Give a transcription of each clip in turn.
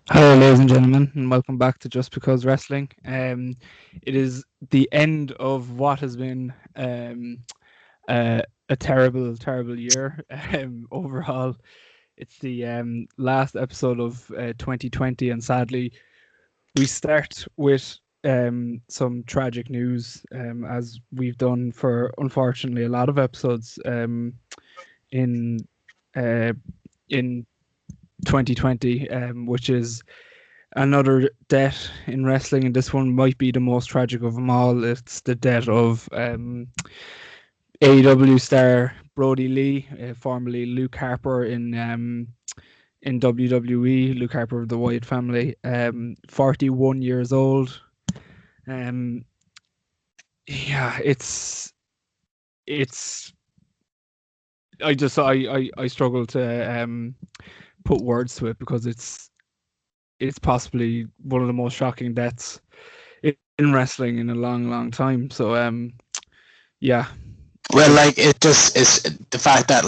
Hello, ladies and gentlemen, and welcome back to Just Because Wrestling. It is the end of what has been a terrible, terrible year. Overall, it's the last episode of 2020, and sadly, we start with some tragic news, as we've done for unfortunately a lot of episodes in uh, in 2020, which is another death in wrestling, and this one might be the most tragic of them all. It's the death of AEW star Brodie Lee, formerly Luke Harper in WWE. Luke Harper of the Wyatt family, 41 years old. Um, yeah, it's. I struggle to put words to it because it's possibly one of the most shocking deaths in wrestling in a long, long time. So, yeah, Well, like it just is the fact that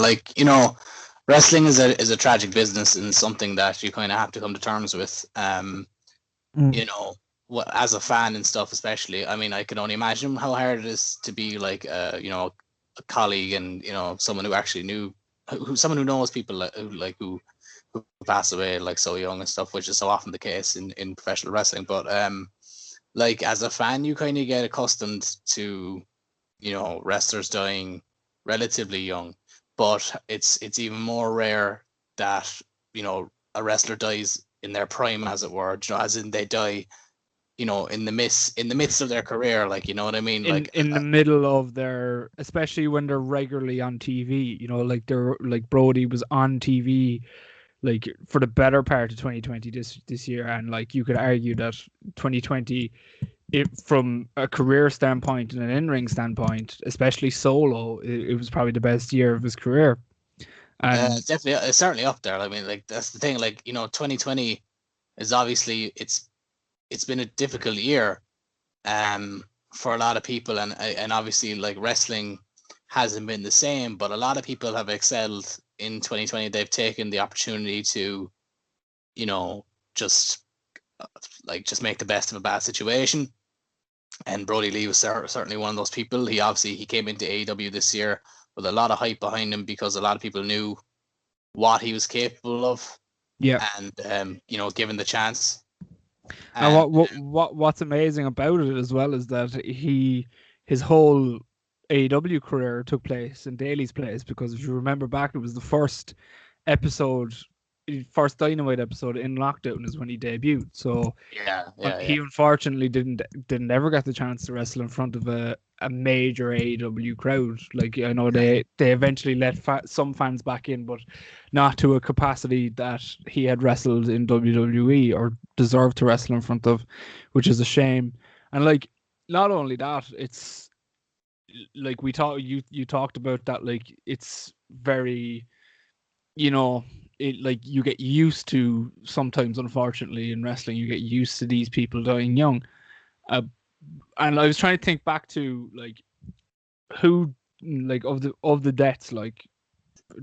wrestling is a tragic business and something that you kind of have to come to terms with. mm, You know, what as a fan and stuff, especially. I mean, I can only imagine how hard it is to be a colleague and someone who actually knew someone who knows people who pass away like so young and stuff, which is so often the case in professional wrestling. But like as a fan, you kind of get accustomed to wrestlers dying relatively young, but it's even more rare that a wrestler dies in their prime, as it were. As in they die, in the midst of their career, like, you know what I mean, in like. the middle of their, especially when they're regularly on TV. Like they're like Brody was on TV like for the better part of 2020 this year, and like you could argue that 2020, it from a career standpoint and an in-ring standpoint, especially solo, it was probably the best year of his career. And Definitely, it's certainly up there. I mean, like, that's the thing. Like, 2020 is obviously it's been a difficult year, for a lot of people, and obviously, like, wrestling hasn't been the same, but a lot of people have excelled in 2020. They've taken the opportunity to, you know, just just make the best of a bad situation. And Brodie Lee was certainly one of those people. He came into AEW this year with a lot of hype behind him because a lot of people knew what he was capable of, yeah, and given the chance. and And what's amazing about it as well is that his whole AEW career took place in Daly's place, because if you remember back, it was the episode first Dynamite episode in lockdown is when he debuted. So yeah, yeah, yeah. he unfortunately didn't ever get the chance to wrestle in front of a major AEW crowd. Like, I know they eventually let some fans back in, but not to a capacity that he had wrestled in WWE or deserved to wrestle in front of, which is a shame. And like, not only that, it's like you talked about that, like it's very, you know, it, like you get used to, sometimes unfortunately in wrestling you get used to these people dying young. uh, and I was trying to think back to like who, like of the deaths like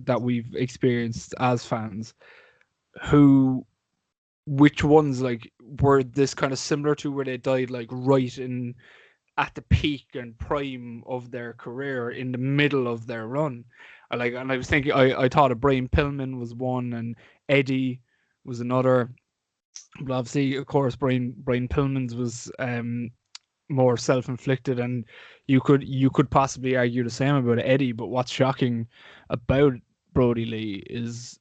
that we've experienced as fans, who, which ones like were this kind of similar to where they died like right in at the peak and prime of their career in the middle of their run. And I was thinking, I thought of Brian Pillman was one, and Eddie was another. But obviously, of course, Brian Pillman's was more self inflicted, and you could possibly argue the same about Eddie. But what's shocking about Brodie Lee is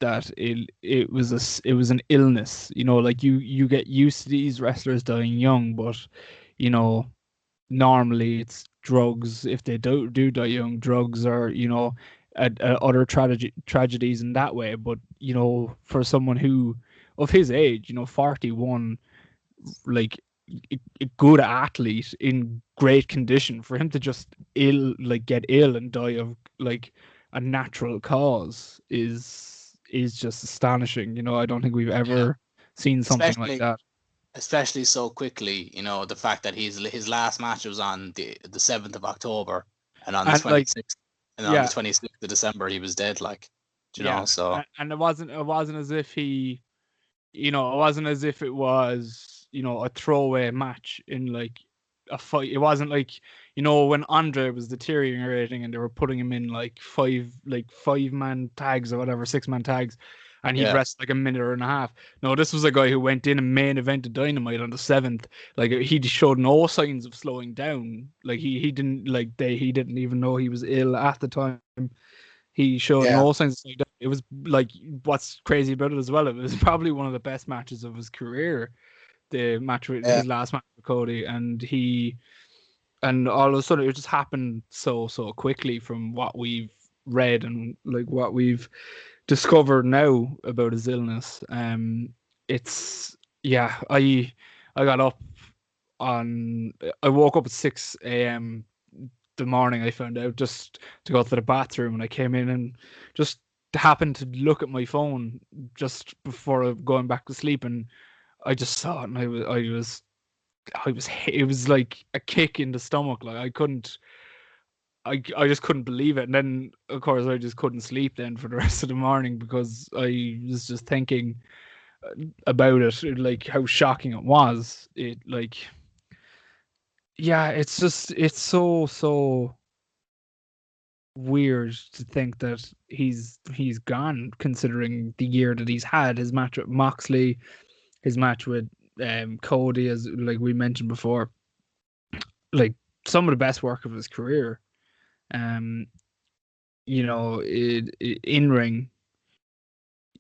that it was an illness. Like you get used to these wrestlers dying young, but you know normally it's drugs. If they do die young, drugs, or other tragedies in that way. But for someone who of his age, 41, like a good athlete in great condition, for him to just get ill and die of like a natural cause is just astonishing. I don't think we've Yeah, ever seen something like especially that. especially so quickly. The fact that his last match was on the 7th of October, and on the And like, 26th and on the yeah, 26th of December he was dead. Like, yeah, so and it wasn't as if you know, it wasn't as if it was, you know, a throwaway match in like a fight. It wasn't like, you know, when Andre was deteriorating and they were putting him in like five-man tags or whatever, 6-man tags, and he'd Yeah. rest like a minute or and a half. No, this was a guy who went in and main evented Dynamite on the 7th. Like he showed no signs of slowing down. Like he didn't he didn't even know he was ill at the time. He showed Yeah. no signs of slowing down. It was like, what's crazy about it as well, it was probably one of the best matches of his career. The match with Yeah. his last match with Cody, and all of a sudden it just happened so quickly from what we've read and like what we've discovered now about his illness. It's yeah, I got up I woke up at 6 a.m. the morning I found out, just to go to the bathroom, and I came in and just happened to look at my phone just before going back to sleep, and I just saw it, and it was like a kick in the stomach. Like I just couldn't believe it. And then of course I just couldn't sleep then for the rest of the morning because I was just thinking about it, like how shocking it was. It like, yeah, it's so weird to think that he's gone, considering the year that he's had, his match with Moxley, his match with Cody, as like we mentioned before, like some of the best work of his career. Um, you know, in ring,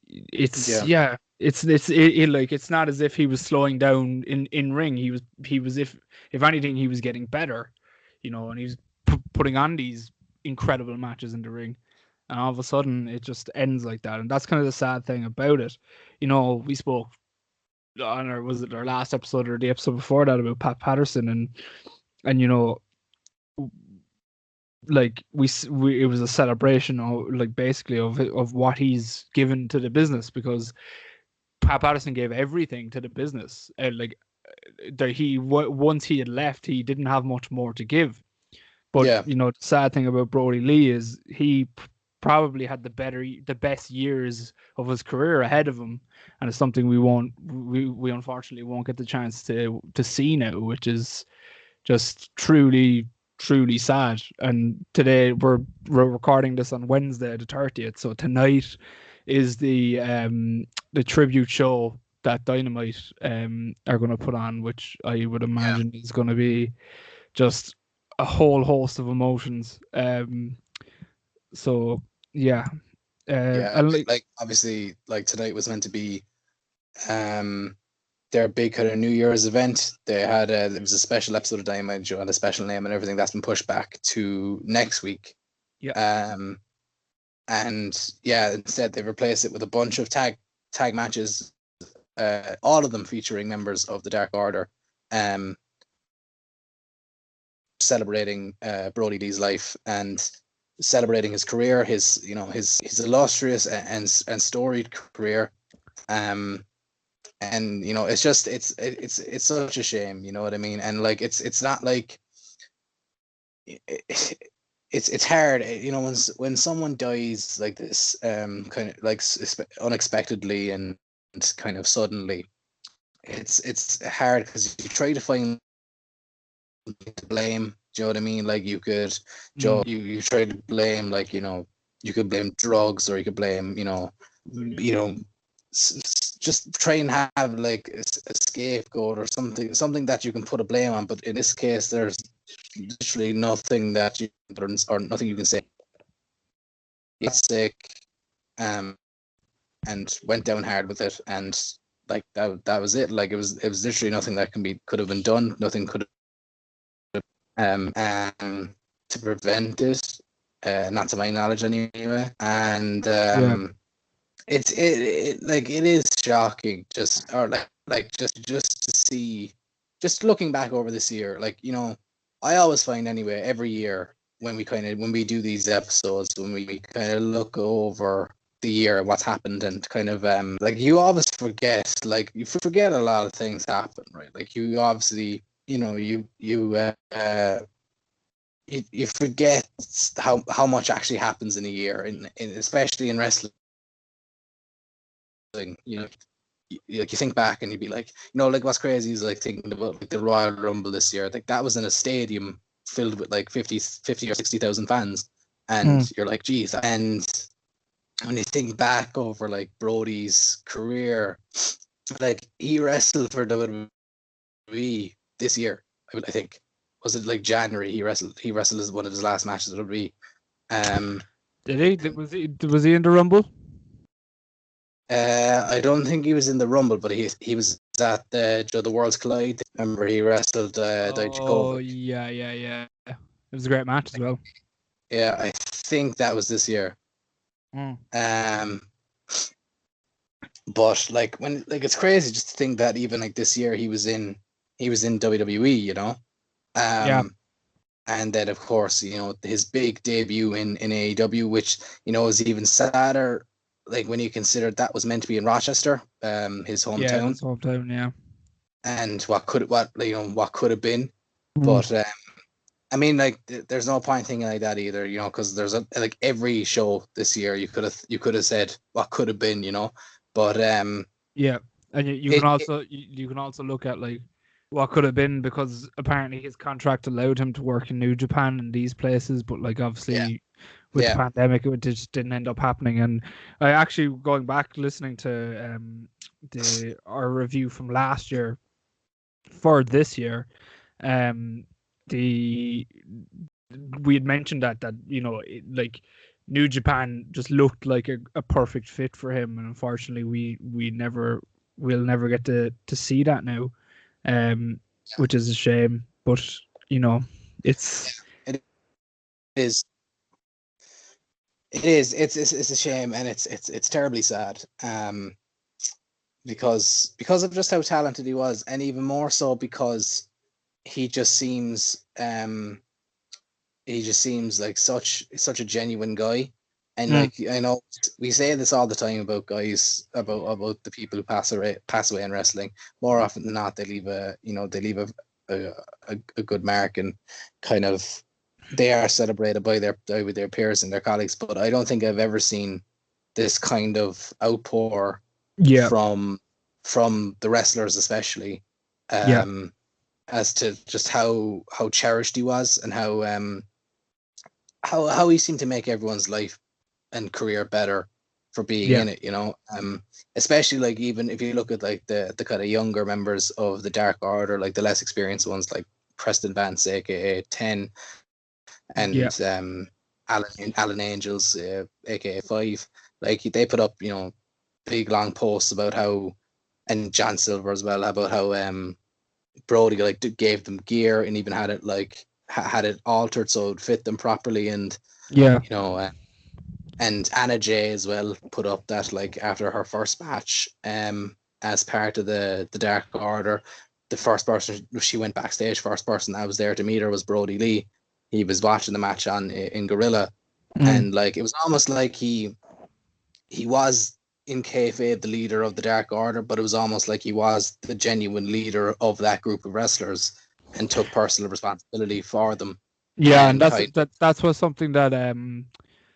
it's Yeah. yeah, it like it's not as if he was slowing down in ring. He was if anything he was getting better, you know, and he was putting on these incredible matches in the ring. And all of a sudden it just ends like that, and that's kind of the sad thing about it. You know, we spoke on our last episode or the episode before that about Pat Patterson, and you know, like we it was a celebration of like basically of what he's given to the business, because Pat Patterson gave everything to the business. Like that once he had left, he didn't have much more to give. But Yeah. you know, the sad thing about Brodie Lee is he probably had the best years of his career ahead of him, and it's something we unfortunately won't get the chance to see now, which is just truly sad. And today we're recording this on Wednesday the 30th, so tonight is the tribute show that Dynamite are going to put on, which I would Yeah. imagine is going to be just a whole host of emotions. So yeah, Yeah. and like Like obviously, like tonight was meant to be their big kind of New Year's event. They had there was a special episode of Dynamite Show and a special name and everything that's been pushed back to next week. yeah, And yeah, instead they replaced it with a bunch of tag matches, all of them featuring members of the Dark Order, celebrating Brodie Lee's life and celebrating his career, his his illustrious and storied career. And you know, it's just it's such a shame, you know what I mean? And like it's not like it's hard, you know, when someone dies like this, kind of like unexpectedly and kind of suddenly, it's hard because you try to find to blame. Do you know what I mean? Like you could, you try to blame, like, you know, you could blame drugs, or you could blame, just try and have like a scapegoat or something that you can put a blame on. But in this case, there's literally nothing that you or nothing you can say. He's sick, and went down hard with it, and like that was it. Like it was literally nothing that could have been done. Nothing could have and to prevent it, not to my knowledge anyway. And yeah, it like it is shocking, just or just to see, just looking back over this year. Like, you know, I always find anyway every year when we do these episodes, when we kind of look over the year and what's happened, and kind of like you always forget, like you forget a lot of things happen, right? Like you obviously, you know, you forget how much actually happens in a year, in especially in wrestling. You know, you think back and you'd be like, like what's crazy is like thinking about like the Royal Rumble this year. Like that was in a stadium filled with like 50 or 60,000 fans, and you're like, geez. And when you think back over like Brodie's career, like he wrestled for WWE this year. I think was it like January he wrestled as one of his last matches at WWE. Did he? Was he in the Rumble? I don't think he was in the Rumble, but he was at the Worlds Collide. Remember he wrestled Dijakovic. Oh yeah. It was a great match as well. Yeah, I think that was this year. But like when it's crazy just to think that even like this year he was in WWE, Yeah. And then of course his big debut in AEW, which is even sadder. Like when you consider that was meant to be in Rochester, his hometown. Yeah, his hometown, yeah. And what could have been, but I mean, like there's no point thinking like that either, because there's like every show this year you could have said what could have been, but yeah, and you can also look at like what could have been, because apparently his contract allowed him to work in New Japan and these places, but like obviously. With the pandemic, it just didn't end up happening. And I actually, going back listening to our review from last year for this year, we had mentioned that like New Japan just looked like a perfect fit for him, and unfortunately we'll never get to see that now, which is a shame. But it's it is. It is. It's a shame, and it's terribly sad. Because of just how talented he was, and even more so because he just seems like such a genuine guy. And like I know we say this all the time about guys, about the people who pass away in wrestling. More often than not, they leave a good mark, and kind of they are celebrated by their peers and their colleagues. But I don't think I've ever seen this kind of outpour from the wrestlers, especially as to just how cherished he was, and how he seemed to make everyone's life and career better for being in it, especially like even if you look at like the kind of younger members of the Dark Order, like the less experienced ones like Preston Vance, aka 10, and Alan Angels, aka 5, like they put up big long posts about how, and John Silver as well, about how Brodie like gave them gear and even had it like had it altered so it would fit them properly, and and Anna Jay as well put up that like after her first match as part of the Dark Order, the first person she went backstage, first person that was there to meet her was Brodie Lee. He was watching the match in Gorilla, and like it was almost like he was in kayfabe the leader of the Dark Order, but it was almost like he was the genuine leader of that group of wrestlers and took personal responsibility for them. Yeah, and that's was something that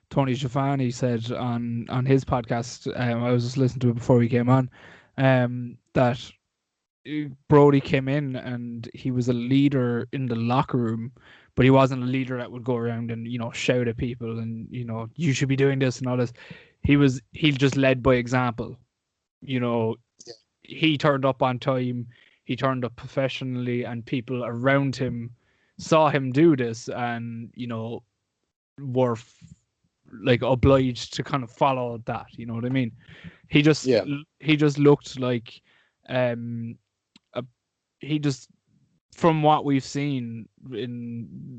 Tony Schiavone said on his podcast. I was just listening to it before we came on. That Brodie came in and he was a leader in the locker room, but he wasn't a leader that would go around and shout at people and you should be doing this and all this. He just led by example. He turned up on time, he turned up professionally, and people around him saw him do this and were like obliged to kind of follow that. You know what I mean? He just looked like he just, from what we've seen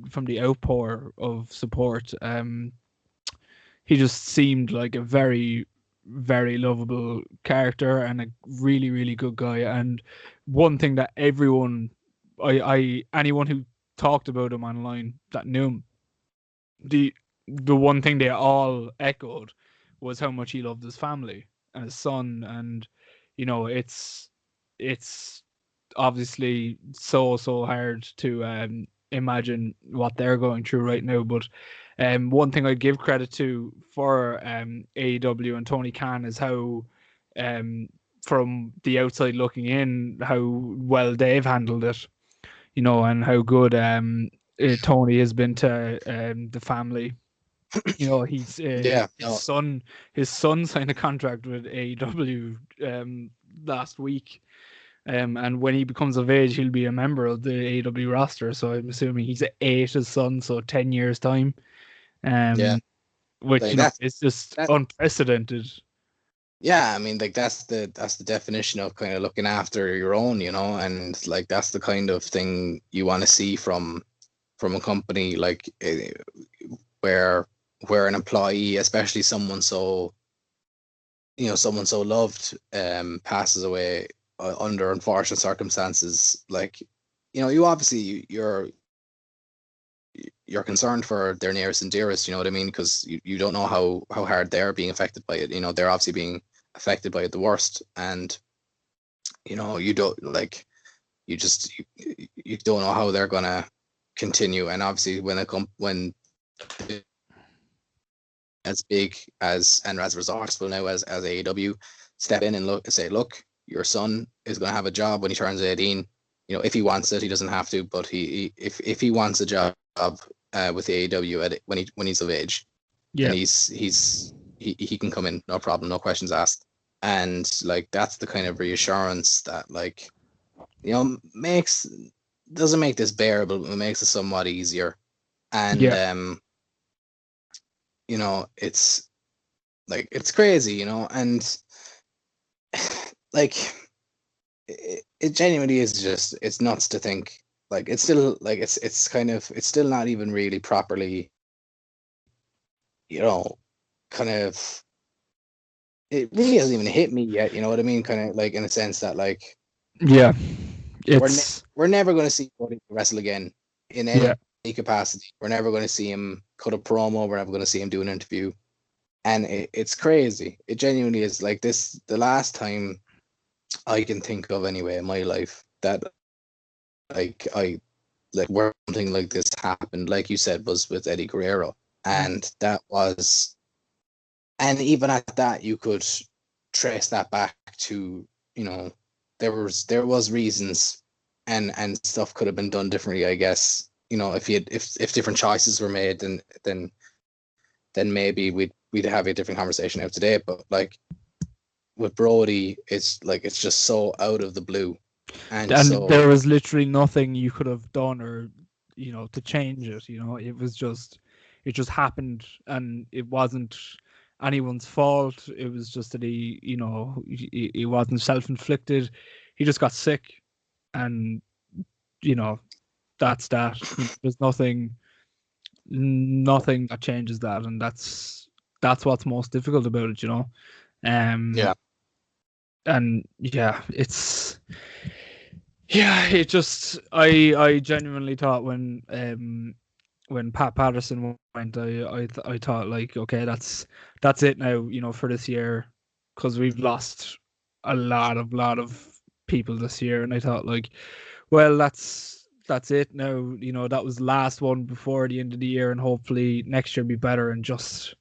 from the outpour of support, he just seemed like a very, very lovable character and a really, really good guy. And one thing that anyone who talked about him online that knew him, the one thing they all echoed was how much he loved his family and his son. And it's obviously so hard to imagine what they're going through right now. But one thing I'd give credit to for AEW and Tony Khan is how from the outside looking in, how well they've handled it, and how good Tony has been to the family. He's Yeah, no, his son signed a contract with AEW last week. And when he becomes of age, he'll be a member of the AEW roster. So I'm assuming he's 8, his son, so 10 years time. yeah, Which like it's just that. unprecedented. Yeah, I mean, like that's the definition of kind of looking after your own, and like that's the kind of thing you want to see from a company like where an employee, especially someone so loved, passes away under unfortunate circumstances. Like, you obviously you're concerned for their nearest and dearest, you know what I mean? Because you don't know how hard they're being affected by it. They're obviously being affected by it the worst, and you don't like you don't know how they're gonna continue. And obviously when as big as and as resourceful now as AEW step in and say, look, your son is going to have a job when he turns 18. If he wants it, he doesn't have to, but if he wants a job with the AEW when he's of age, Yeah, then he can come in, no problem, no questions asked. And like that's the kind of reassurance that doesn't make this bearable, but it makes it somewhat easier. And it's like it's crazy, and like it genuinely is just, it's nuts to think like it's still like it's kind of, it's still not even really properly, kind of, it really hasn't even hit me yet, you know what I mean? Kind of like in a sense that like we're never going to see Brodie wrestle again in any capacity. We're never going to see him cut a promo. We're never going to see him do an interview. And it's crazy. It genuinely is. Like this, the last time I can think of anyway in my life that where something like this happened, like you said, was with Eddie Guerrero. And that was, and even at that, you could trace that back to, there was reasons and stuff could have been done differently, I guess. If different choices were made, then maybe we'd have a different conversation out today. But like with Brodie, it's like it's just so out of the blue, and so there was literally nothing you could have done or to change it. It just happened, and it wasn't anyone's fault. It was just that he wasn't self-inflicted. He just got sick, and that's that. There's nothing that changes that, and that's what's most difficult about it. yeah. And it just, I genuinely thought when Pat Patterson went, I thought like, okay, that's it now, for this year, because we've lost a lot of people this year, and I thought like, well, that's it now. That was the last one before the end of the year, and hopefully next year be better. And just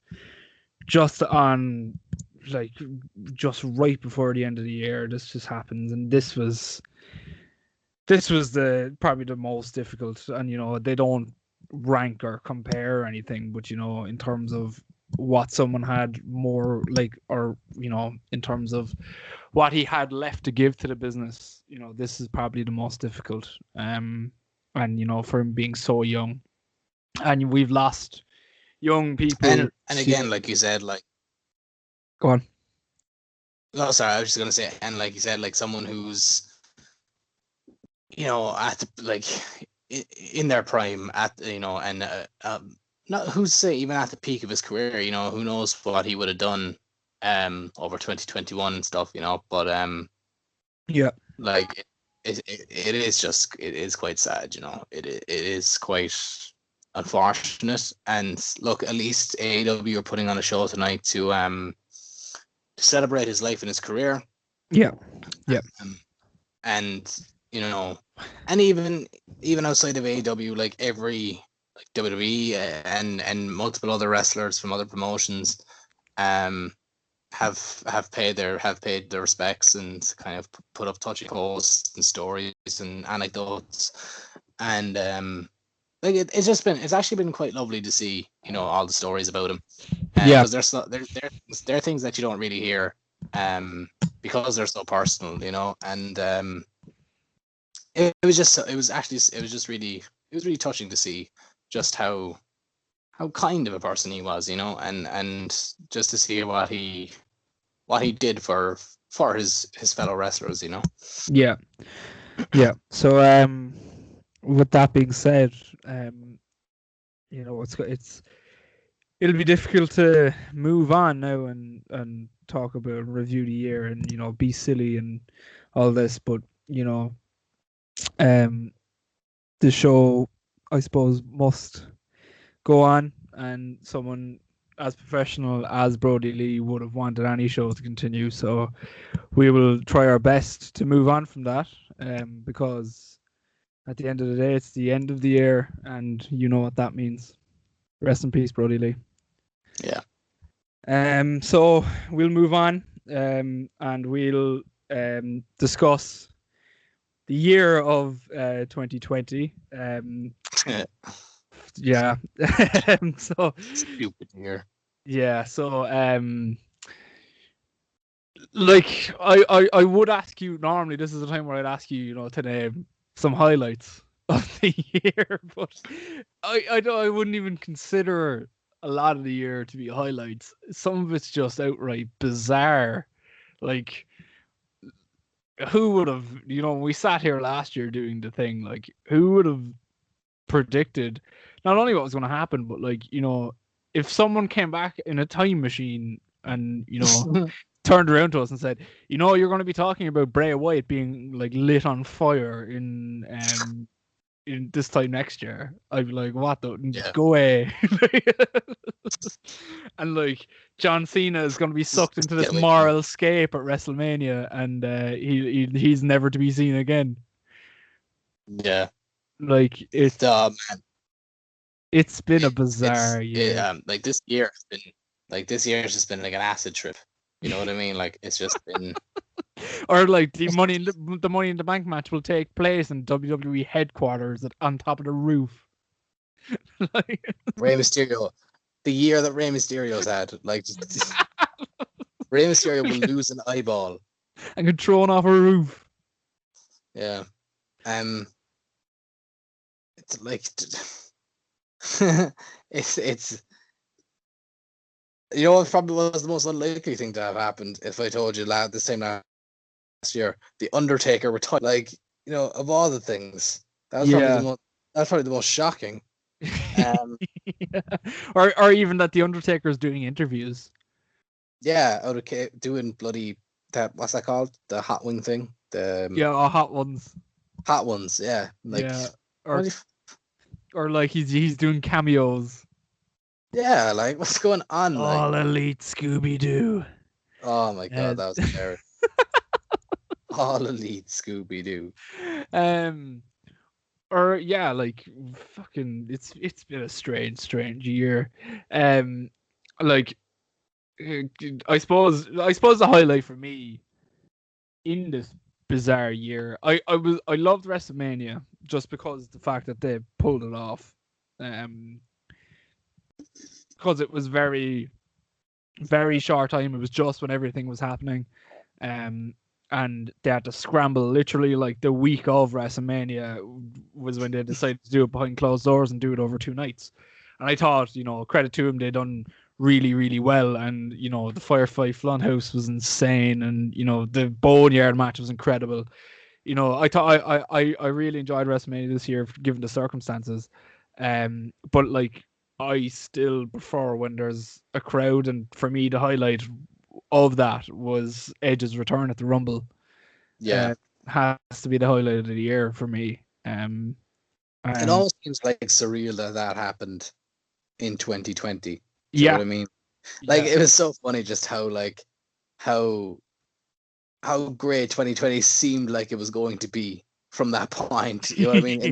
on like just right before the end of the year, this just happens, and this was the probably the most difficult. And they don't rank or compare or anything, but in terms of what someone had more like, or in terms of what he had left to give to the business, this is probably the most difficult. And for him being so young, and we've lost young people, and again, like you said, like, go on. No, sorry, I was just gonna say, and like you said, like someone who's at the, like in their prime, and not who's say even at the peak of his career, who knows what he would have done over 2021 and stuff, but like it is quite sad, it is quite unfortunate. And look, at least AEW are putting on a show tonight to celebrate his life and his career. And and even outside of AEW, like every like WWE and multiple other wrestlers from other promotions, have paid their respects and kind of put up touching posts and stories and anecdotes, and like it's actually been quite lovely to see, you know, all the stories about him, Yeah. because there are things that you don't really hear, because they're so personal, you know, and it was really touching to see just how kind of a person he was, you know, and just to see what he did for his fellow wrestlers, you know. Yeah. Yeah. So with that being said, you know, it'll be difficult to move on now and talk about and review the year and, you know, be silly and all this, but you know, the show, I suppose, must go on, and someone as professional as Brodie Lee would have wanted any show to continue. So we will try our best to move on from that, because at the end of the day, it's the end of the year, and you know what that means. Rest in peace, Brodie Lee. Yeah. So we'll move on, and we'll discuss the year of 2020. Yeah. So Stupid year. yeah, so like I would ask you, normally this is the time where I'd ask you, you know, to name some highlights of the year, but I wouldn't even consider a lot of the year to be highlights. Some of it's just outright bizarre. Like, who would have, you know, when we sat here last year doing the thing, like, who would have predicted not only what was going to happen, but like, you know, if someone came back in a time machine and, you know, turned around to us and said, you know, you're going to be talking about Bray Wyatt being like lit on fire in this time next year, I'd be like, what the, Yeah. go away. And like, John Cena is going to be sucked into this moral escape at WrestleMania, and he's never to be seen again. Yeah. Like, it's man. It's been a bizarre year. Like this year has just been like an acid trip. You know what I mean? Like, it's just been. Or like the Money in the Bank match will take place in WWE headquarters on top of the roof. Like, Rey Mysterio, the year that Rey Mysterio's had, like, Rey Mysterio will lose an eyeball and get thrown off a roof. Yeah, it's like it's you know, it probably was the most unlikely thing to have happened. If I told you this time last year, the Undertaker retired, like, you know, of all the things, that was probably the most shocking. Yeah. Or even that the Undertaker is doing interviews. Yeah, out of doing bloody that. What's that called? The hot wing thing. Hot ones. Hot ones. Yeah. Like, yeah. Or like he's doing cameos. Yeah, like, what's going on? All Elite Scooby-Doo. Oh my god, that was hilarious. All Elite Scooby-Doo. Or yeah, like, fucking, it's been a strange year. Like, I suppose the highlight for me in this bizarre year, I loved WrestleMania just because the fact that they pulled it off. Because it was very, very short time. It was just when everything was happening. And they had to scramble literally like the week of WrestleMania was when they decided to do it behind closed doors and do it over 2 nights. And I thought, you know, credit to them, they done really, really well. And, you know, the Firefly Funhouse was insane. And, you know, the Boneyard match was incredible. You know, I thought I really enjoyed WrestleMania this year given the circumstances. But like, I still prefer when there's a crowd, and for me the highlight of that was Edge's return at the Rumble. Yeah, has to be the highlight of the year for me. It almost seems like surreal that happened in 2020. Do you know what I mean? Like, it was so funny just how great 2020 seemed like it was going to be from that point. You know what I mean?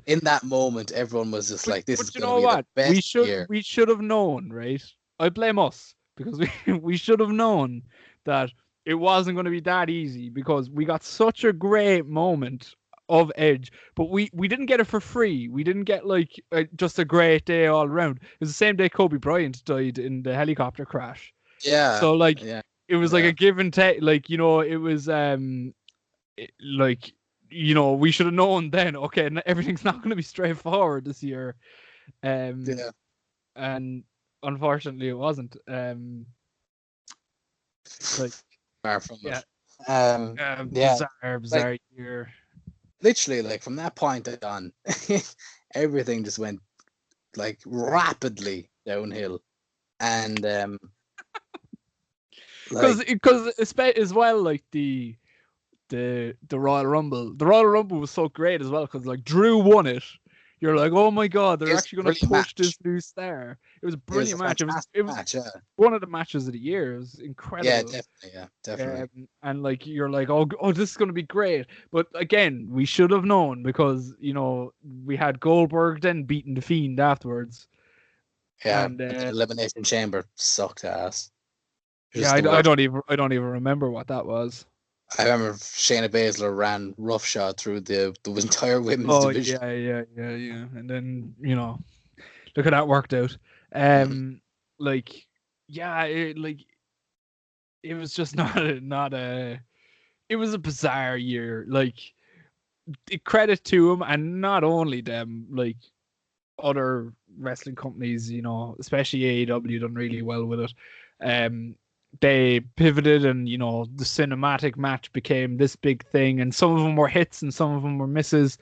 In that moment, everyone was just like, "This is going to be the best year." We should have known, right? I blame us. because we should have known that it wasn't going to be that easy, because we got such a great moment of Edge, but we didn't get it for free. We didn't get like just a great day all around. It was the same day Kobe Bryant died in the helicopter crash. Yeah. So like Yeah. it was like a give and take. Like, you know, it was like, you know, we should have known then. Okay, everything's not going to be straightforward this year. Yeah. And unfortunately, it wasn't. Like Far from yeah. it. Yeah. Bizarre year. Literally, like from that point on, everything just went like rapidly downhill, and because as well, like the Royal Rumble was so great as well, because like Drew won it. You're like, oh my god, they're actually going to push this new star. It was a brilliant match. It was match, yeah. One of the matches of the year. It was incredible. Yeah, definitely. And like you're like, oh, this is going to be great. But again, we should have known, because you know we had Goldberg then beating the Fiend afterwards. Yeah, and the Elimination Chamber sucked ass. Yeah, I don't even remember what that was. I remember Shayna Baszler ran roughshod through the entire women's division. Yeah. And then, you know, look at that worked out. Like, yeah, it was just not a. It was a bizarre year. Like, credit to them, and not only them, like other wrestling companies, you know, especially AEW done really well with it. They pivoted, and you know the cinematic match became this big thing, and some of them were hits and some of them were misses,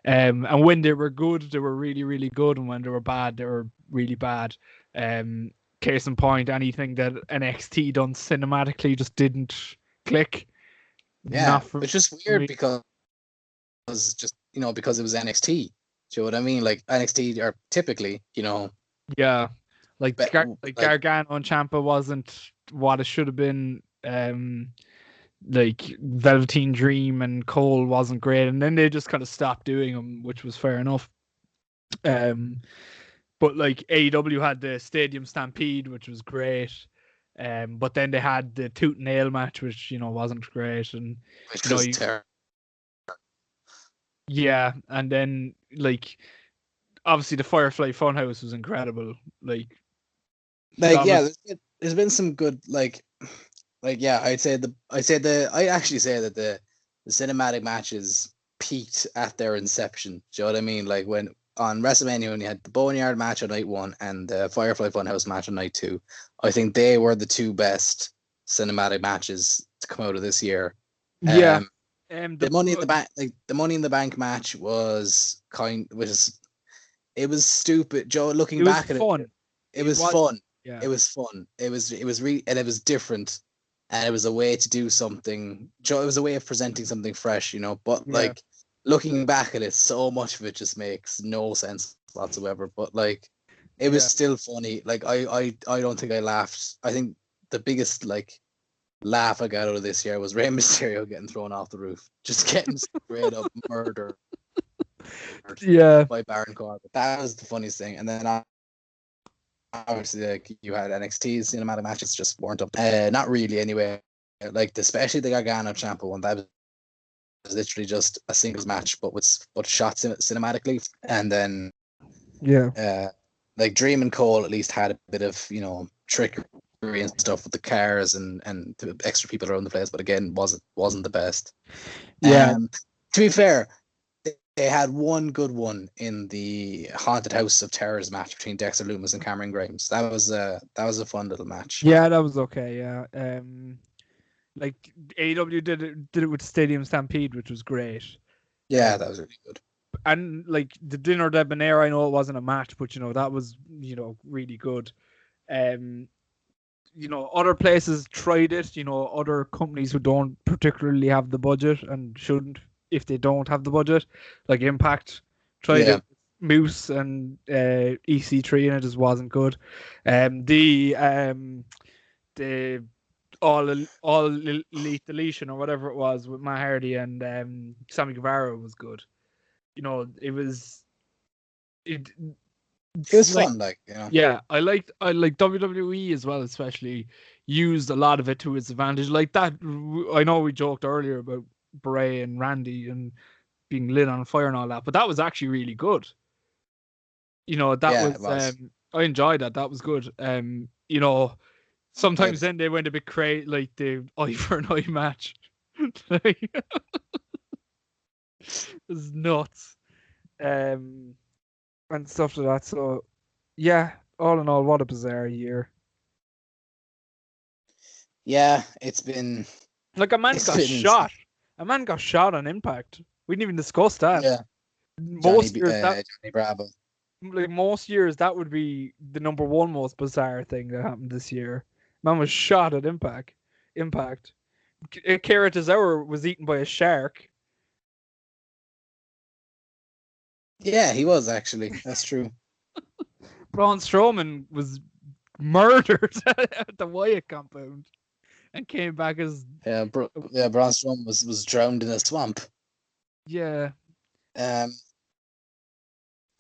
and when they were good, they were really, really good, and when they were bad, they were really bad. Case in point, anything that NXT done cinematically just didn't click. Yeah, it's just weird because just, you know, because it was NXT. Do you know what I mean? Like NXT are typically, you know, like Gargano and Ciampa wasn't what it should have been. Like Velveteen Dream and Cole wasn't great, and then they just kind of stopped doing them, which was fair enough. But like AEW had the Stadium Stampede, which was great. But then they had the Toot and Nail match, which, you know, wasn't great, and which was terrible. Yeah, and then like obviously the Firefly Funhouse was incredible. Like yeah, there's been some good yeah, I actually say that the cinematic matches peaked at their inception. Do you know what I mean? Like when on WrestleMania, when you had the Boneyard match on night 1 and the Firefly Funhouse match on night 2, I think they were the two best cinematic matches to come out of this year. Yeah. The Money in the Bank, like the Money in the Bank match was it was stupid. Joe, looking back at it, it was fun. Yeah. It was fun. It was and it was different, and it was a way to do something. Joe, it was a way of presenting something fresh, you know. But like looking back at it, so much of it just makes no sense whatsoever. But like, it was still funny. Like I don't think I laughed. I think the biggest like laugh I got out of this year was Rey Mysterio getting thrown off the roof, just getting straight up murdered. Yeah, by Baron Corbin. That was the funniest thing. And then obviously, like, you had NXT's cinematic matches just weren't up. Not really, anyway. Like especially the Gargano Ciampa one, that was literally just a singles match, but shot cinematically. And then like Dream and Cole at least had a bit of, you know, trickery and stuff with the cars and the extra people around the place, but again wasn't the best. To be fair, they had one good one in the Haunted House of Terrors match between Dexter Lumis and Cameron Grimes. That was a fun little match. Yeah, that was okay. Yeah, like AEW did it with Stadium Stampede, which was great. Yeah, that was really good. And like the Dinner Debonair, I know it wasn't a match, but you know that was, you know, really good. You know, other places tried it. You know, other companies who don't particularly have the budget and shouldn't, if they don't have the budget, like Impact tried it, Moose and EC3, and it just wasn't good. The all Elite Deletion or whatever it was with Matt Hardy and Sammy Guevara was good. You know, It was like, fun, like, you know. yeah, I like WWE as well, especially used a lot of it to its advantage. Like that, I know we joked earlier about Bray and Randy and being lit on fire and all that, but that was actually really good. You know, that Yeah, it was was. I enjoyed that. That was good. You know, sometimes then they went a bit crazy, like the eye for an eye match. Like, it was nuts. And stuff like that. So yeah, all in all, what a bizarre year. Yeah, it's been Like a man it's got been shot. A man got shot on Impact. We didn't even discuss that. yeah. Most years that Johnny Bravo. like most years that would be the number one most bizarre thing that happened this year. Man was shot at Impact. Impact. Kara Tozawa was eaten by a shark. Yeah, he was actually. That's true. Braun Strowman was murdered at the Wyatt compound and came back as Braun Strowman was drowned in a swamp. yeah.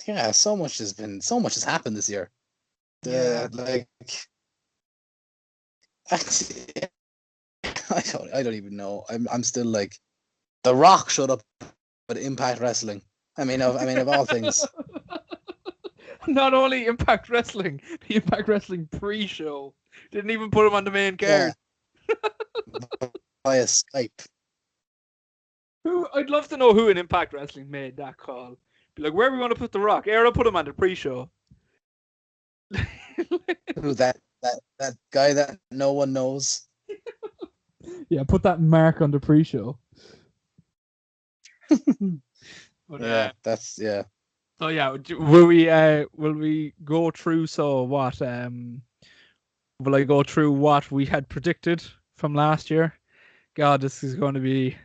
Yeah, so much has happened this year. Like I don't even know. I'm still like The Rock showed up at Impact Wrestling. I mean of all things. Not only Impact Wrestling, the Impact Wrestling pre-show didn't even put him on the main card. Yeah. Via Skype. I'd love to know who in Impact Wrestling made that call. Be like, where are we going to put The Rock? I'll put him on the pre-show. Who that guy that no one knows? Yeah, put that mark on the pre-show. But, yeah, that's yeah. So yeah, will we go through? So what? Will I go through what we had predicted from last year? God, this is going to be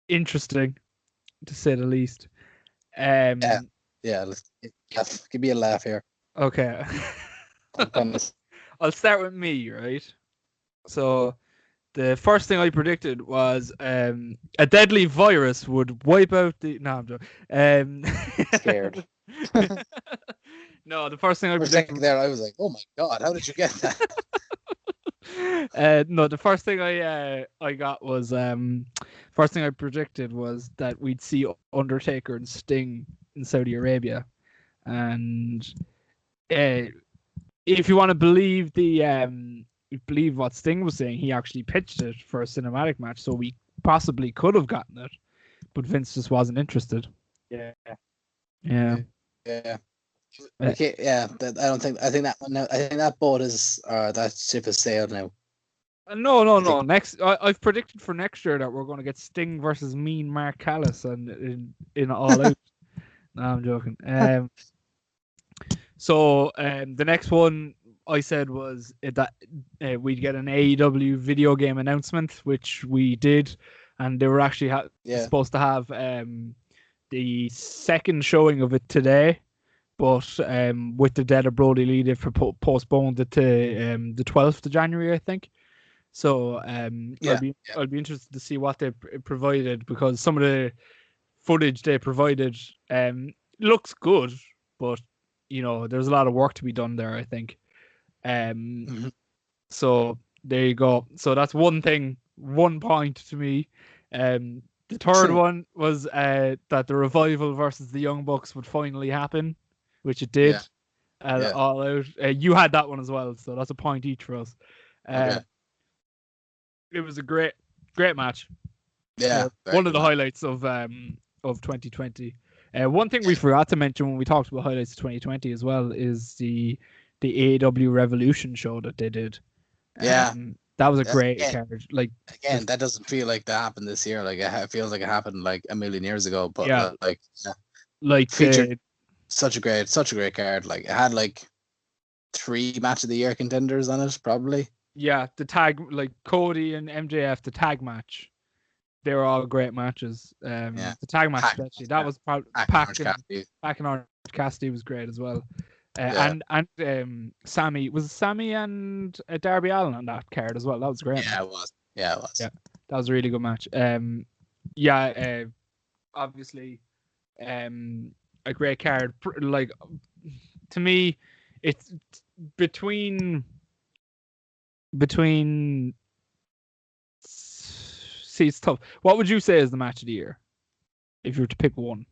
interesting to say the least. Yeah. Give me a laugh here. Okay. I'll start with me, right? So the first thing I predicted was a deadly virus would wipe out the. No, I'm joking. Scared. No, the first thing I predicted. For a second there, I was like, "Oh my god, how did you get that?" No, the first thing I got was first thing I predicted was that we'd see Undertaker and Sting in Saudi Arabia, and if you want to believe believe what Sting was saying, he actually pitched it for a cinematic match, so we possibly could have gotten it, but Vince just wasn't interested. Yeah. Okay, yeah. I think that boat is that ship has sailed now. No. Next, I've predicted for next year that we're going to get Sting versus Mean Mark Callis and in All Out. No, I'm joking. So the next one I said was that we'd get an AEW video game announcement, which we did, and they were actually supposed to have the second showing of it today, but with the death of Brodie Lee, they've postponed it to the 12th of January, I think. So I'll be interested to see what they provided, because some of the footage they provided looks good, but you know there's a lot of work to be done there, I think. So there you go. So that's one thing, 1 point to me. The third one was that the Revival versus the Young Bucks would finally happen, which it did. All Out. You had that one as well, so that's a point each for us. It was a great match. Yeah, one of the highlights of 2020. One thing we forgot to mention when we talked about highlights of 2020 as well is the AEW Revolution show that they did. Yeah, that was a great card. Like again, that doesn't feel like that happened this year. Like it feels like it happened like a million years ago. But featured such a great card. Like it had like 3 match of the year contenders on it, probably. Yeah, the tag, like Cody and MJF, the tag match. They were all great matches. The tag match, especially, that was probably Pac and Orange Cassidy was great as well. And Sammy, was Sammy and Darby Allin on that card as well. That was great. Yeah, it was. Yeah, that was a really good match. Obviously, a great card. Like, to me, it's between. See, it's tough. What would you say is the match of the year, if you were to pick one?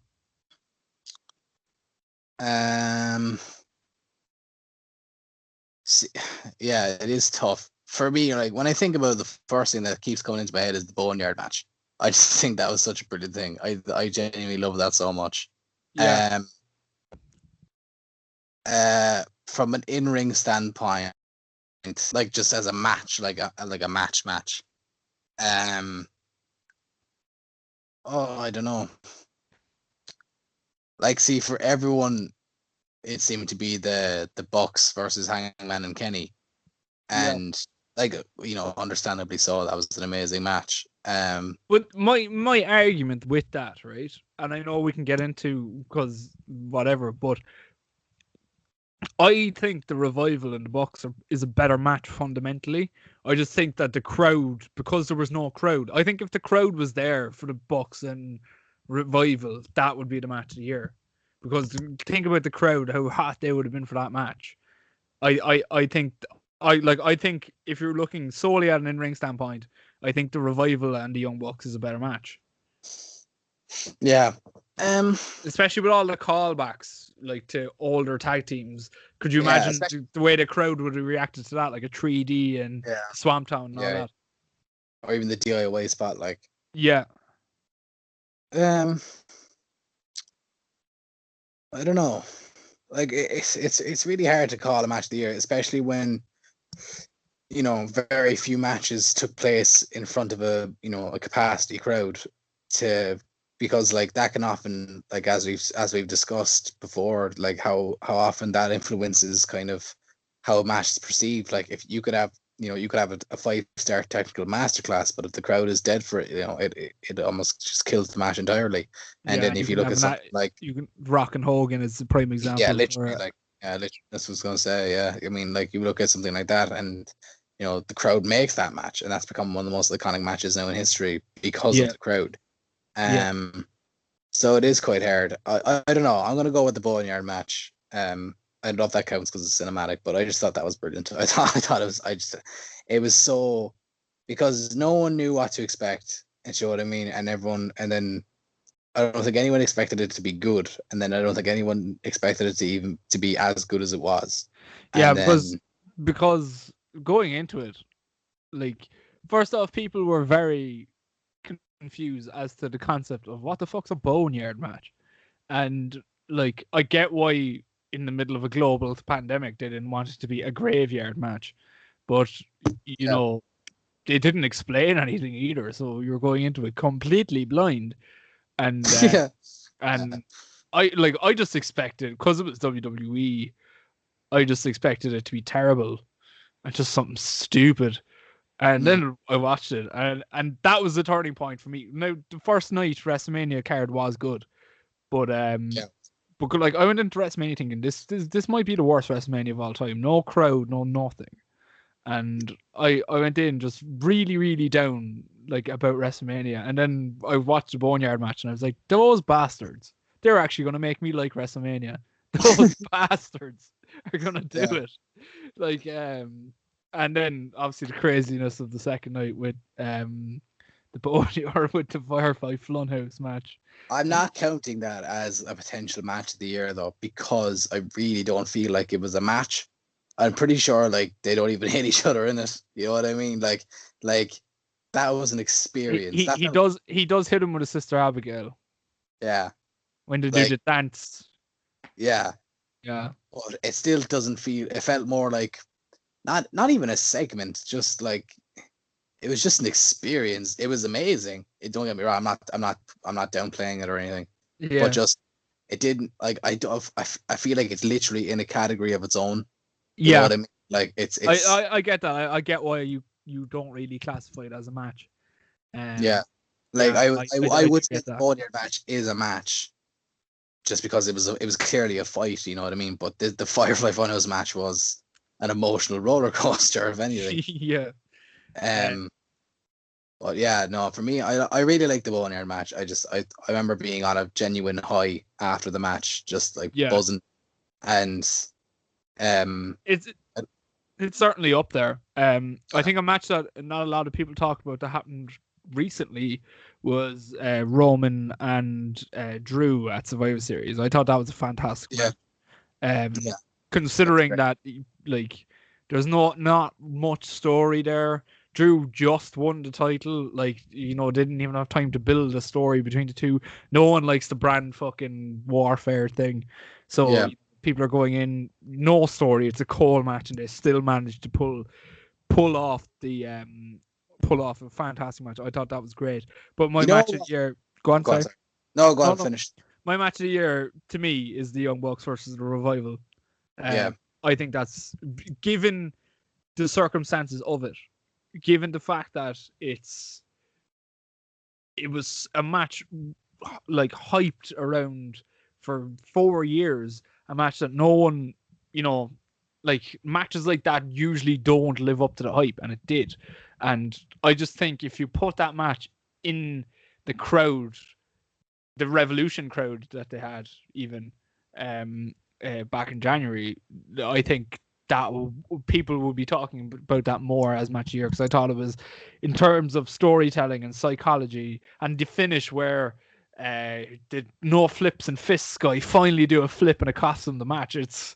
Yeah, it is tough for me. Like, when I think about the first thing that keeps coming into my head is the Boneyard match. I just think that was such a brilliant thing. I genuinely love that so much. Yeah. From an in-ring standpoint, like just as a match, like a match. I don't know. Like, see, for everyone, it seemed to be the Bucks versus Hangman and Kenny, and like, understandably so, that was an amazing match. But my argument with that, right, and I know we can get into because whatever, but I think the Revival and the Bucks is a better match fundamentally. I just think that the crowd, because there was no crowd, I think if the crowd was there for the Bucks and Revival, that would be the match of the year. Because think about the crowd, how hot they would have been for that match. I think if you're looking solely at an in-ring standpoint, I think the Revival and the Young Bucks is a better match. Yeah. Especially with all the callbacks, like, to older tag teams. Could you imagine the way the crowd would have reacted to that, like a 3D and Swamp Town and all that? Or even the DIY spot, like. Yeah. I don't know. Like, it's really hard to call a match of the year, especially when, very few matches took place in front of a capacity crowd, because like that can often, like, as we've discussed before, like how often that influences kind of how a match is perceived. Like, if you could have a 5-star technical masterclass, but if the crowd is dead for it, it almost just kills the match entirely. And then if you look at something like, Rock and Hogan is the prime example. Yeah, literally, literally, that's what I was gonna say. Yeah, I mean, like, you look at something like that, and the crowd makes that match, and that's become one of the most iconic matches now in history because of the crowd. So it is quite hard. I don't know. I'm gonna go with the Boneyard match. I don't know if that counts because it's cinematic, but I just thought that was brilliant. I thought it was so, because no one knew what to expect. And you know what I mean? And then I don't think anyone expected it to be good, and then I don't think anyone expected it to be as good as it was. Yeah, because going into it, like, first off, people were very confused as to the concept of what the fuck's a Boneyard match, and like, I get why in the middle of a global pandemic they didn't want it to be a graveyard match, but they didn't explain anything either, so you're going into it completely blind, and and I just expected, because it was WWE, I just expected it to be terrible and just something stupid. And then I watched it, and that was the turning point for me. Now, the first night WrestleMania card was good, but like, I went into WrestleMania thinking this might be the worst WrestleMania of all time. No crowd, no nothing. And I went in just really, really down, like, about WrestleMania. And then I watched the Boneyard match, and I was like, those bastards, they're actually going to make me like WrestleMania. Those bastards are going to do it. Like, and then obviously the craziness of the second night with the Boneyard, with the Firefly Funhouse match. I'm not counting that as a potential match of the year, though, because I really don't feel like it was a match. I'm pretty sure, like, they don't even hit each other in it. You know what I mean? Like that was an experience. He does hit him with his sister Abigail. Yeah. When they do the dance. Yeah. Yeah. But it still doesn't feel. It felt more like not even a segment. Just like, it was just an experience. It was amazing. Don't get me wrong. I'm not downplaying it or anything. Yeah. But just, it didn't, like, I feel like it's literally in a category of its own. You know what I mean? Like, it's I get that. I get why you don't really classify it as a match. Yeah. Like, I would say the Boneyard match is a match, just because it was clearly a fight, you know what I mean? But the Firefly Funhouse match was an emotional roller coaster, if anything. Yeah. But yeah, no, for me, I really like the Boneyard match. I remember being on a genuine high after the match, just like Yeah. buzzing, and It's I- it's certainly up there. I think a match that not a lot of people talk about that happened recently was Roman and Drew at Survivor Series. I thought that was a fantastic yeah, match. Um, yeah, considering that like there's not much story there. Drew just won the title, like, didn't even have time to build a story between the two. No one likes the brand fucking warfare thing. So yeah, people are going in, no story. It's a coal match, and they still managed to pull off a fantastic match. I thought that was great. But my match of the year, go on, go on, sorry. sorry. No, go No, on, no. finish. My match of the year to me is the Young Bucks versus the Revival. Yeah. I think that's, given the circumstances of it, given the fact that it was a match like hyped around for 4 years, a match that no one, like matches like that usually don't live up to the hype, and it did. And I just think if you put that match in the crowd, the Revolution crowd that they had even back in January, I think that people will be talking about that more as match of the year, because I thought it was, in terms of storytelling and psychology, and the finish where the no flips and fists guy finally do a flip and it costs him the match. It's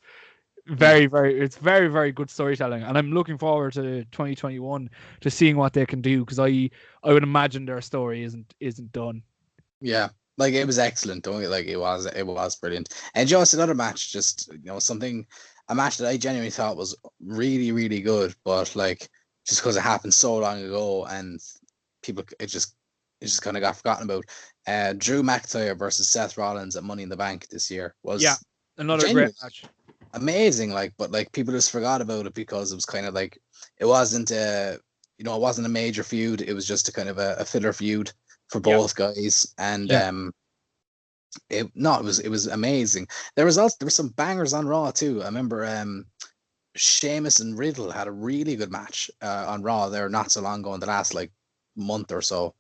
very, very good storytelling, and I'm looking forward to 2021 to seeing what they can do, because I would imagine their story isn't done. Yeah, like it was excellent, don't it? Like it was brilliant. And just another match, just a match that I genuinely thought was really, really good, but like just because it happened so long ago and people, it just kind of got forgotten about. Drew McIntyre versus Seth Rollins at Money in the Bank this year was another great match. Amazing, but people just forgot about it because it was kind of like, it wasn't it wasn't a major feud. It was just a kind of a filler feud for both guys, and it was amazing. There were some bangers on Raw too. I remember Sheamus and Riddle had a really good match on Raw there not so long ago, in the last like month or so,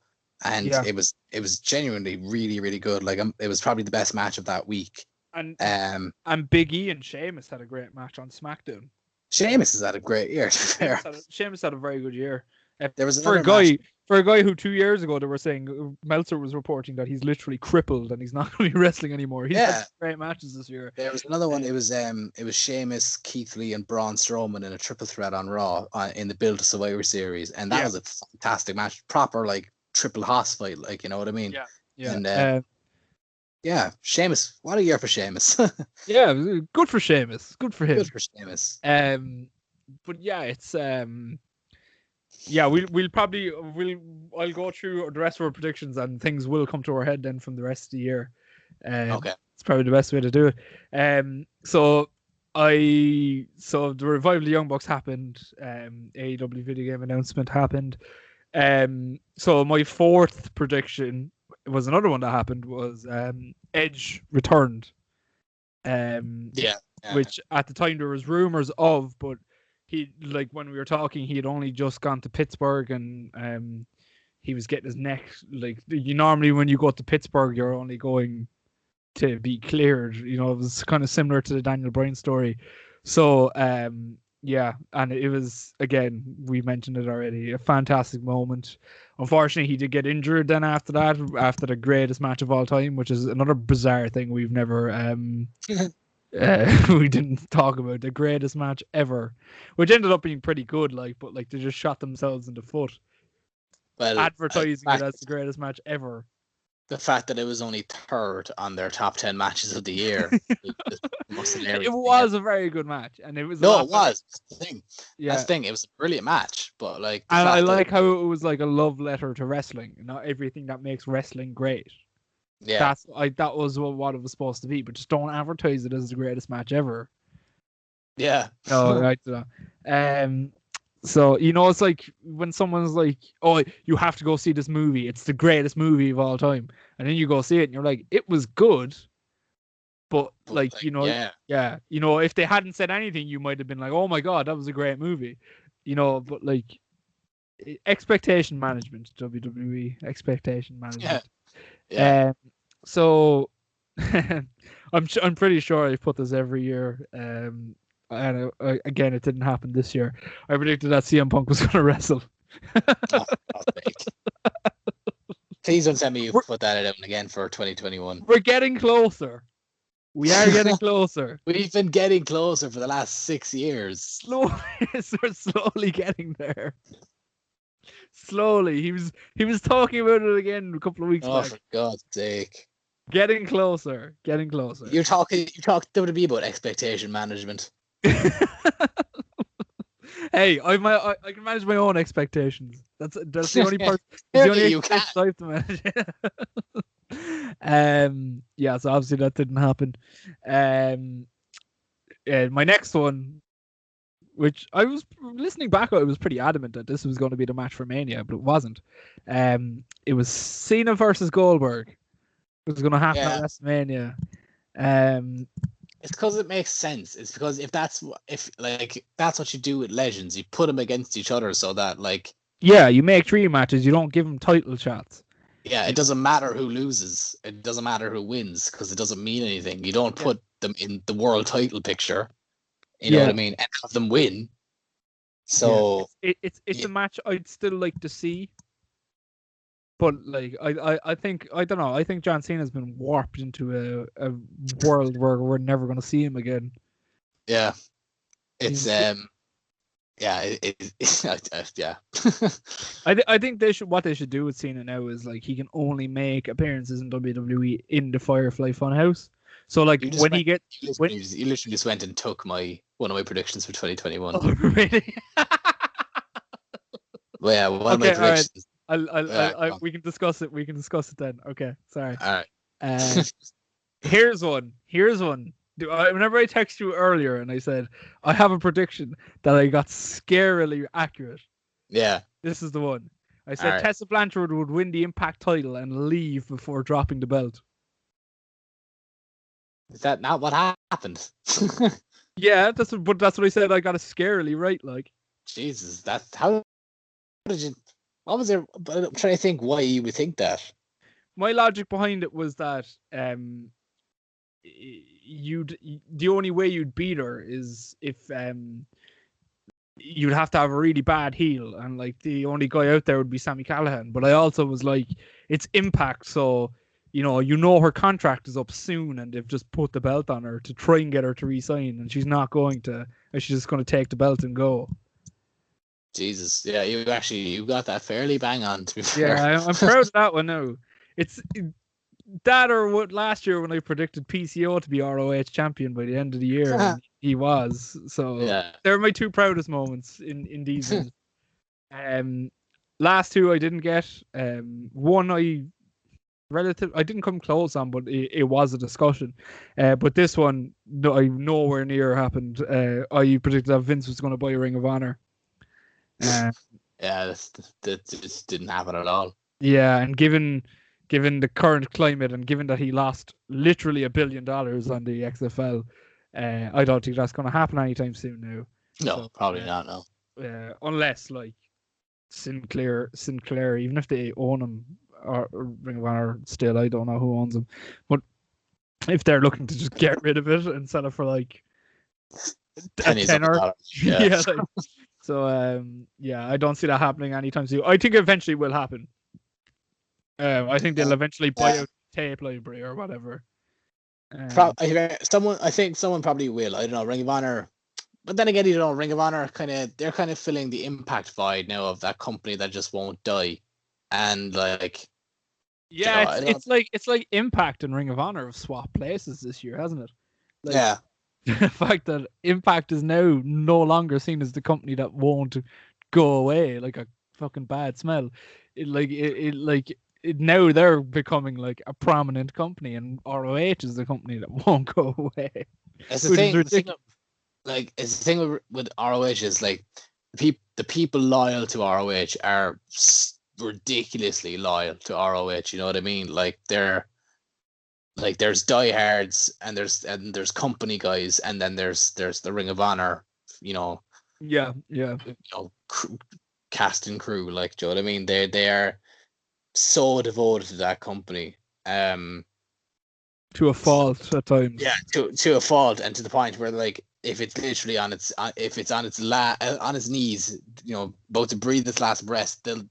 and it was genuinely really, really good. Like it was probably the best match of that week. And Big E and Sheamus had a great match on SmackDown. Sheamus has had a great year. Sheamus had a very good year. There was for a guy who 2 years ago they were saying, Meltzer was reporting that he's literally crippled and he's not going to be wrestling anymore. He's had great matches this year. There was another one. It was Sheamus, Keith Lee, and Braun Strowman in a triple threat on Raw in the Build to Survivor Series, and that was a fantastic match, proper like triple hoss fight, like, you know what I mean? And Sheamus, what a year for Sheamus. Yeah, good for Sheamus. Good for him. Good for Sheamus. But yeah, it's I'll go through the rest of our predictions, and things will come to our head then from the rest of the year. Okay. It's probably the best way to do it. So the Revival of the Young Bucks happened. AEW video game announcement happened. So my fourth prediction was another one that happened, was Edge returned. Which at the time there was rumors of, but he, like when we were talking, he had only just gone to Pittsburgh, and he was getting his neck, like, you normally when you go to Pittsburgh you're only going to be cleared, it was kind of similar to the Daniel Bryan story. So and it was, again, we mentioned it already, a fantastic moment. Unfortunately, he did get injured then after that, after the greatest match of all time, which is another bizarre thing we've never we didn't talk about, the greatest match ever, which ended up being pretty good, but they just shot themselves in the foot, advertising it as the greatest match ever. The fact that it was only third on their top 10 matches of the year. It was a very good match, and it was. No, it was. That's the thing. Yeah, that's the thing. It was a brilliant match, but like. And I like how it was like a love letter to wrestling, not everything that makes wrestling great. Yeah, that was what it was supposed to be, but just don't advertise it as the greatest match ever. Yeah. No, right. So it's like when someone's like, "Oh, you have to go see this movie. It's the greatest movie of all time," and then you go see it, and you're like, "It was good," but if they hadn't said anything, you might have been like, "Oh my god, that was a great movie," But like, expectation management, WWE expectation management. Yeah. So I'm pretty sure I put this every year. And again, it didn't happen this year. I predicted that CM Punk was going to wrestle. Oh, God's sake. Please don't tell me you We're- put that out again for 2021. We're getting closer. We are getting closer. We've been getting closer for the last 6 years. We're slowly getting there. Slowly. He was talking about it again a couple of weeks Oh, back. for God's sake. Getting closer. Getting closer. You talk WWE about expectation management. Hey, I can manage my own expectations. That's the only part. Clearly you can. I have to manage. Yeah, so obviously that didn't happen. My next one, which I was listening back, I was pretty adamant that this was going to be the match for Mania, but it wasn't. It was Cena versus Goldberg. It was going to happen at WrestleMania. It's because it makes sense. It's because if that's what you do with legends, you put them against each other so that you make 3 matches, you don't give them title shots. Yeah, it doesn't matter who loses. It doesn't matter who wins because it doesn't mean anything. You don't put them in the world title picture. You know what I mean? And have them win. So it's a match I'd still like to see. But I think I don't know. I think John Cena's been warped into a world where we're never going to see him again. Yeah, it's yeah. I think what they should do with Cena now is he can only make appearances in WWE in the Firefly Funhouse. So you literally just went and took one of my predictions for 2021. Oh, really? Well, yeah, one of my predictions. We can discuss it. We can discuss it then. Okay, sorry. All right. Here's one. Whenever I texted you earlier and I said I have a prediction that I got scarily accurate. Yeah. This is the one. I said Tessa Blanchard would win the Impact title and leave before dropping the belt. Is that not what happened? Yeah, that's what I said. I got it scarily right. Jesus, how did you? What was there? I'm trying to think why you would think that. My logic behind it was that the only way you'd beat her is if you'd have to have a really bad heel, and the only guy out there would be Sami Callihan. But I also was it's Impact, so you know her contract is up soon, and they've just put the belt on her to try and get her to resign, and she's not going to. She's just going to take the belt and go. Jesus, yeah, you got that fairly bang on. To be fair. Yeah, I'm proud of that one now. It's that or what last year when I predicted PCO to be ROH champion by the end of the year, and he was. So they're my 2 proudest moments in these. Last 2 I didn't get. One I didn't come close on, but it was a discussion. But this one, nowhere near happened. I predicted that Vince was going to buy Ring of Honor. Yeah, that just didn't happen at all. Yeah, and given the current climate and given that he lost literally $1 billion on the XFL, I don't think that's going to happen anytime soon now. No, probably not. No. Unless Sinclair, even if they own him or Ring of Honor still, I don't know who owns them. But if they're looking to just get rid of it and sell it for a tenner, yeah. So I don't see that happening anytime soon. I think it eventually will happen. I think they'll eventually buy out tape library or whatever. I think someone probably will. I don't know, Ring of Honor. But then again, Ring of Honor they're kind of filling the Impact void now of that company that just won't die. And it's like Impact and Ring of Honor have swapped places this year, hasn't it? Yeah. The fact that Impact is now no longer seen as the company that won't go away like a fucking bad smell. Now they're becoming a prominent company, and ROH is the company that won't go away. It's the thing. It's the thing with ROH is the people loyal to ROH are ridiculously loyal to ROH. You know what I mean? They're there's diehards and there's company guys, and then there's the Ring of Honor. Yeah. cast and crew. Like, do you know what I mean? They are so devoted to that company. To a fault at times. Yeah, to a fault, and to the point where, like, if it's literally on its on its knees, you know, about to breathe its last breath, they'll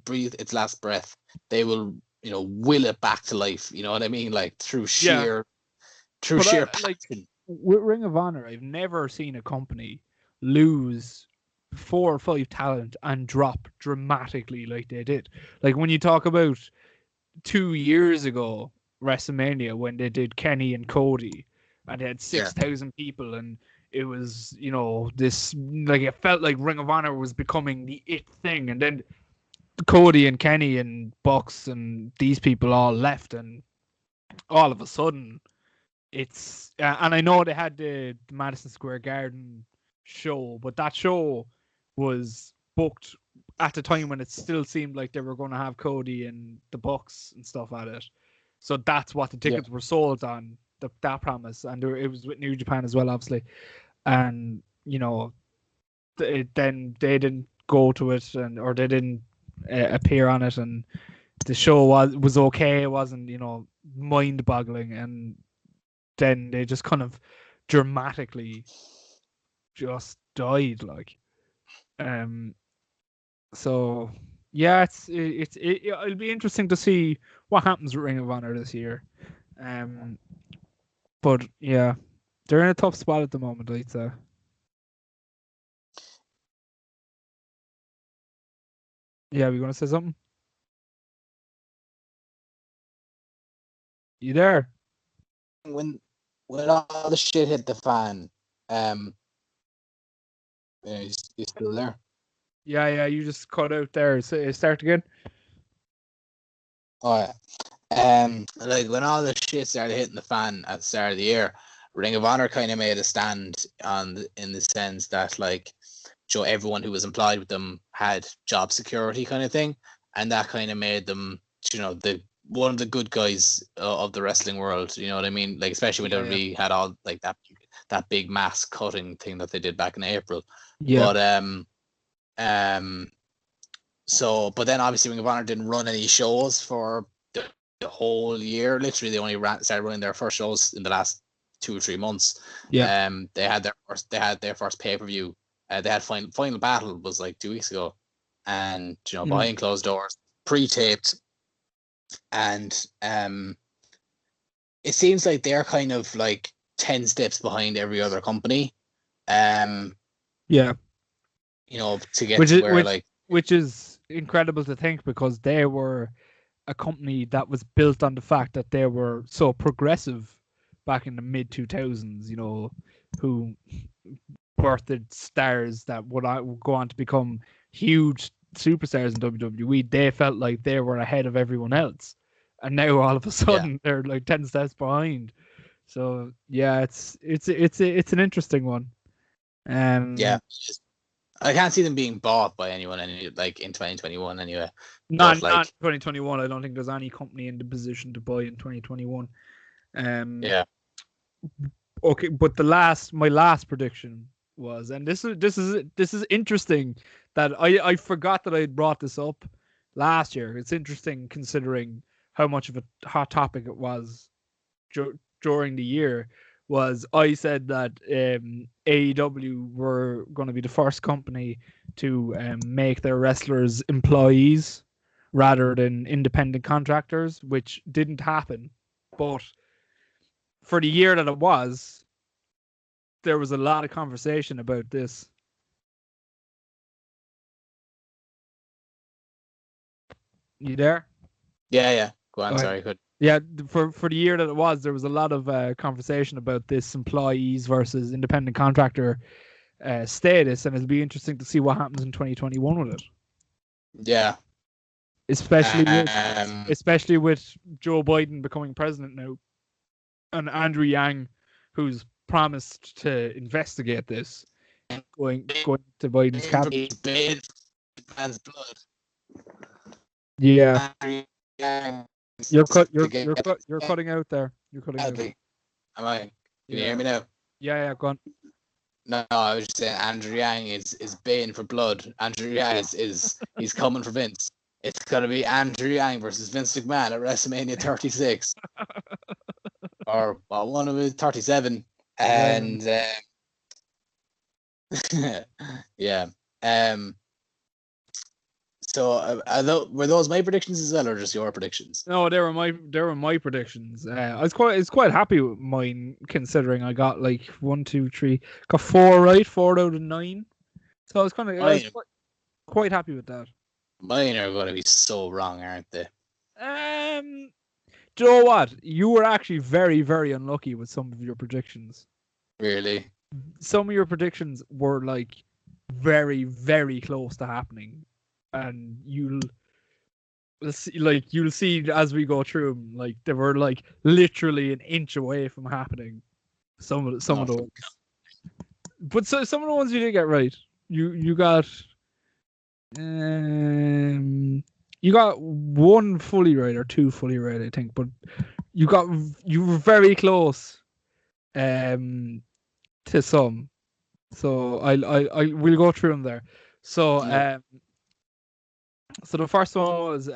breathe its last breath. They will, you know, will it back to life. You know what I mean? Like, through sheer But like passion. with Ring of Honor, I've never seen a company lose 4 or 5 talent and drop dramatically like they did. Like when you talk about 2 years ago WrestleMania when they did Kenny and Cody and they had 6,000 people and it was, you know, this, like, it felt like Ring of Honor was becoming the it thing, and then Cody and Kenny and Bucks and these people all left, and all of a sudden it's and I know they had the Madison Square Garden show, but that show was booked at the time when it still seemed like they were going to have Cody and the Bucks and stuff at it. So that's what the tickets were sold on, that promise, and it was with New Japan as well, obviously. And you know, then they didn't go to it, or they didn't appear on it, and the show was okay. It wasn't, you know, mind-boggling, and then they just kind of dramatically just died, like. So yeah, it'll be interesting to see what happens with Ring of Honor this year. But yeah, they're in a tough spot at the moment, I'd say. Yeah, we gonna say something? You there? When all the shit hit the fan, yeah, he's still there. Yeah, you just cut out there. So start again. Oh, like when all the shit started hitting the fan at the start of the year, Ring of Honor kind of made a stand in the sense that, like, everyone who was employed with them had job security kind of thing, and that kind of made them, you know, one of the good guys of the wrestling world. You know what I mean? Like, especially when WWE had all, like, that big mass cutting thing that they did back in April. Yeah. But so, but then obviously Ring of Honor didn't run any shows for the whole year. Literally, they only started running their first shows in the last 2 or 3 months. Yeah. They had their first pay-per-view. They had Final Battle was like 2 weeks ago, and, you know, behind closed doors, pre-taped, and it seems like they're kind of like 10 steps behind every other company. Yeah. You know, to get to where which is incredible to think, because they were a company that was built on the fact that they were so progressive back in the mid 2000s, you know, who birthed stars that would go on to become huge superstars in WWE. They felt like they were ahead of everyone else, and now all of a sudden they're like 10 steps behind. So yeah, it's an interesting one. Yeah, I can't see them being bought by anyone like in 2021 anyway. Not 2021. I don't think there's any company in the position to buy in 2021. Yeah. Okay, but my last prediction was, and this is interesting that I forgot that I had brought this up last year. It's interesting considering how much of a hot topic it was during the year. Was I said that AEW were going to be the first company to make their wrestlers employees rather than independent contractors, which didn't happen. But for the year that it was, there was a lot of conversation about this. You there? Yeah. Go on, sorry, good. Yeah, for the year that it was, there was a lot of conversation about this employees versus independent contractor status, and it'll be interesting to see what happens in 2021 with it. Yeah. Especially with Joe Biden becoming president now, and Andrew Yang, who's promised to investigate this, going to Biden's cabinet. Man's blood. Yeah. You're cutting out there. You're cutting out. Am I? Can you hear me now? Yeah, go on. No, I was just saying Andrew Yang is baying for blood. Andrew Yang is he's coming for Vince. It's gonna be Andrew Yang versus Vince McMahon at WrestleMania 36, or one of his 37, and yeah. So were those my predictions as well, or just your predictions? No, they were my predictions. I was quite happy with mine, considering I got like 1, 2, 3, got 4 right, 4 out of 9. So I was quite happy with that. Mine are going to be so wrong, aren't they? Do you know what? You were actually very, very unlucky with some of your predictions. Really? Some of your predictions were like very, very close to happening, and you'll see as we go through them, like they were like literally an inch away from happening. Some of those, but some of the ones you did get right. You got you got 1 fully right or 2 fully right, I think, but you were very close to some. So I will go through them there. So so the first one was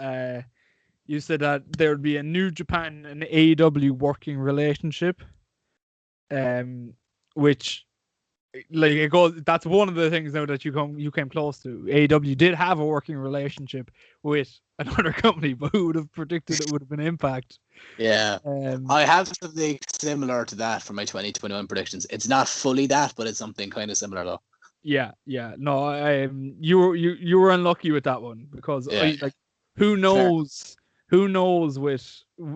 you said that there would be a New Japan and AEW working relationship, which like it goes. That's one of the things now that you came close to. AEW did have a working relationship with another company, but who would have predicted it would have been Impact? Yeah, I have something similar to that for my 2021 predictions. It's not fully that, but it's something kind of similar though. Yeah. No, you were unlucky with that one because who knows? Fair. Who knows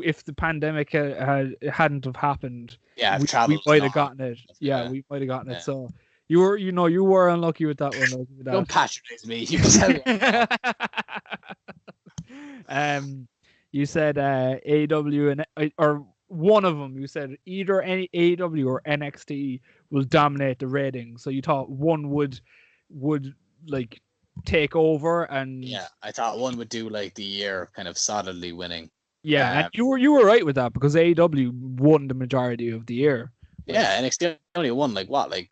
if the pandemic hadn't have happened? Yeah, we might have gotten it. Yeah, we might have gotten it. So you were unlucky with that one. Don't patronize me. You can tell me. You said AW and or one of them. You said either any AW or NXT will dominate the ratings. So you thought one would like take over, and I thought one would do like the year kind of solidly winning. Yeah, and you were right with that because AEW won the majority of the year. Yeah, NXT only won like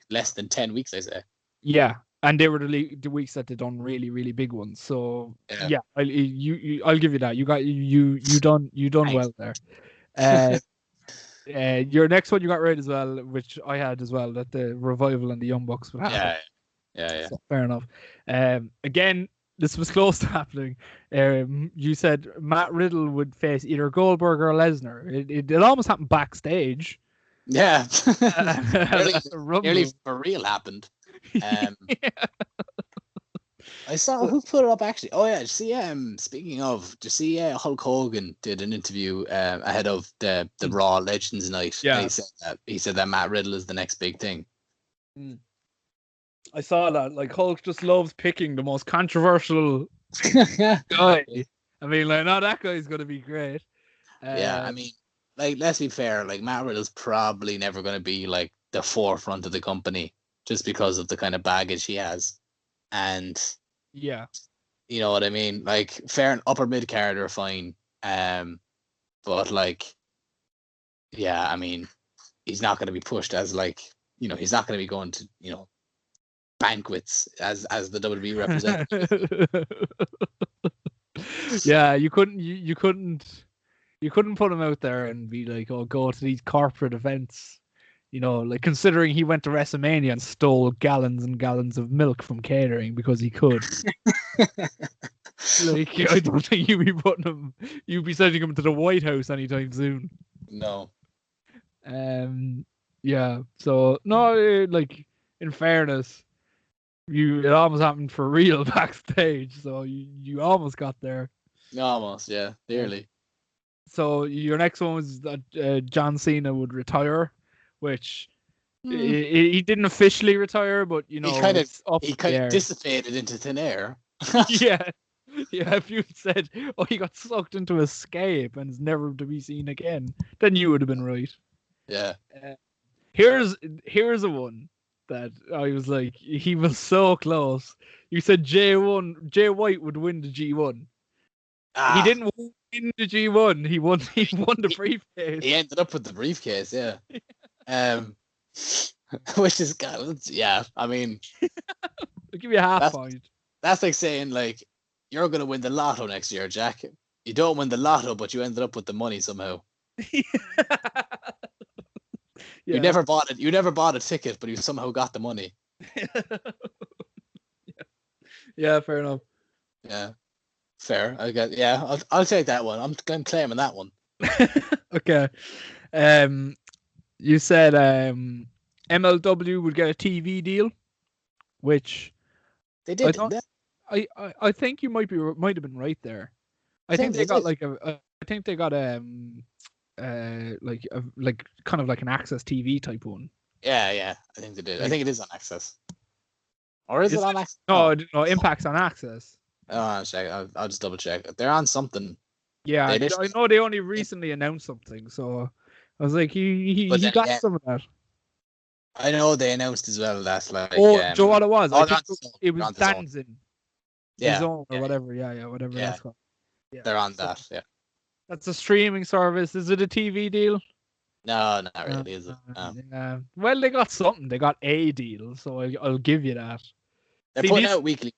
less than 10 weeks, I say. Yeah, and they were the weeks that they done really, really big ones. So yeah, I'll give you that. You done well there. Your next one you got right as well, which I had as well, that the Revival and the Young Bucks would happen. Yeah. So, fair enough. Again, this was close to happening. You said Matt Riddle would face either Goldberg or Lesnar. It almost happened backstage. Yeah, nearly for real happened. I saw who put it up actually. Oh yeah, speaking of, Hulk Hogan did an interview ahead of the Raw Legends night. Yeah, he said that Matt Riddle is the next big thing. I saw that. Like Hulk just loves picking the most controversial guy. I mean, like, no, that guy's gonna be great. Yeah, I mean, like, let's be fair. Like, Matt Riddle's probably never gonna be like the forefront of the company just because of the kind of baggage he has, and yeah, you know what I mean. Like, fair and upper mid card are fine, but like, yeah, I mean, he's not gonna be pushed as like, he's not gonna be going to banquets as the WWE representative. Yeah, you couldn't put him out there and be like, oh, go to these corporate events, like considering he went to WrestleMania and stole gallons and gallons of milk from catering because he could. Like, I don't think you'd be sending him to the White House anytime soon. No. Yeah. So no, like, in fairness, it almost happened for real backstage, so you almost got there. Almost, yeah, nearly. So your next one was that John Cena would retire, which he didn't officially retire, but he kind of dissipated into thin air. Yeah. If you said, "Oh, he got sucked into escape and is never to be seen again," then you would have been right. Yeah. Here's a one that I was like, he was so close. You said Jay White would win the G1. He didn't win the G1. He won the briefcase. He ended up with the briefcase, yeah. which is yeah. I mean, I'll give you a half point. That's like saying like you're gonna win the lotto next year, Jack. You don't win the lotto, but you ended up with the money somehow. Yeah. You never bought it. You never bought a ticket, but you somehow got the money. Yeah, fair enough. Yeah, fair. I get. Yeah, I'll take that one. I'm claiming that one. Okay. You said MLW would get a TV deal, which they did. I think you might have been right there. I think they got like I think they got like kind of like an Access TV type one. Yeah, I think they did. I think it is on Access. Or is it on Access? No, Impact's on Access. Oh, I'll check. I'll just double check. They're on something. Yeah, I know they only recently announced something, so I was like, he got some of that. I know they announced as well that like. Joe, what it was? I think it was Danzin. Yeah. Or whatever. Yeah, whatever that's called. Yeah. They're on that. Yeah. That's a streaming service. Is it a TV deal? No, not really, is it? No. Yeah. Well, they got something. They got a deal, so I'll give you that. They're putting out weekly.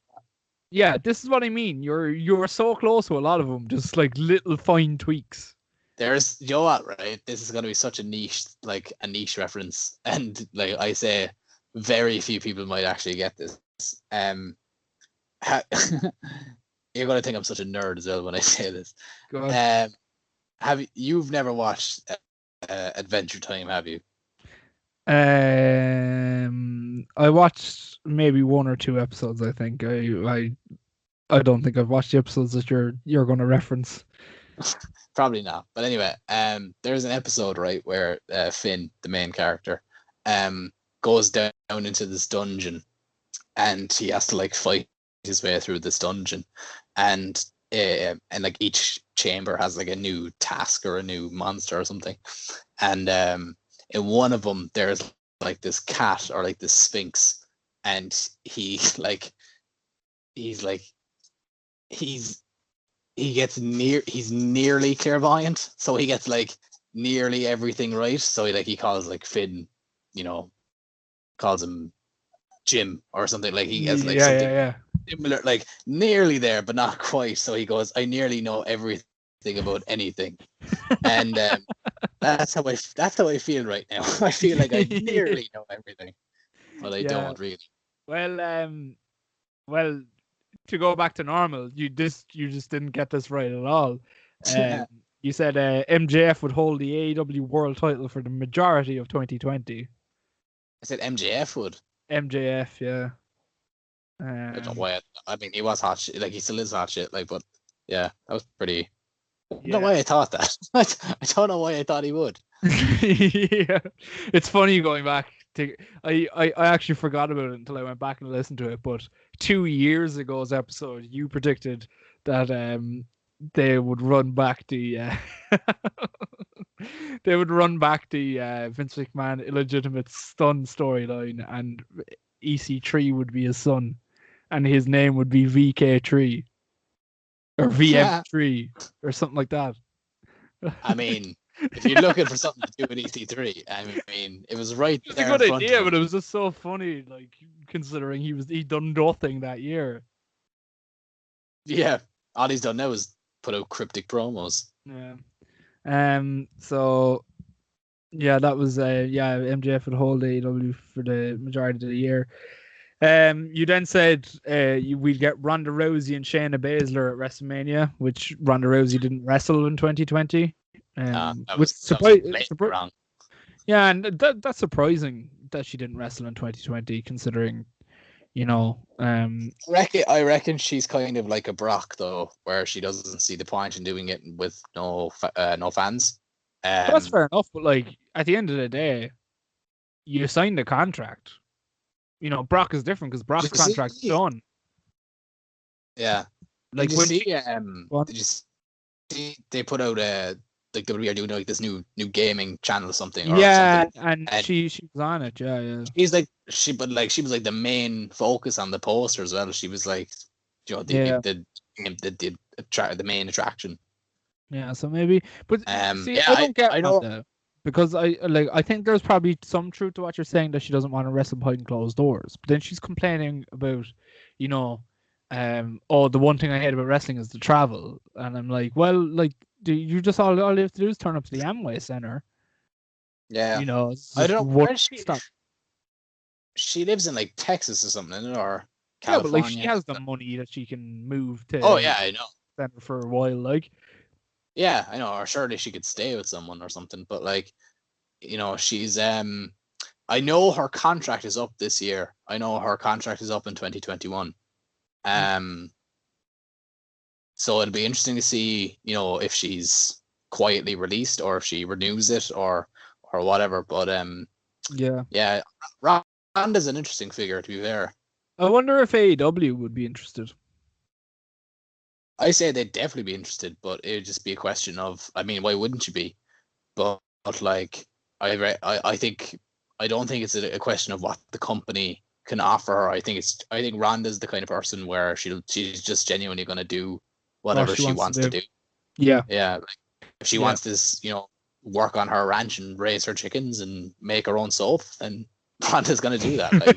Yeah, this is what I mean. You're so close to a lot of them, just like little fine tweaks. There's, you know what, right? This is gonna be such a niche reference, and like I say, very few people might actually get this. You're gonna think I'm such a nerd as well when I say this. Go on. You've never watched Adventure Time, have you? I watched maybe 1 or 2 episodes. I think I don't think I've watched the episodes that you're going to reference. Probably not. But anyway, there's an episode, right, where Finn, the main character, goes down into this dungeon, and he has to like fight his way through this dungeon, and like each chamber has like a new task or a new monster or something, and in one of them there's like this cat or like this sphinx, and he's nearly clairvoyant, so he gets like nearly everything right. So he calls like Finn, calls him Jim or something, like he has like something similar, like nearly there but not quite. So he goes, I nearly know everything about anything, and that's how I feel right now. I feel like I nearly know everything, but I don't really. Well, to go back to normal, you just didn't get this right at all. You said MJF would hold the AEW World Title for the majority of 2020. I said MJF would. MJF, yeah. I don't know why. I mean, he was hot shit. Like, he still is hot shit. Like, but yeah, that was pretty. I don't know why I thought that. I don't know why I thought he would. Yeah, it's funny going back to. I actually forgot about it until I went back and listened to it. But 2 years ago's episode, you predicted that they would run back the Vince McMahon illegitimate son storyline, and EC3 would be his son, and his name would be VK3 or VM3 or something like that. I mean, if you're looking for something to do with EC3, I mean, it was right there. It's a good idea, but it was just so funny, like considering he'd done nothing that year. Yeah, all he's done now is put out cryptic promos. Yeah. So yeah, that was MJF would hold AEW for the majority of the year. You then said we'd get Ronda Rousey and Shayna Baszler at WrestleMania, which Ronda Rousey didn't wrestle in 2020. That was wrong. Yeah, and that's surprising that she didn't wrestle in 2020, considering, I reckon she's kind of like a Brock, though, where she doesn't see the point in doing it with no fans. That's fair enough, but like at the end of the day, you signed the contract. Brock is different because Brock's contract's done. Yeah. Like, did you see they put out like they were doing like this new gaming channel or something? And she was on it. Yeah. She was like the main focus on the poster as well. She was like, the main attraction. Yeah, so maybe, but I don't get. I know. because I think there's probably some truth to what you're saying, that she doesn't want to wrestle behind closed doors. But then she's complaining about, you know, oh, the one thing I hate about wrestling is the travel. And I'm like, well, like, do you just all you have to do is turn up to the Amway Center. Yeah. You know, it's I just don't know one where she stop. she lives in like Texas or something, isn't it? Or Yeah, but like she California. has the money that she can move Oh to yeah, I know. center for a while. Like, Yeah, I know. Or surely she could stay with someone or something. But like, she's I know her contract is up this year. I know her contract is up in 2021. Um, so it'll be interesting to see, if she's quietly released or if she renews it or whatever. But yeah. Ronda's an interesting figure, to be fair. I wonder if AEW would be interested. I say they'd definitely be interested, but it would just be a question of, I mean, why wouldn't you be? But like, I think I don't think it's a question of what the company can offer her. I think Ronda's the kind of person where she's just genuinely going to do whatever she wants to do. Yeah. Yeah. Like, if she wants to, work on her ranch and raise her chickens and make her own soap, then Ronda's going to do that. Like,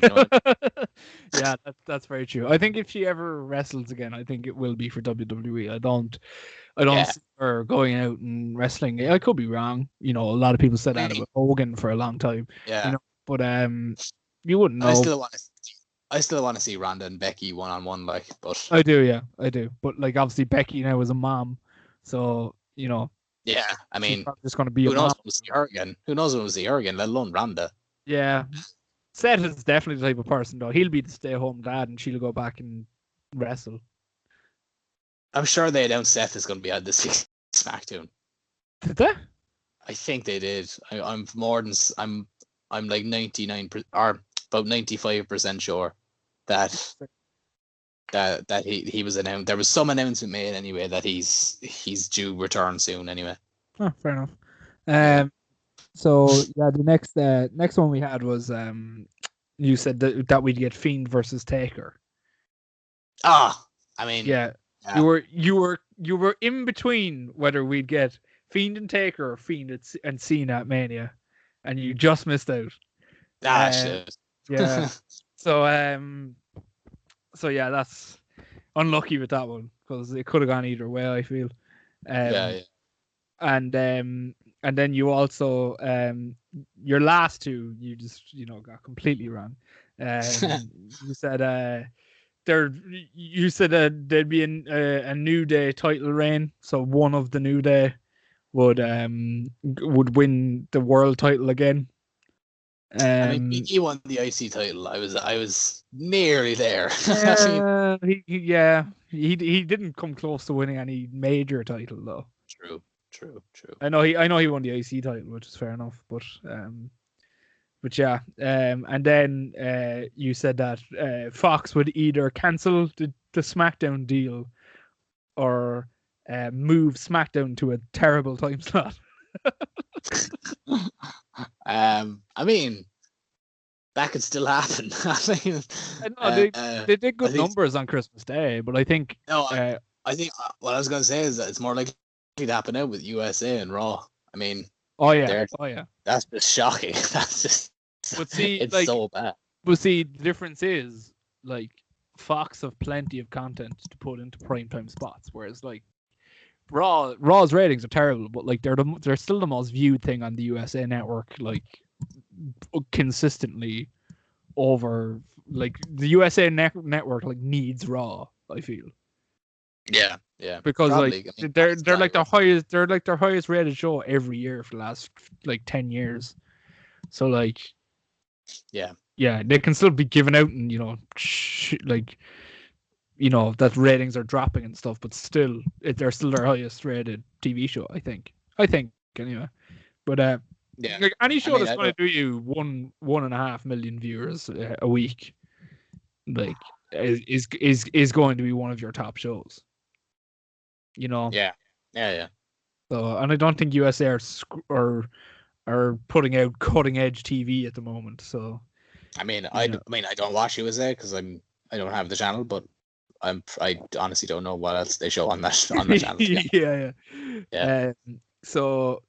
Yeah, that's very true. I think if she ever wrestles again, I think it will be for WWE. I don't see her going out and wrestling. I could be wrong. A lot of people said that about Hogan for a long time. Yeah. But you wouldn't know. I still want to see Ronda and Becky one-on-one, like, but I do, yeah, I do. But like, obviously, Becky now is a mom, so yeah, I mean, just going to be who knows when we'll see her again? Who knows when we'll see her again, let alone Ronda? Yeah, Seth is definitely the type of person, though. He'll be the stay-home dad, and she'll go back and wrestle. I'm sure they announced Seth is going to be on this SmackDown. Did they? I think they did. I'm like 99% or about 95% sure that he was announced. There was some announcement made anyway that he's due return soon anyway. Oh, fair enough. So yeah, the next one we had was you said that we'd get Fiend versus Taker. I mean, yeah. You were in between whether we'd get Fiend and Taker or Fiend and Cena at Mania, and you just missed out. Shit. Yeah. So yeah, that's unlucky with that one because it could have gone either way, I feel. Yeah. And then you also your last two you just got completely wrong. You said there'd be a New Day title reign, so one of the New Day would win the world title again. I mean, he won the IC title. I was nearly there. He didn't come close to winning any major title though. True. I know he won the IC title, which is fair enough, but yeah, and then you said that Fox would either cancel the SmackDown deal or move SmackDown to a terrible time slot. I mean, that could still happen. I mean, they did good numbers on Christmas Day, but I think I think what I was going to say is that it's more likely to happen out with USA and Raw. I mean, that's just shocking. That's just. But see, it's so bad. But see, the difference is like Fox have plenty of content to put into primetime spots, whereas like Raw's ratings are terrible, but like they're still the most viewed thing on the USA Network, like consistently over like the USA Network like needs Raw. I feel. Yeah. Because probably, like they're like their highest rated show every year for the last like 10 years. So like. Yeah, they can still be given out, and that ratings are dropping and stuff, but still, they're still their highest rated TV show. I think anyway. But like any show that's going to do you 1.5 million viewers a week, like is going to be one of your top shows. Yeah. So, and I don't think USA are putting out cutting edge TV at the moment. So, I mean, I don't watch USA because I don't have the channel, but I honestly don't know what else they show on that channel. Yeah. So,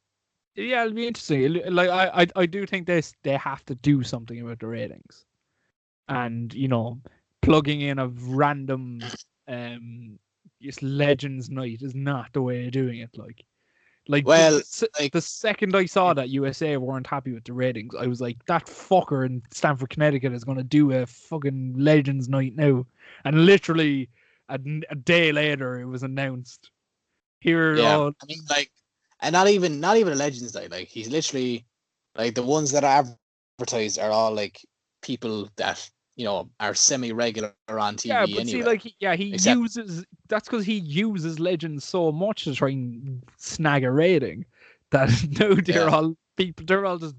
Yeah, it'll be interesting. Like I do think they have to do something about the ratings, and plugging in a random just Legends night is not the way of doing it. Like Well, like the second I saw that USA weren't happy with the ratings, I was like, that fucker in Stamford, Connecticut is going to do a fucking Legends night now. And literally a day later, it was announced. Here, yeah, all I mean like, and not even a Legends Night. Like he's literally like the ones that are advertised are all like people that are semi-regular on yeah, TV but see, anyway. like, he Except uses that's because he uses Legends so much to try and snag a rating that no, they're yeah, all people, they're all just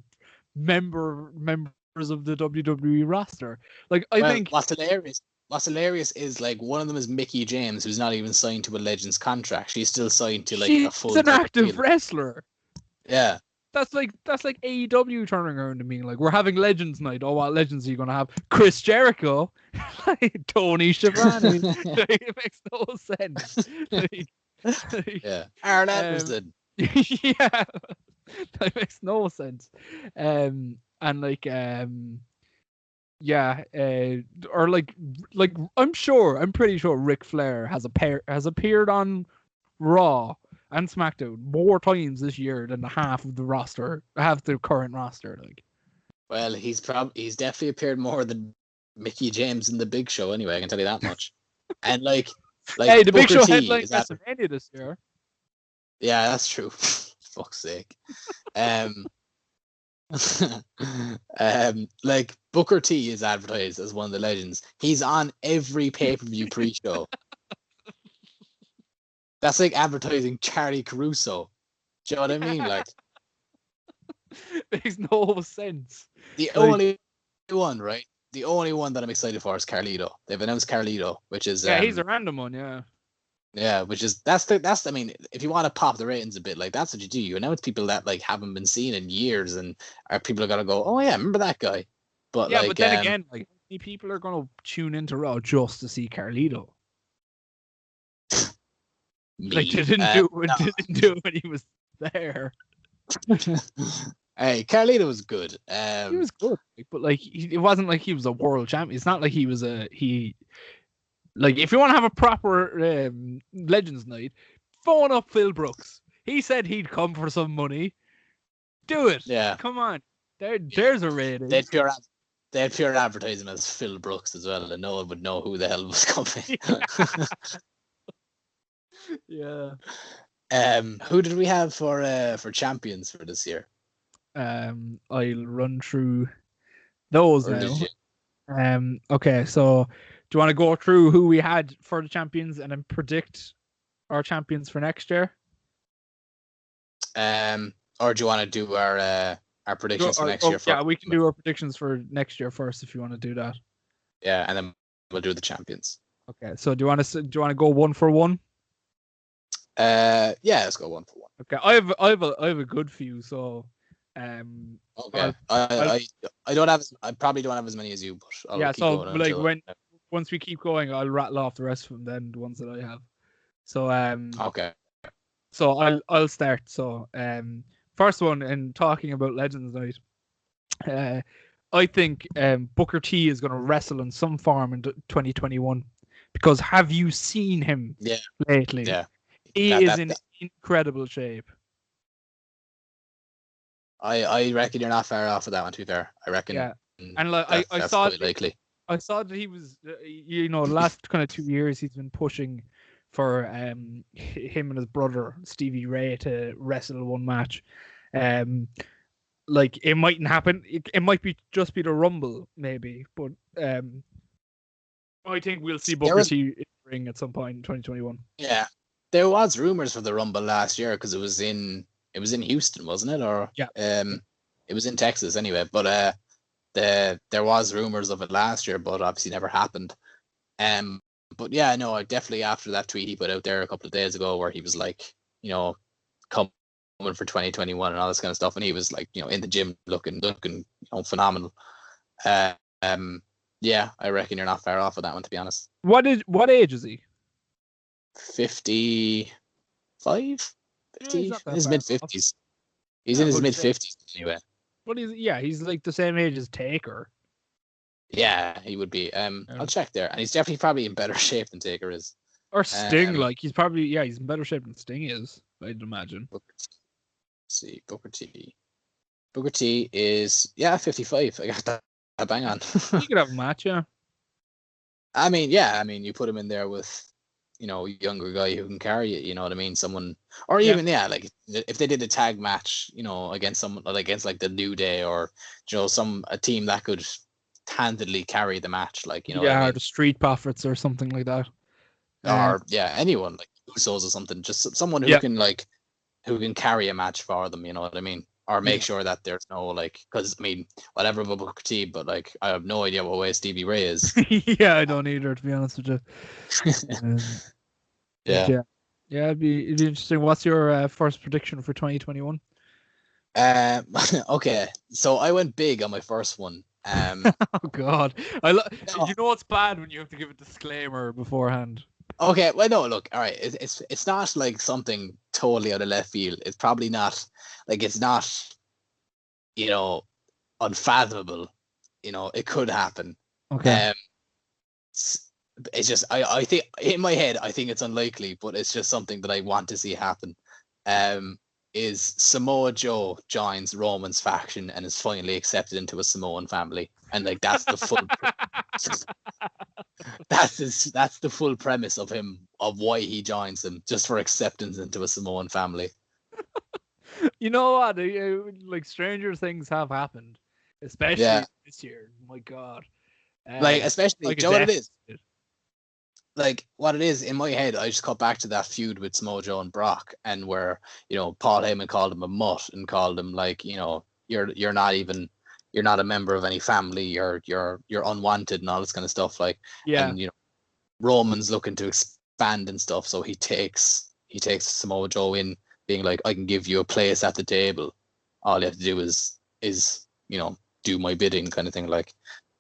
members of the WWE roster. Like, I well, think what's hilarious is like one of them is Mickey James, who's not even signed to a Legends contract. She's still signed to like a she's full an time active deal. wrestler. Yeah, That's like AEW turning around and being like, we're having Legends night. Oh, what Legends are you gonna have? Chris Jericho, like Tony Schiavone. Like, it makes no sense. Like, yeah. Aaron um, Anderson. yeah, that makes no sense. And like, yeah, or like I'm pretty sure Ric Flair has appeared on Raw and SmackDown more times this year than the half of the roster, half the current roster. Like, Well, he's definitely appeared more than Mickey James in the Big Show. Anyway, I can tell you that much. And like hey, the Big Booker Show T headlined is that. WrestleMania this year. Yeah, that's true. Fuck's sake. Um, like Booker T is advertised as one of the legends. He's on every pay-per-view pre-show. That's like advertising Charlie Caruso. Do you know what I mean? Like Makes no sense. the Like, only one, right? The only one that I'm excited for is Carlito. They've announced Carlito, which is yeah, he's a random one. Yeah. yeah, which is that's I mean, if you want to pop the ratings a bit, like that's what you do. You announce people that like haven't been seen in years, and people are gonna go, oh yeah, remember that guy. But Yeah, but like then again, like, how many people are gonna tune into Raw just to see Carlito? Like, me, they didn't do no. it when he was there. Hey, Carlito was good. He was good, but like, it wasn't like he was a world champion. It's not like he was like, if you want to have a proper Legends night, phone up Phil Brooks. He said he'd come for some money. Do it. Yeah, Come on. There's a rating. they had pure advertising as Phil Brooks as well, and no one would know who the hell was coming. Yeah. Who did we have for champions for this year? I'll run through those Or now. did you? Okay, so do you want to go through who we had for the champions and then predict our champions for next year? Or do you want to do our predictions for next year? Yeah, we can do our predictions for next year first if you want to do that. Yeah, and then we'll do the champions. Okay, so do you want to go one for one? Yeah, let's go one for one. Okay, I have a good few, so okay. I don't have I probably don't have as many as you, but I'll keep going like once we keep going, I'll rattle off the rest of them then, the ones that I have. So okay. So I'll start. So first one, in talking about Legends Night, I think Booker T is going to wrestle in some form in 2021, because have you seen him lately? Yeah. He is in incredible shape. I reckon you're not far off of that one, to be fair. I reckon. Yeah, and like I saw quite likely. I saw that he was, the last kind of 2 years he's been pushing for him and his brother Stevie Ray to wrestle one match. Like, it mightn't happen. It might just be the Rumble, maybe, but I think we'll see Booker T in the ring at some point in 2021. Yeah, there was rumors for the Rumble last year because it was in Houston, wasn't it? Or yeah, it was in Texas anyway. But there was rumors of it last year, but obviously never happened. But yeah, no, I definitely, after that tweet he put out there a couple of days ago where he was like, coming for 2021 and all this kind of stuff, and he was like, in the gym looking phenomenal. Yeah, I reckon you're not far off with that one, to be honest. What age is he? 55? 50? His mid-50s. He's in his mid-50s anyway. But he's like the same age as Taker. Yeah, he would be. I'll check there, and he's definitely probably in better shape than Taker is. Or Sting, like he's probably he's in better shape than Sting is, I'd imagine. Let's see, Booker T. Booker T is 55. I got that bang on. You could have a match, yeah. I mean, you put him in there with, younger guy who can carry it. You know what I mean? Someone, or even like if they did a tag match, against someone, against like the New Day or a team that could handedly carry the match, like or the Street Profits or something like that. Or anyone like Usos or something, just someone who can carry a match for them. You know what I mean? Or make sure that there's no because whatever about Booker T, but like I have no idea what way Stevie Ray is. I don't either, to be honest with you. It'd be interesting. What's your first prediction for 2021? Okay, so I went big on my first one. Oh God, you know what's bad when you have to give a disclaimer beforehand. Okay, well, no, look, all right, it's not like something totally out of left field. It's probably not it's not, unfathomable. It could happen. Okay. It's just I think in my head I think it's unlikely, but it's just something that I want to see happen. Is Samoa Joe joins Roman's faction and is finally accepted into a Samoan family, and that's the full. That's the full premise of why he joins them, just for acceptance into a Samoan family. You know what? Like stranger things have happened, especially this year. My God. Especially Joe, what it is. What it is in my head, I just got back to that feud with Samoa Joe and Brock, and where Paul Heyman called him a mutt and called him you're not a member of any family, you're unwanted and all this kind of stuff. And Roman's looking to expand and stuff, so he takes Samoa Joe in, being like, I can give you a place at the table. All you have to do is do my bidding, kind of thing.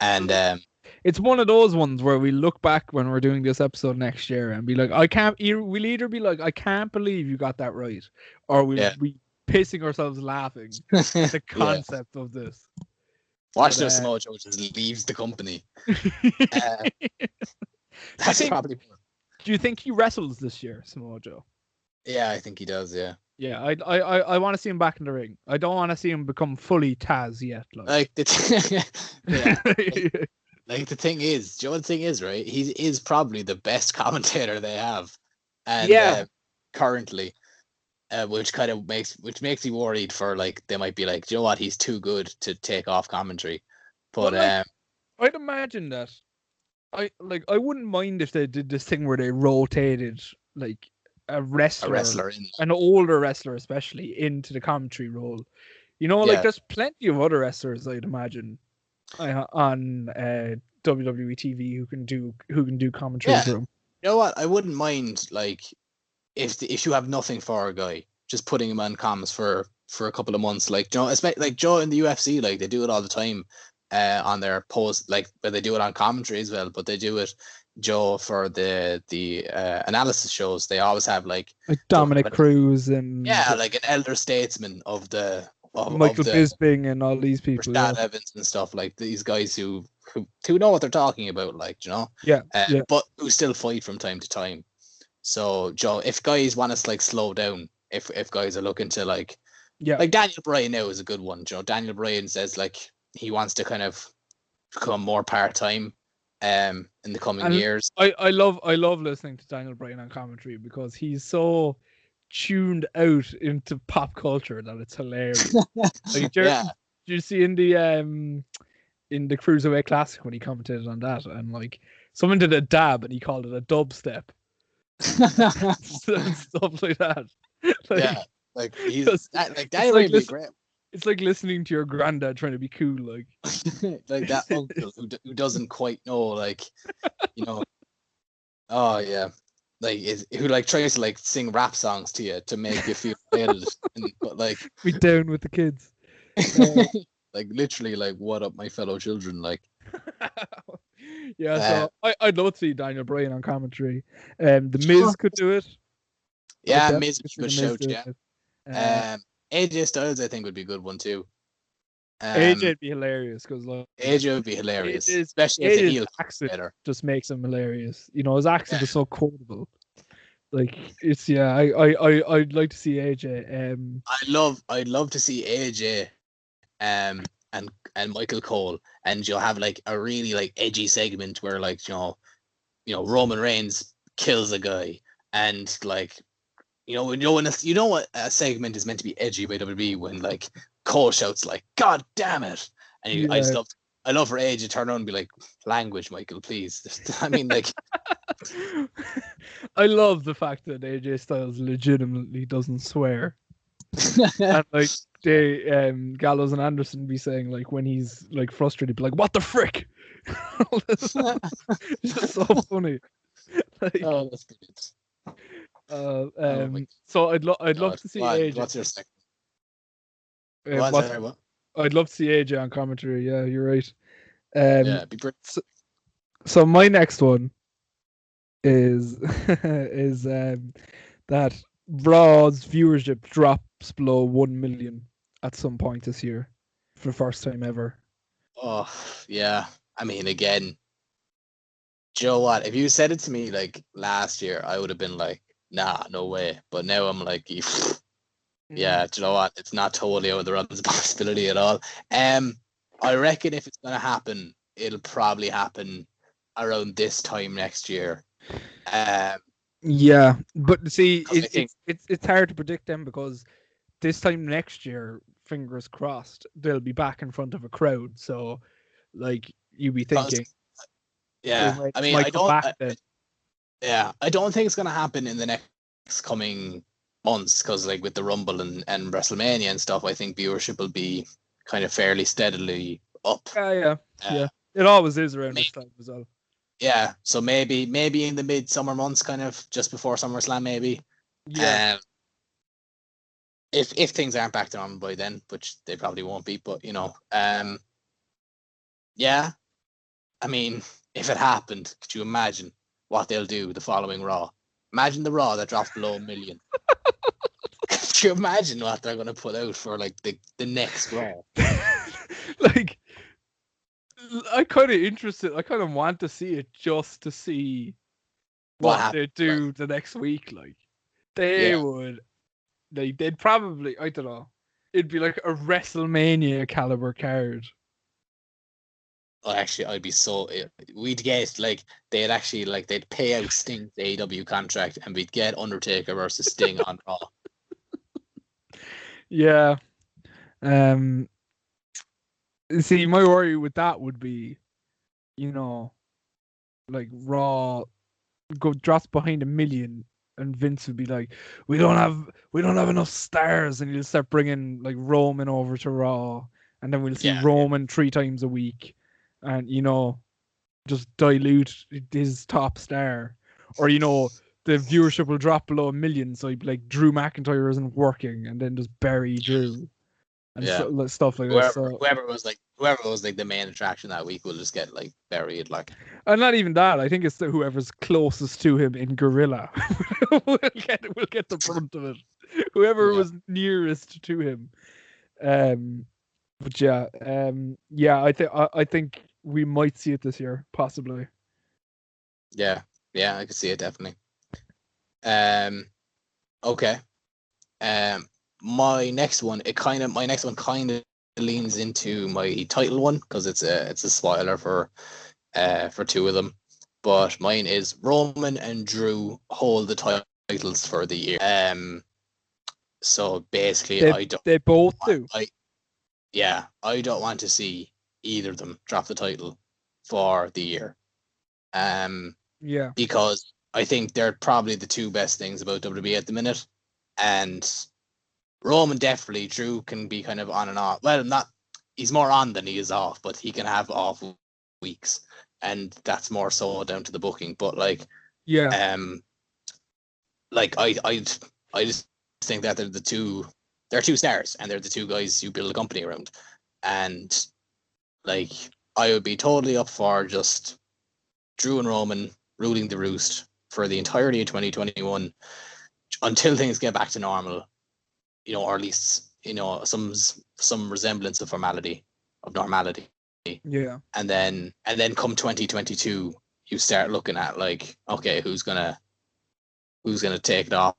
And it's one of those ones where we look back when we're doing this episode next year and be like, we'll either be like, I can't believe you got that right, or we'll be pissing ourselves laughing at the concept of this. Watch this, Samoa Joe just leaves the company. That's probably. Do you think he wrestles this year, Samoa Joe? Yeah, I think he does. Yeah. Yeah, I want to see him back in the ring. I don't want to see him become fully Taz yet. The thing is, Joe. The thing is, right? He is probably the best commentator they have, and currently, which makes me worried for they might be like, you know what? He's too good to take off commentary. But I'd imagine that. I wouldn't mind if they did this thing where they rotated a wrestler an older wrestler especially, into the commentary role. There's plenty of other wrestlers, I'd imagine, on WWE TV who can do commentary for him. You know what? I wouldn't mind if you have nothing for a guy, just putting him on comms for a couple of months, especially Joe in the UFC, they do it all the time on their post, but they do it on commentary as well. But they do it, Joe, for the analysis shows. They always have like Dominic Cruz and an elder statesman of Michael Bisping and all these people, Evans and stuff, these guys who know what they're talking about, but who still fight from time to time. So Joe, if guys want to slow down, if guys are looking to Daniel Bryan now is a good one. Daniel Bryan says he wants to kind of become more part-time in the coming years. I love listening to Daniel Bryan on commentary because he's so tuned out into pop culture that it's hilarious. Did you see in the Cruiserweight Classic when he commentated on that, and someone did a dab and he called it a dubstep. Stuff like that. Daniel would be great. It's like listening to your granddad trying to be cool, that uncle who doesn't quite know, oh yeah, who tries to sing rap songs to you to make you feel better, but be down with the kids. Literally, what up, my fellow children, So I'd love to see Daniel Bryan on commentary. The Miz could do it. Yeah, Miz would shout, yeah. AJ Styles, I think, would be a good one too. AJ'd be hilarious because like AJ would be hilarious, AJ's, especially as a AJ's heel accent better. just makes him hilarious. You know, his accent Yeah. is so quotable. Like it's I'd like to see AJ. I'd love to see AJ, and Michael Cole, and you'll have like a really like edgy segment where like Roman Reigns kills a guy, and like what a segment is meant to be edgy by WWE when like Cole shouts like "God damn it," and I love for AJ to turn around and be like, "Language, Michael, please." I mean, like, I love the fact that AJ Styles legitimately doesn't swear. And like Gallows and Anderson be saying like when he's like frustrated, be like, "What the frick?" It's just so funny. Like, oh, that's good. So I'd love to see AJ. What's your second? What? I'd love to see AJ on commentary. Yeah, you're right. Yeah, be pretty. So my next one is is that Raw's viewership drops below 1 million at some point this year for the first time ever. Oh yeah, I mean, again, do you know what? If you said it to me like last year, I would have been like, "Nah, no way." But now I'm like, yeah, do you know what? It's not totally out of the realms of possibility at all. I reckon if it's gonna happen, it'll probably happen around this time next year. Yeah, but see, it's hard to predict them because this time next year, fingers crossed, they'll be back in front of a crowd. So, like, you be thinking, yeah, I mean, I don't think it's gonna happen in the next coming months because, like, with the Rumble and WrestleMania and stuff, I think viewership will be kind of fairly steadily up. Yeah. It always is around this time as well. Yeah, so maybe in the mid-summer months, kind of just before SummerSlam, maybe. Yeah. If things aren't back to normal by then, which they probably won't be, but yeah. I mean, if it happened, could you imagine what they'll do the following Raw? Imagine the Raw that drops below 1 million. Could you imagine what they're going to put out for like the next Raw? Like, I kind of interested. I kind of want to see it just to see what they do the next week. Like, they would, like, they'd probably, I don't know, it'd be like a WrestleMania caliber card. Oh, actually, I'd be so. We'd get like they'd pay out Sting's AEW contract, and we'd get Undertaker versus Sting on Raw. Yeah. See, my worry with that would be, like Raw drops behind 1 million, and Vince would be like, "We don't have enough stars," and he'll start bringing like Roman over to Raw, and then we'll see Roman 3 times a week, and just dilute his top star, or the viewership will drop below 1 million, so he'd be like, Drew McIntyre isn't working, and then just bury Drew. And stuff like that. Whoever was like the main attraction that week will just get like buried, like. And not even that. I think it's whoever's closest to him in Gorilla will get the brunt of it. Whoever was nearest to him. But I think we might see it this year, possibly. Yeah, I could see it definitely. Okay. My next one kind of leans into my title one because it's a spoiler for 2 of them, but mine is Roman and Drew hold the titles for the year. So basically, they both do. I don't want to see either of them drop the title for the year. Because I think they're probably the 2 best things about WWE at the minute, and Roman definitely. Drew can be kind of on and off. Well, he's more on than he is off, but he can have off weeks, and that's more so down to the booking. But like, like I just think that they're 2 stars, and they're the 2 guys you build a company around, and like I would be totally up for just Drew and Roman ruling the roost for the entirety of 2021 until things get back to normal. Or at least some resemblance of normality. Yeah. And then come 2022, you start looking at like, okay, who's gonna take it off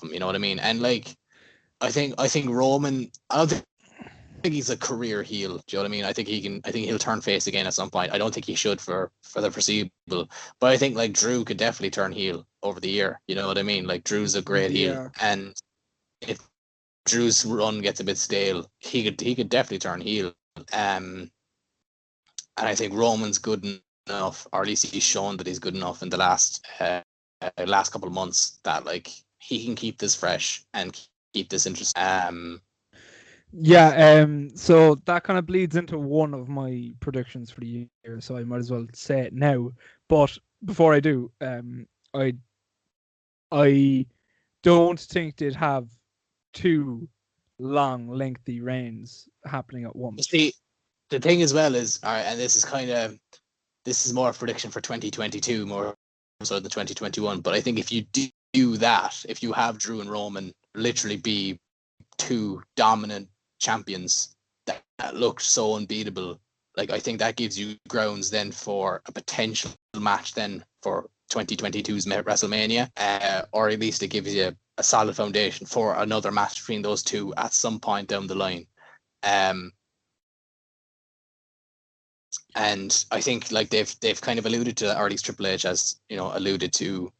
him? You know what I mean? And like, I think Roman. I don't think he's a career heel. Do you know what I mean? I think he'll turn face again at some point. I don't think he should for the foreseeable. But I think like Drew could definitely turn heel over the year. You know what I mean? Like Drew's a great heel, and if Drew's run gets a bit stale, he could definitely turn heel. And I think Roman's good enough, or at least he's shown that he's good enough in the last couple of months that like he can keep this fresh and keep this interesting. So that kind of bleeds into one of my predictions for the year, so I might as well say it now. But before I do, I don't think they'd have two long, lengthy reigns happening at once. See, the thing as well is, all right, and this is more a prediction for 2022 more so than 2021. But I think if you do that, if you have Drew and Roman literally be two dominant champions that looked so unbeatable, like I think that gives you grounds then for a potential match then for 2022's WrestleMania, or at least it gives you a solid foundation for another match between those two at some point down the line. And I think like they've kind of alluded to that, or at least Triple H has alluded to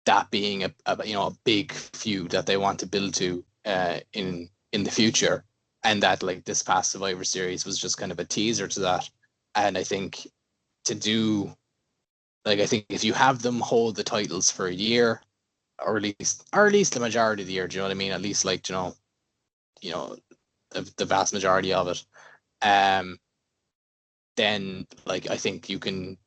that being a big feud that they want to build to in the future, and that like this past Survivor Series was just kind of a teaser to that. And I think I think if you have them hold the titles for a year, or at least the majority of the year, do you know what I mean? At least like the vast majority of it. Then like I think you can,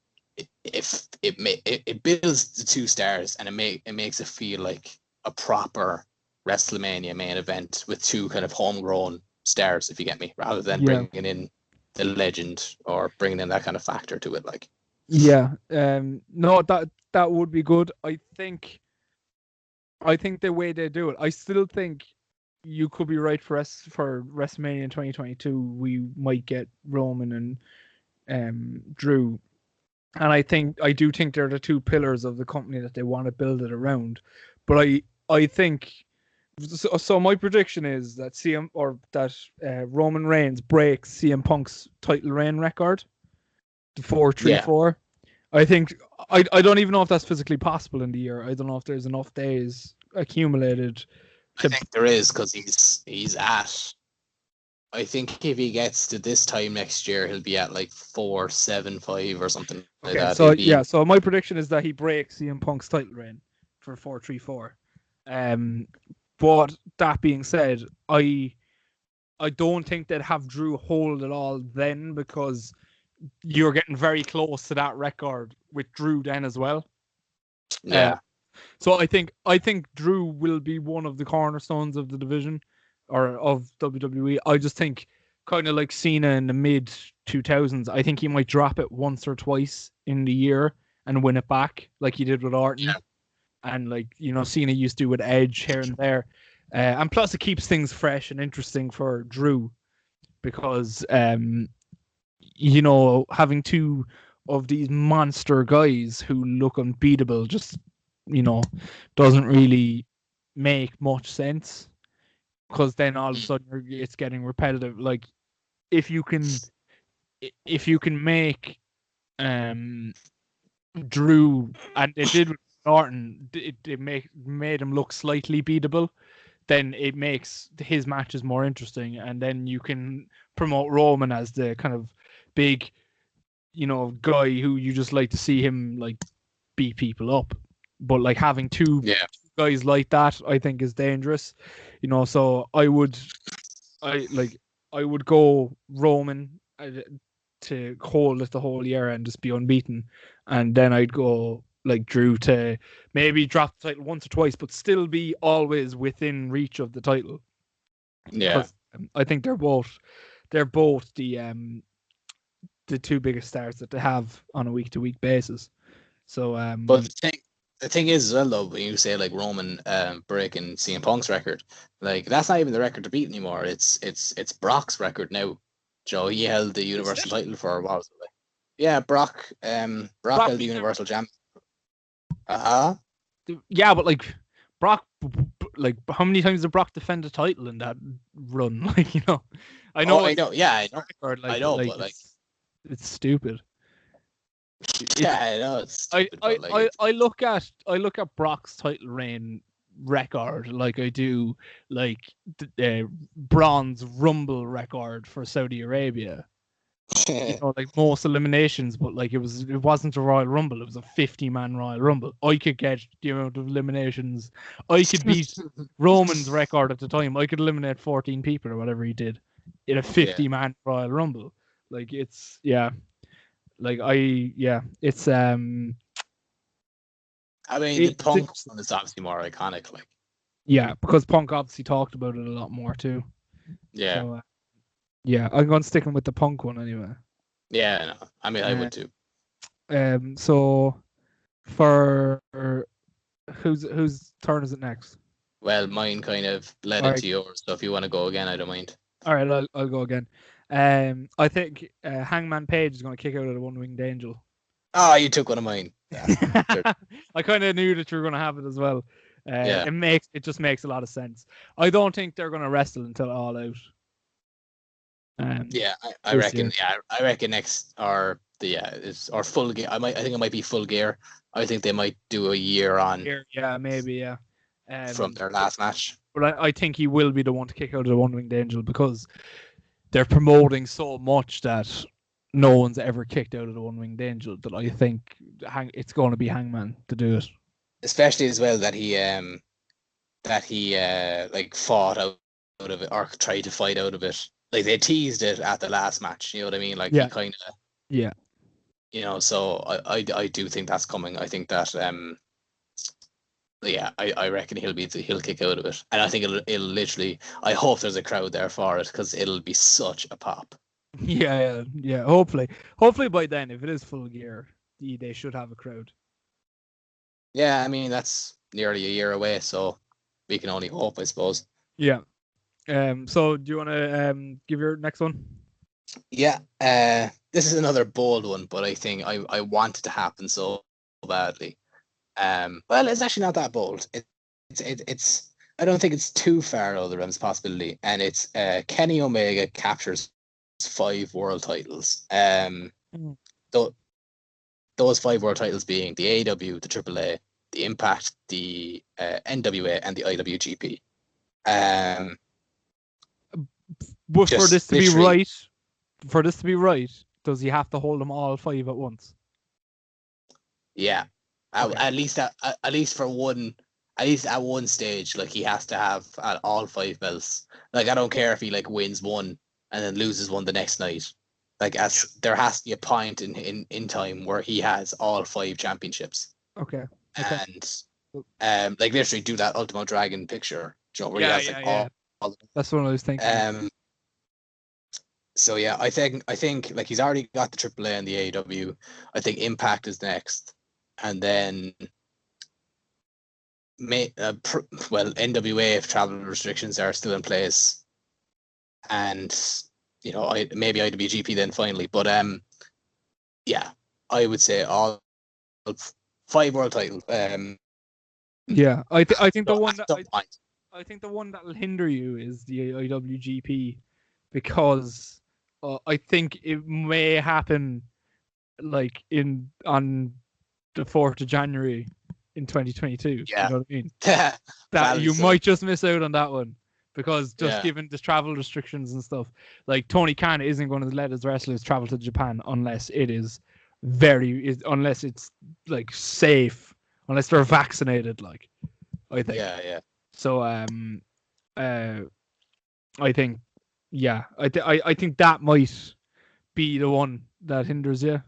if it builds the two stars and it makes it feel like a proper WrestleMania main event with two kind of homegrown stars, if you get me, rather than bringing in the legend or bringing in that kind of factor to it. Like, no, that would be good. I think the way they do it, I still think you could be right for WrestleMania in 2022. We might get Roman and Drew, and I do think they're the two pillars of the company that they want to build it around. But I think so. My prediction is that Roman Reigns breaks CM Punk's title reign record, the 4-3-4. I think I don't even know if that's physically possible in the year. I don't know if there's enough days accumulated. I think there is, because he's at. I think if he gets to this time next year, he'll be at like 4-7-5 or something like that. So my prediction is that he breaks CM Punk's title reign for 4-3-4. But that being said, I don't think they'd have Drew hold it all then, because you're getting very close to that record with Drew then as well. Yeah. So I think Drew will be one of the cornerstones of the division or of WWE. I just think kind of like Cena in the mid 2000s, I think he might drop it once or twice in the year and win it back like he did with Orton. Yeah. And like, Cena used to with Edge here and there. And plus it keeps things fresh and interesting for Drew, because having two of these monster guys who look unbeatable just doesn't really make much sense, because then all of a sudden it's getting repetitive. Like if you can make Drew, and it did with Orton, it made him look slightly beatable, then it makes his matches more interesting, and then you can promote Roman as the kind of big guy who you just like to see him like beat people up. But like having two guys like that, I think is dangerous. So I would go Roman to hold it the whole year and just be unbeaten, and then I'd go like Drew to maybe drop the title once or twice, but still be always within reach of the title. Yeah, I think they're both the two biggest stars that they have on a week-to-week basis. So, but the thing is as well though, when you say like Roman breaking CM Punk's record, like that's not even the record to beat anymore. It's Brock's record now. Joe, he held the Is Universal it? title for a while. Yeah, Brock Brock held the beat him. Universal Champ. Uh-huh. Yeah, but like Brock, like how many times did Brock defend the title in that run? Like, you know, I know Oh, I it's know. Yeah, I know. record, like, I know, but but like, it's stupid. yeah, It's I know it's stupid, but like, I look at Brock's title reign record like I do like the bronze Rumble record for Saudi Arabia. You it's know, like most eliminations, but like it wasn't a Royal Rumble, it was a 50-man Royal Rumble. I could get the amount of eliminations. I could beat Roman's record at the time. I could eliminate 14 people or whatever he did in a yeah. 50-man Royal Rumble. Like it's it's I mean, the it's Punk interesting. one is obviously more iconic. Like, Yeah, because Punk obviously talked about it a lot more too. yeah, So yeah, I'm going sticking with the Punk one anyway. yeah. I know. I mean, I Uh, would too. so for whose turn is it next? Well, mine kind of led All right, into yours, so if you want to go again, I don't mind. all right, I'll go again. I think Hangman Page is going to kick out of the One Winged Angel. Oh, you took one of mine. Yeah, sure. I kind of knew that you were going to have it as well. Yeah, It just makes a lot of sense. I don't think they're going to wrestle until All Out. yeah. I This year. reckon. Yeah, I reckon next it's or Full Gear. I think it might be Full Gear. I think they might do a year on Yeah, maybe, yeah. from their last match. But I think he will be the one to kick out of the One Winged Angel because they're promoting so much that no one's ever kicked out of the One Winged Angel that I think it's going to be Hangman to do it. Especially as well that he like fought out of it or tried to fight out of it. Like they teased it at the last match. You know what I mean? Like Yeah. he kind of, Yeah. you know. So I do think that's coming. I think that yeah, I reckon he'll kick out of it, and I think it'll literally. I hope there's a crowd there for it because it'll be such a pop. Yeah. Hopefully by then, if it is Full Gear, they should have a crowd. Yeah, I mean that's nearly a year away, so we can only hope, I suppose. Yeah. So do you want to give your next one? Yeah. This is another bold one, but I think I want it to happen so badly. Well, it's actually not that bold. It's I don't think it's too far out of the realms of possibility, and it's Kenny Omega captures 5 world titles. Those 5 world titles being the AEW, the AAA, the Impact, the NWA, and the IWGP. But for Just this to be literally- right, does he have to hold them all 5 at once? Yeah, Okay. at least for one, at least at one stage, like he has to have all 5 belts. Like I don't care if he like wins one and then loses one the next night. Like there has to be a point in time where he has all 5 championships. Okay. And like literally do that Ultimo Dragon picture, you know, where he has like all. That's what I was thinking. So yeah, I think like he's already got the AAA and the AEW. I think Impact is next, and then NWA if travel restrictions are still in place, and you know maybe IWGP then finally. But yeah, I would say all 5 world titles. Yeah, I think the one that point. I think the one that'll hinder you is the IWGP because I think it may happen like on the 4th of January in 2022. Yeah. You know what I mean? That you might just miss out on that one because given the travel restrictions and stuff, like Tony Khan isn't going to let his wrestlers travel to Japan unless it's like safe, unless they're vaccinated. Like I think. Yeah. So I think I think that might be the one that hinders you.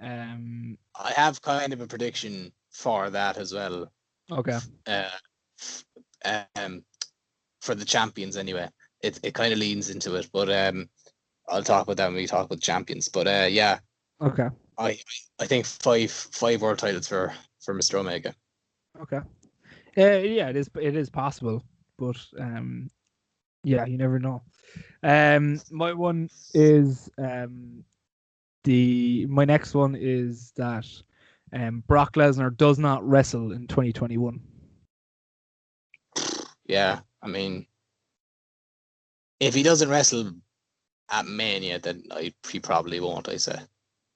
I have kind of a prediction for that as well. Okay. For the champions anyway. It kind of leans into it, but I'll talk about that when we talk about champions. But yeah. Okay. I think five world titles for Mr. Omega. Okay. Yeah, it is. It is possible, but yeah, you never know. My one is my next one is that Brock Lesnar does not wrestle in 2021. Yeah, I mean, if he doesn't wrestle at Mania, then he probably won't. I say.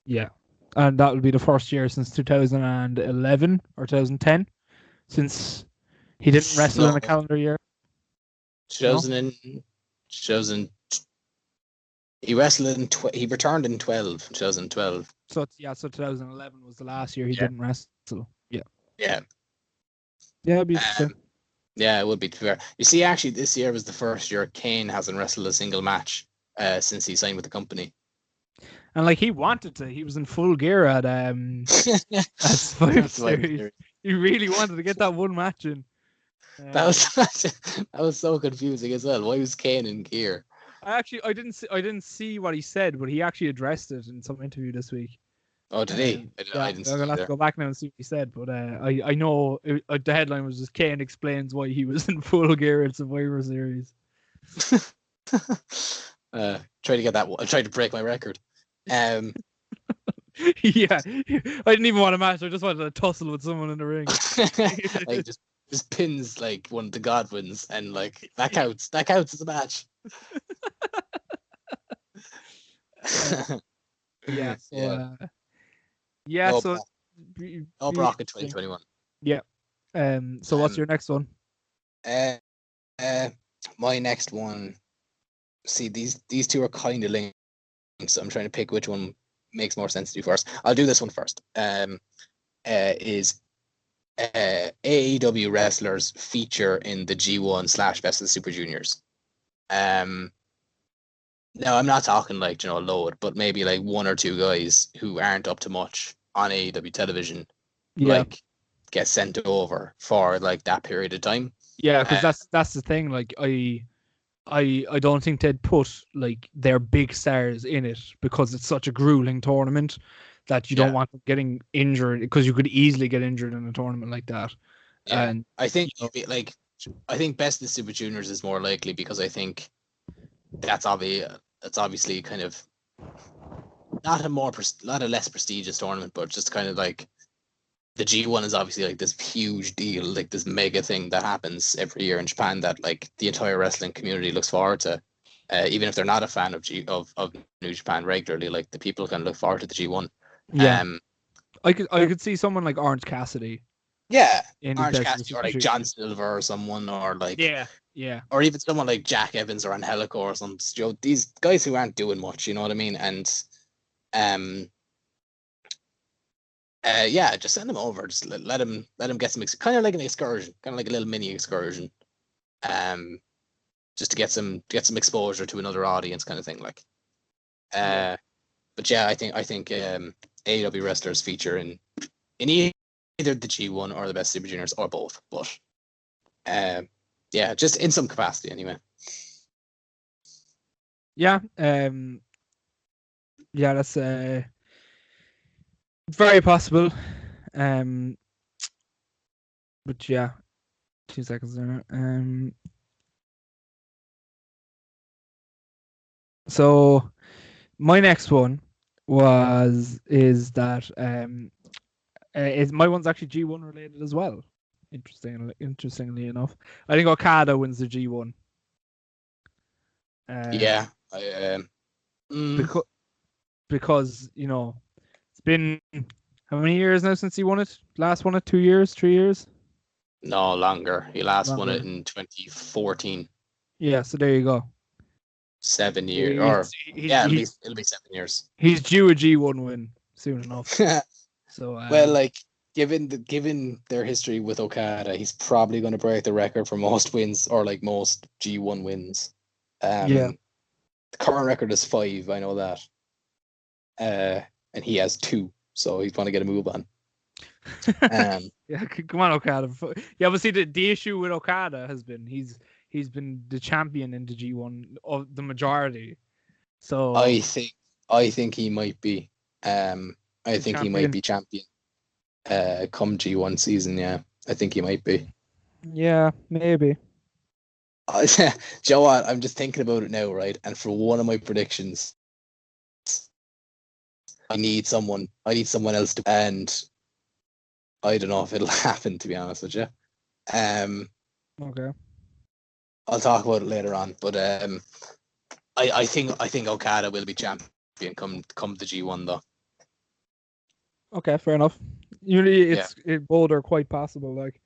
Yeah, and that will be the first year since 2011 or 2010 since he didn't wrestle in No, a calendar year. 2000 and 2000. He wrestled in. He returned in 2012. So so 2011 was the last year he Yeah. didn't wrestle. Yeah, Yeah. yeah, it'd be interesting. Yeah, it would be fair. You see, actually, this year was the first year Kane hasn't wrestled a single match since he signed with the company. And like he wanted to, he was in full gear at Survivor Series. He really wanted to get that one match in. That was so confusing as well. Why was Kane in gear? I didn't see what he said, but he actually addressed it in some interview this week. Oh, did he? I I'm didn't see gonna have to go back now and see what he said. But I know the headline was just Kane explains why he was in full gear at Survivor Series. Try to get that. I tried to break my record. Yeah, I didn't even want a match. I just wanted to tussle with someone in the ring. Like just pins like one of the Godwins, and like that counts. That counts as a match. Yeah. So, yeah. Yeah. No Brock in 2021. Yeah. So what's your next one? My next one. See, these two are kind of linked, so I'm trying to pick which one makes more sense to do first. I'll do this one first. Is AEW wrestlers feature in the G1 / Best of the Super Juniors. Now I'm not talking like a load, but maybe like one or two guys who aren't up to much on AEW television, like get sent over for like that period of time. Yeah, because that's the thing. Like I don't think they'd put like their big stars in it because it's such a grueling tournament that you don't want them getting injured, because you could easily get injured in a tournament like that. Yeah, and I think I think Best of the Super Juniors is more likely, because I think that's obviously kind of not a less prestigious tournament, but just kind of like the G1 is obviously like this huge deal, like this mega thing that happens every year in Japan that like the entire wrestling community looks forward to, even if they're not a fan of New Japan regularly. Like the people can look forward to the G1. Yeah, I could see someone like Orange Cassidy. Yeah, in Orange Cassidy, or like John Silver or someone, or like or even someone like Jack Evans or Angelico or some these guys who aren't doing much. You know what I mean? And yeah, just send them over. Just let them get some kind of like an excursion, kind of like a little mini excursion, just to get some exposure to another audience, kind of thing. Like, but yeah, I think AEW wrestlers feature in either the G1 or the Best Super Juniors, or both. But yeah, just in some capacity anyway. Yeah, yeah, that's very possible. But yeah, 2 seconds there. So my next one is that my one's actually G1 related as well. Interestingly enough, I think Okada wins the G1. Yeah, because it's been how many years now since he won it? Last won it 2 years, 3 years? No, longer. He last won it in 2014. Yeah, so there you go. 7 years, or it'll be 7 years. He's due a G1 win soon enough. So well, like given their history with Okada, he's probably going to break the record for most wins, or like most G1 wins. The current record is 5. I know that. And he has 2, so he's going to get a move on. Yeah, come on, Okada. Yeah, but see, the issue with Okada has been he's been the champion in the G1 of the majority. So I think he might be. I think he might be champion. Come G1 season, yeah. I think he might be. Yeah, maybe. Do you know what? I'm just thinking about it now, right? And for one of my predictions, I need someone else to, and I don't know if it'll happen, to be honest with you. Okay. I'll talk about it later on, but I think Okada will be champion come the G1 though. Okay, fair enough. Usually, both are quite possible. Like,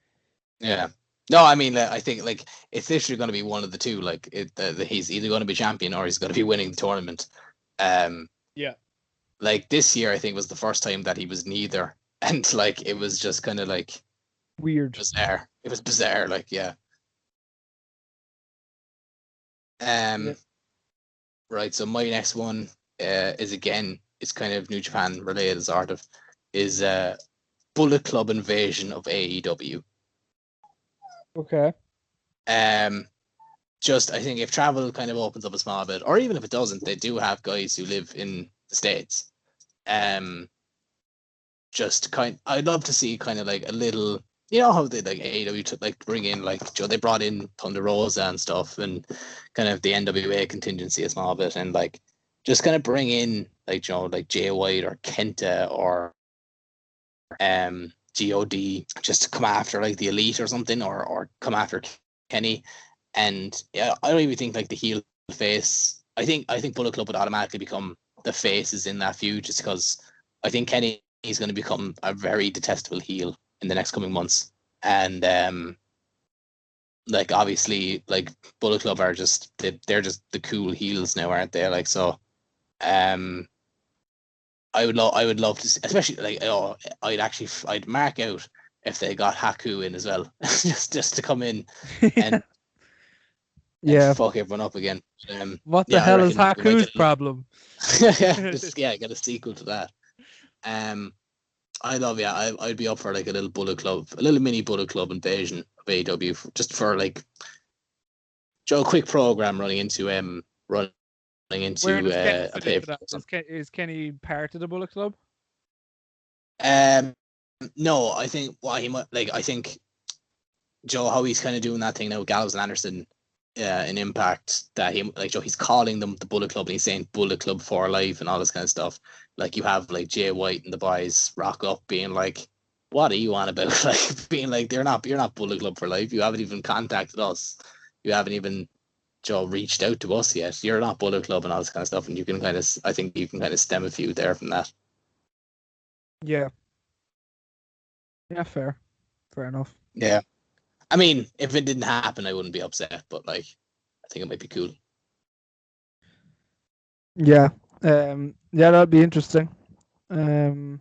yeah. No, I mean, I think like it's literally going to be one of the two. Like, he's either going to be champion or he's going to be winning the tournament. Yeah. Like this year, I think was the first time that he was neither, and like it was just kind of like Weird. bizarre. It was bizarre. Like, yeah. Right. So my next one is again, it's kind of New Japan related, sort of, is Bullet Club invasion of AEW. Okay. Just I think if travel kind of opens up a small bit, or even if it doesn't, they do have guys who live in the States. I'd love to see kind of like a little, you know how they like AEW to like bring in like they brought in Thunder Rosa and stuff, and kind of the NWA contingency a small bit, and like just kind of bring in like like Jay White or Kenta or God, just to come after like the Elite or something, or come after Kenny. And yeah, I don't even think like the heel face. I think Bullet Club would automatically become the faces in that feud, just because I think Kenny is going to become a very detestable heel in the next coming months. And like obviously like Bullet Club are just they're just the cool heels now, aren't they? Like, so I would love to see, especially like I'd mark out if they got Haku in as well, just to come in and fuck everyone up again. What the hell is Haku's problem? Get a sequel to that. I'd be up for like a little Bullet Club, a little mini Bullet Club invasion of AEW, just for like a quick program running into a paper. Is Kenny part of the Bullet Club? No, I think he might, like, I think Joe, how he's kind of doing that thing now, Gallows and Anderson in Impact, that he like Joe, he's calling them the Bullet Club and he's saying Bullet Club for life and all this kind of stuff. Like, you have like Jay White and the boys rock up being like, what are you on about? Like, being like, you're not Bullet Club for life. You haven't even contacted us. You haven't even reached out to us yet. You're not Bullet Club and all this kind of stuff. And I think you can kind of stem a few there from that. Yeah. Yeah, fair enough. Yeah. I mean, if it didn't happen, I wouldn't be upset, but like, I think it might be cool. Yeah. That'd be interesting. So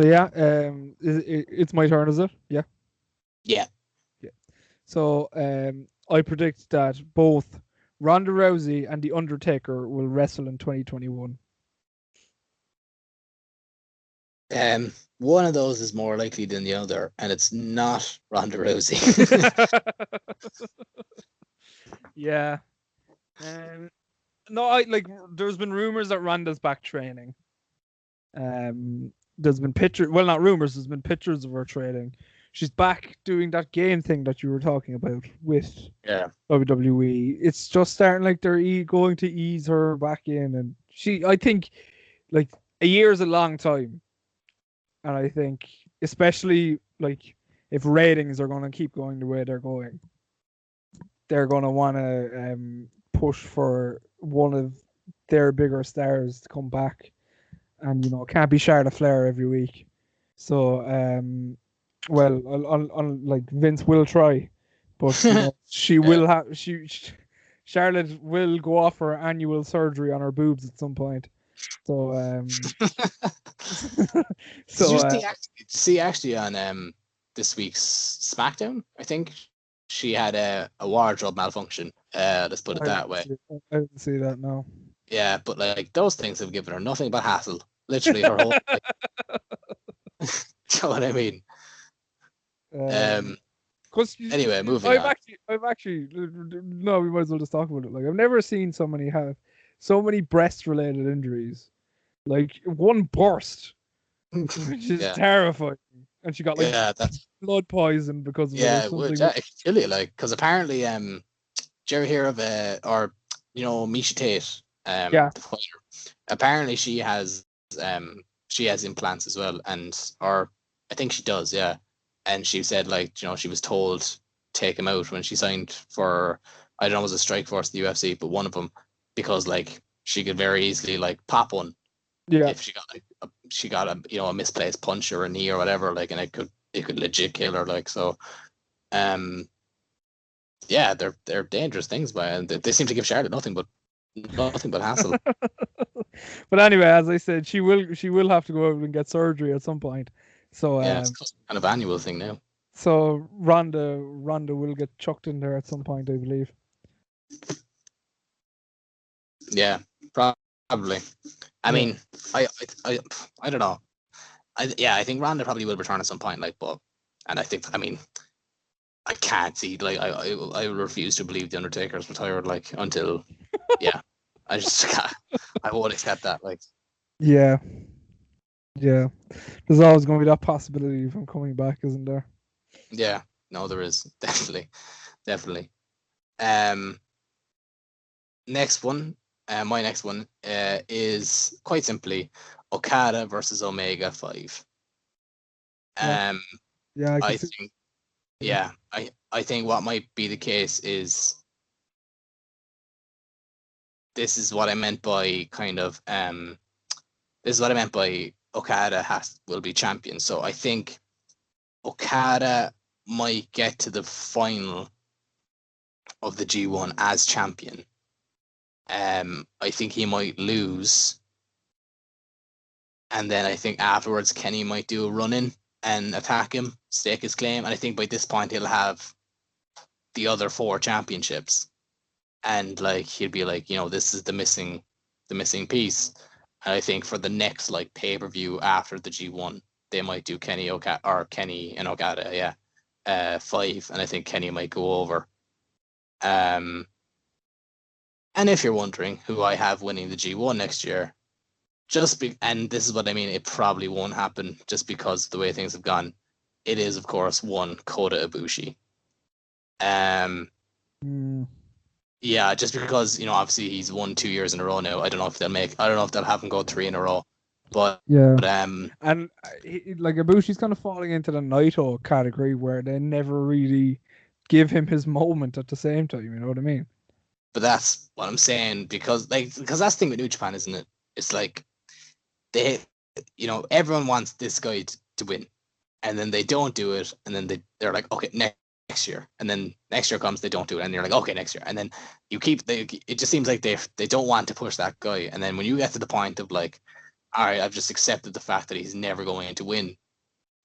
yeah, it's my turn, is it? Yeah. Yeah. So I predict that both Ronda Rousey and The Undertaker will wrestle in 2021. One of those is more likely than the other, and it's not Ronda Rousey. Yeah. No, there's been rumors that Ronda's back training. There's been pictures. Well, not rumors. There's been pictures of her training. She's back doing that game thing that you were talking about with WWE. It's just starting like they're going to ease her back in, and I think, like, a year is a long time. And I think, especially like if ratings are going to keep going the way they're going, they're going to want to push for one of their bigger stars to come back. And, it can't be Charlotte Flair every week. So, like, Vince will try, but she will have Charlotte will go off for annual surgery on her boobs at some point. So, Did you see actually on this week's SmackDown? I think she had a wardrobe malfunction. Let's put it that way. I didn't see that, no. Yeah, but like, those things have given her nothing but hassle. Literally her whole life. You know what I mean? Anyway, moving on. I've actually no, we might as well just talk about it. Like, I've never seen somebody have so many breast-related injuries. Like, one burst, which is terrifying. and she got like that's blood poison because of it or something. it could kill you, like, because apparently, did you ever hear of or Misha Tate, Yeah. the fighter? Apparently, she has implants as well, or I think she does, yeah. And she said, like, she was told to take him out when she signed for, I don't know, was it Strikeforce, the UFC, but one of them, because like she could very easily like pop one. Yeah. If she got a misplaced punch or a knee or whatever, like, and it could legit kill her, like. So yeah, they're dangerous things, and they seem to give Charlotte nothing but hassle. But anyway, as I said, she will have to go out and get surgery at some point. So yeah, it's kind of annual thing now. So Ronda will get chucked in there at some point, I believe. Yeah, probably. I mean, I don't know. I think Ronda probably will return at some point, like, and I think, I mean, I can't see, like, I refuse to believe the Undertaker's retired, like, until yeah. I just can't. I won't accept that, like. Yeah. There's always going to be that possibility of him coming back, isn't there? Yeah, no, there is definitely. Next one, my next one is quite simply Okada versus Omega 5. I think what might be the case is, this is what I meant by Okada will be champion. So I think Okada might get to the final of the G1 as champion. I think he might lose, and then I think afterwards Kenny might do a run-in and attack him, stake his claim, and I think by this point he'll have the other 4 championships, and like he'll be like, this is the missing piece. And I think for the next like pay-per-view after the G1, they might do Kenny and Okada, 5, and I think Kenny might go over. And if you're wondering who I have winning the G1 next year, and this is what I mean, it probably won't happen just because of the way things have gone. It is, of course, one Kota Ibushi. Yeah, just because, obviously he's won 2 years in a row now. I don't know if they'll have him go 3 in a row. But and like Ibushi's kind of falling into the Naito category where they never really give him his moment at the same time. You know what I mean? But that's what I'm saying, because that's the thing with New Japan, isn't it? It's like everyone wants this guy to win, and then they don't do it, and then they're like, okay, next year, and then next year comes, they don't do it, and you're like, okay, next year, and then it just seems like they don't want to push that guy, and then when you get to the point of like, all right, I've just accepted the fact that he's never going to win.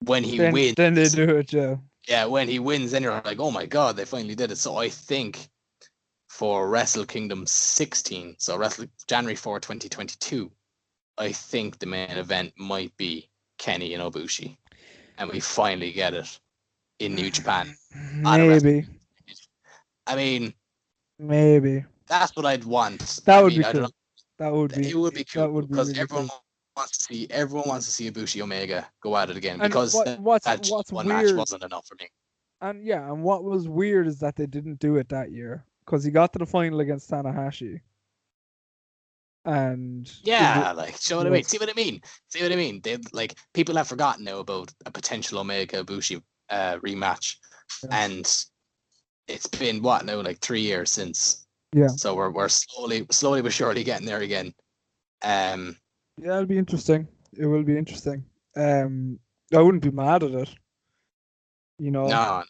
When he wins, then they do it, yeah. Yeah, when he wins, then you're like, oh my god, they finally did it. So I think for Wrestle Kingdom 16, so January 4, 2022, I think the main event might be Kenny and Ibushi, and we finally get it in New Japan. Maybe. I mean, maybe that's what I'd want. That would be cool. It would be cool because really everyone cool. wants to see Ibushi Omega go at it again, and because what's one weird, match wasn't enough for me. And what was weird is that they didn't do it that year, because he got to the final against Tanahashi. And see what I mean? They, like, people have forgotten now about a potential Omega Ibushi rematch, and it's been like 3 years since. Yeah. So we're slowly but surely getting there again. It'll be interesting. It will be interesting. I wouldn't be mad at it. No.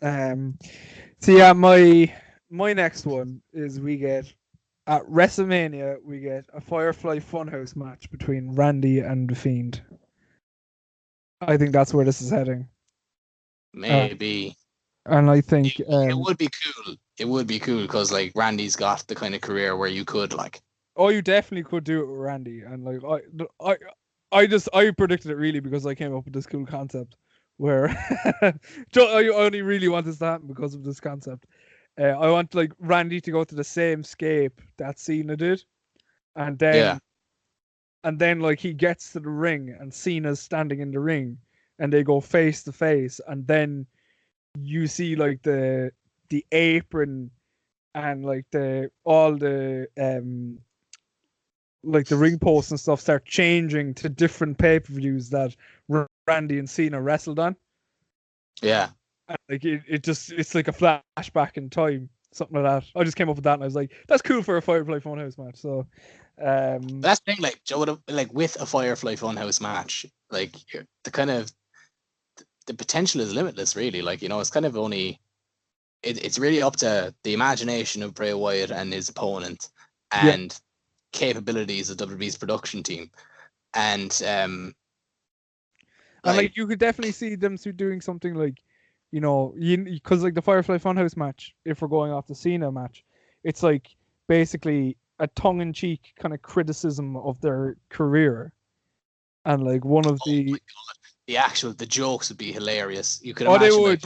So yeah, my next one is we get at WrestleMania, we get a Firefly Funhouse match between Randy and The Fiend. I think that's where this is heading. Maybe. And I think it would be cool. It would be cool because like Randy's got the kind of career where you could like. Oh, you definitely could do it with Randy, and like I predicted it really because I came up with this cool concept where I only really want this to happen because of this concept. I want like Randy to go to the same scape that Cena did, and then like he gets to the ring and Cena's standing in the ring, and they go face to face, and then you see like the apron and like all the like the ring posts and stuff start changing to different pay-per-views that Randy and Cena wrestled on. Yeah. And like it's like a flashback in time, something like that. I just came up with that and I was like, that's cool for a Firefly Funhouse match. So that's the thing, like Joe, like with a Firefly Funhouse match, like the kind of the potential is limitless, really. Like, you know, it's kind of only it's really up to the imagination of Bray Wyatt and his opponent and capabilities of WWE's production team. And like you could definitely see them doing something like, you know, because like the Firefly Funhouse match, if we're going off the Cena match, it's like basically a tongue-in-cheek kind of criticism of their career, and like one of the jokes would be hilarious. You could imagine they would,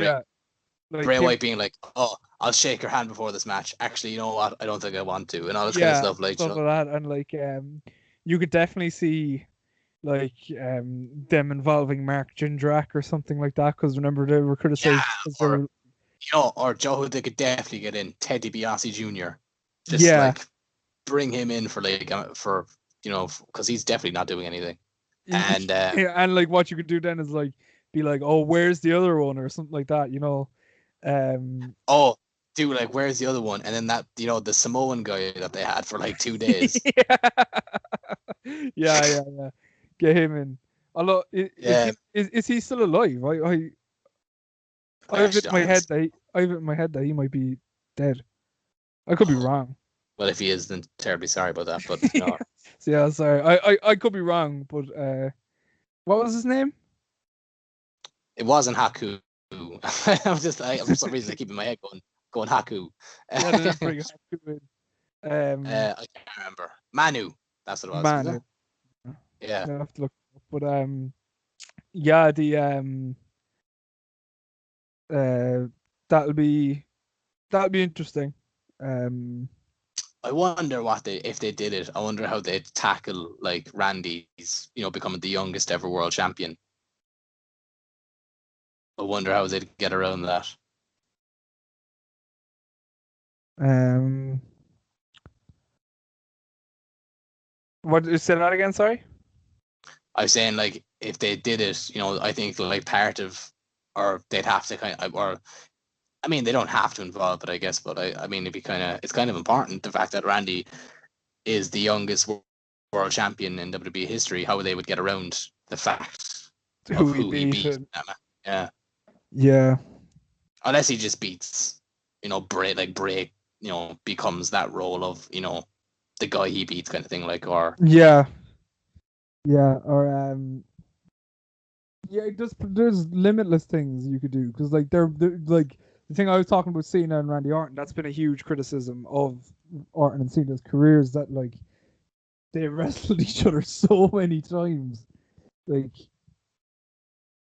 like Bray Wyatt being like, "Oh, I'll shake your hand before this match. Actually, you know what? I don't think I want to," and all this kind of stuff, like stuff like that. And like you could definitely see like them involving Mark Jindrak or something like that, because remember they were criticized. You know, or Joe, they could definitely get in Ted DiBiase Jr. Just like bring him in for like for you know, because he's definitely not doing anything. And and like what you could do then is like be like, oh, where's the other one, or something like that, you know. Oh, dude, like where's the other one? And then that, you know, the Samoan guy that they had for like 2 days. yeah. Get him in. Although, is he still alive? I have it in my head that he might be dead. I could be wrong. Well, if he is, then terribly sorry about that. But no. So, yeah, sorry. I could be wrong, but what was his name? It wasn't Haku. I'm just for some reason I keep in my head going Haku. Yeah, they didn't bring Haku in. I can't remember. Manu. That's what it was. Manu. Was it? Yeah. I have to look. But yeah, that'll be interesting. I wonder if they did it. I wonder how they'd tackle like Randy's, you know, becoming the youngest ever world champion. I wonder how they'd get around that. What, say that again? Sorry. I was saying, like, if they did it, you know, I think like part of, or they'd have to kind of, or I mean, they don't have to involve it, I guess, but I mean, it's kind of important, the fact that Randy is the youngest world champion in WWE history, how they would get around the fact of who he beat. Yeah. Unless he just beats, you know, Bray, you know, becomes that role of, you know, the guy he beats kind of thing, like, or yeah, or there's limitless things you could do, because like they're like the thing I was talking about Cena and Randy Orton, that's been a huge criticism of Orton and Cena's careers, that like they wrestled each other so many times, like,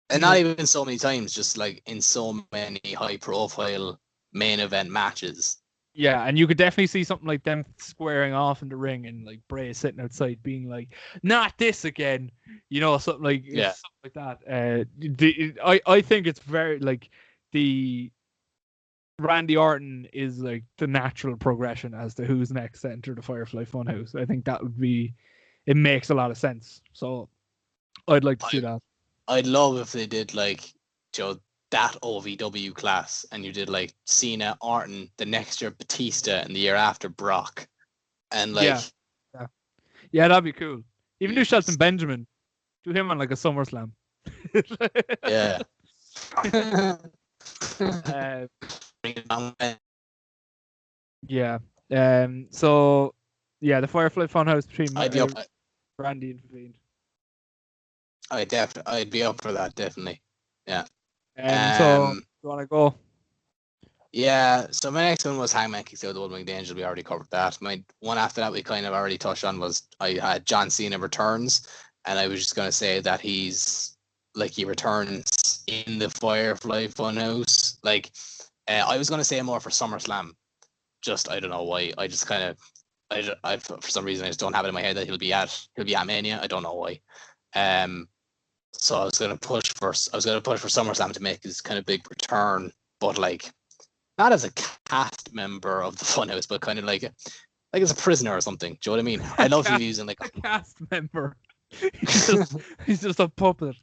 and not even so many times, just like in so many high profile main event matches. Yeah, and you could definitely see something like them squaring off in the ring, and like Bray sitting outside being like, "Not this again," you know, something like that. I think it's very like the Randy Orton is like the natural progression as to who's next to enter the Firefly Funhouse. I think that would be, it makes a lot of sense. So I'd like to see that. I'd love if they did like, Joe, that OVW class, and you did like Cena, Orton, the next year Batista, and the year after Brock, and like yeah, that'd be cool. Even do Shelton Benjamin, do him on like a SummerSlam. Yeah. Yeah. So yeah, the Firefly Funhouse between Randy and Fiend. I'd be up for that, definitely. Yeah. So you want to go? Yeah. So my next one was Hangman Kicks Out the Old Winged Angel. We already covered that. My one after that we kind of already touched on was I had John Cena returns, and I was just gonna say that he's like he returns in the Firefly Funhouse. Like I was gonna say more for SummerSlam. Just I don't know why. I just kind of I for some reason I just don't have it in my head that he'll be at Mania. I don't know why. So I was gonna push for SummerSlam to make his kind of big return, but like not as a cast member of the Funhouse, but kind of like as a prisoner or something. Do you know what I mean? I love him using like a cast member. he's just a puppet.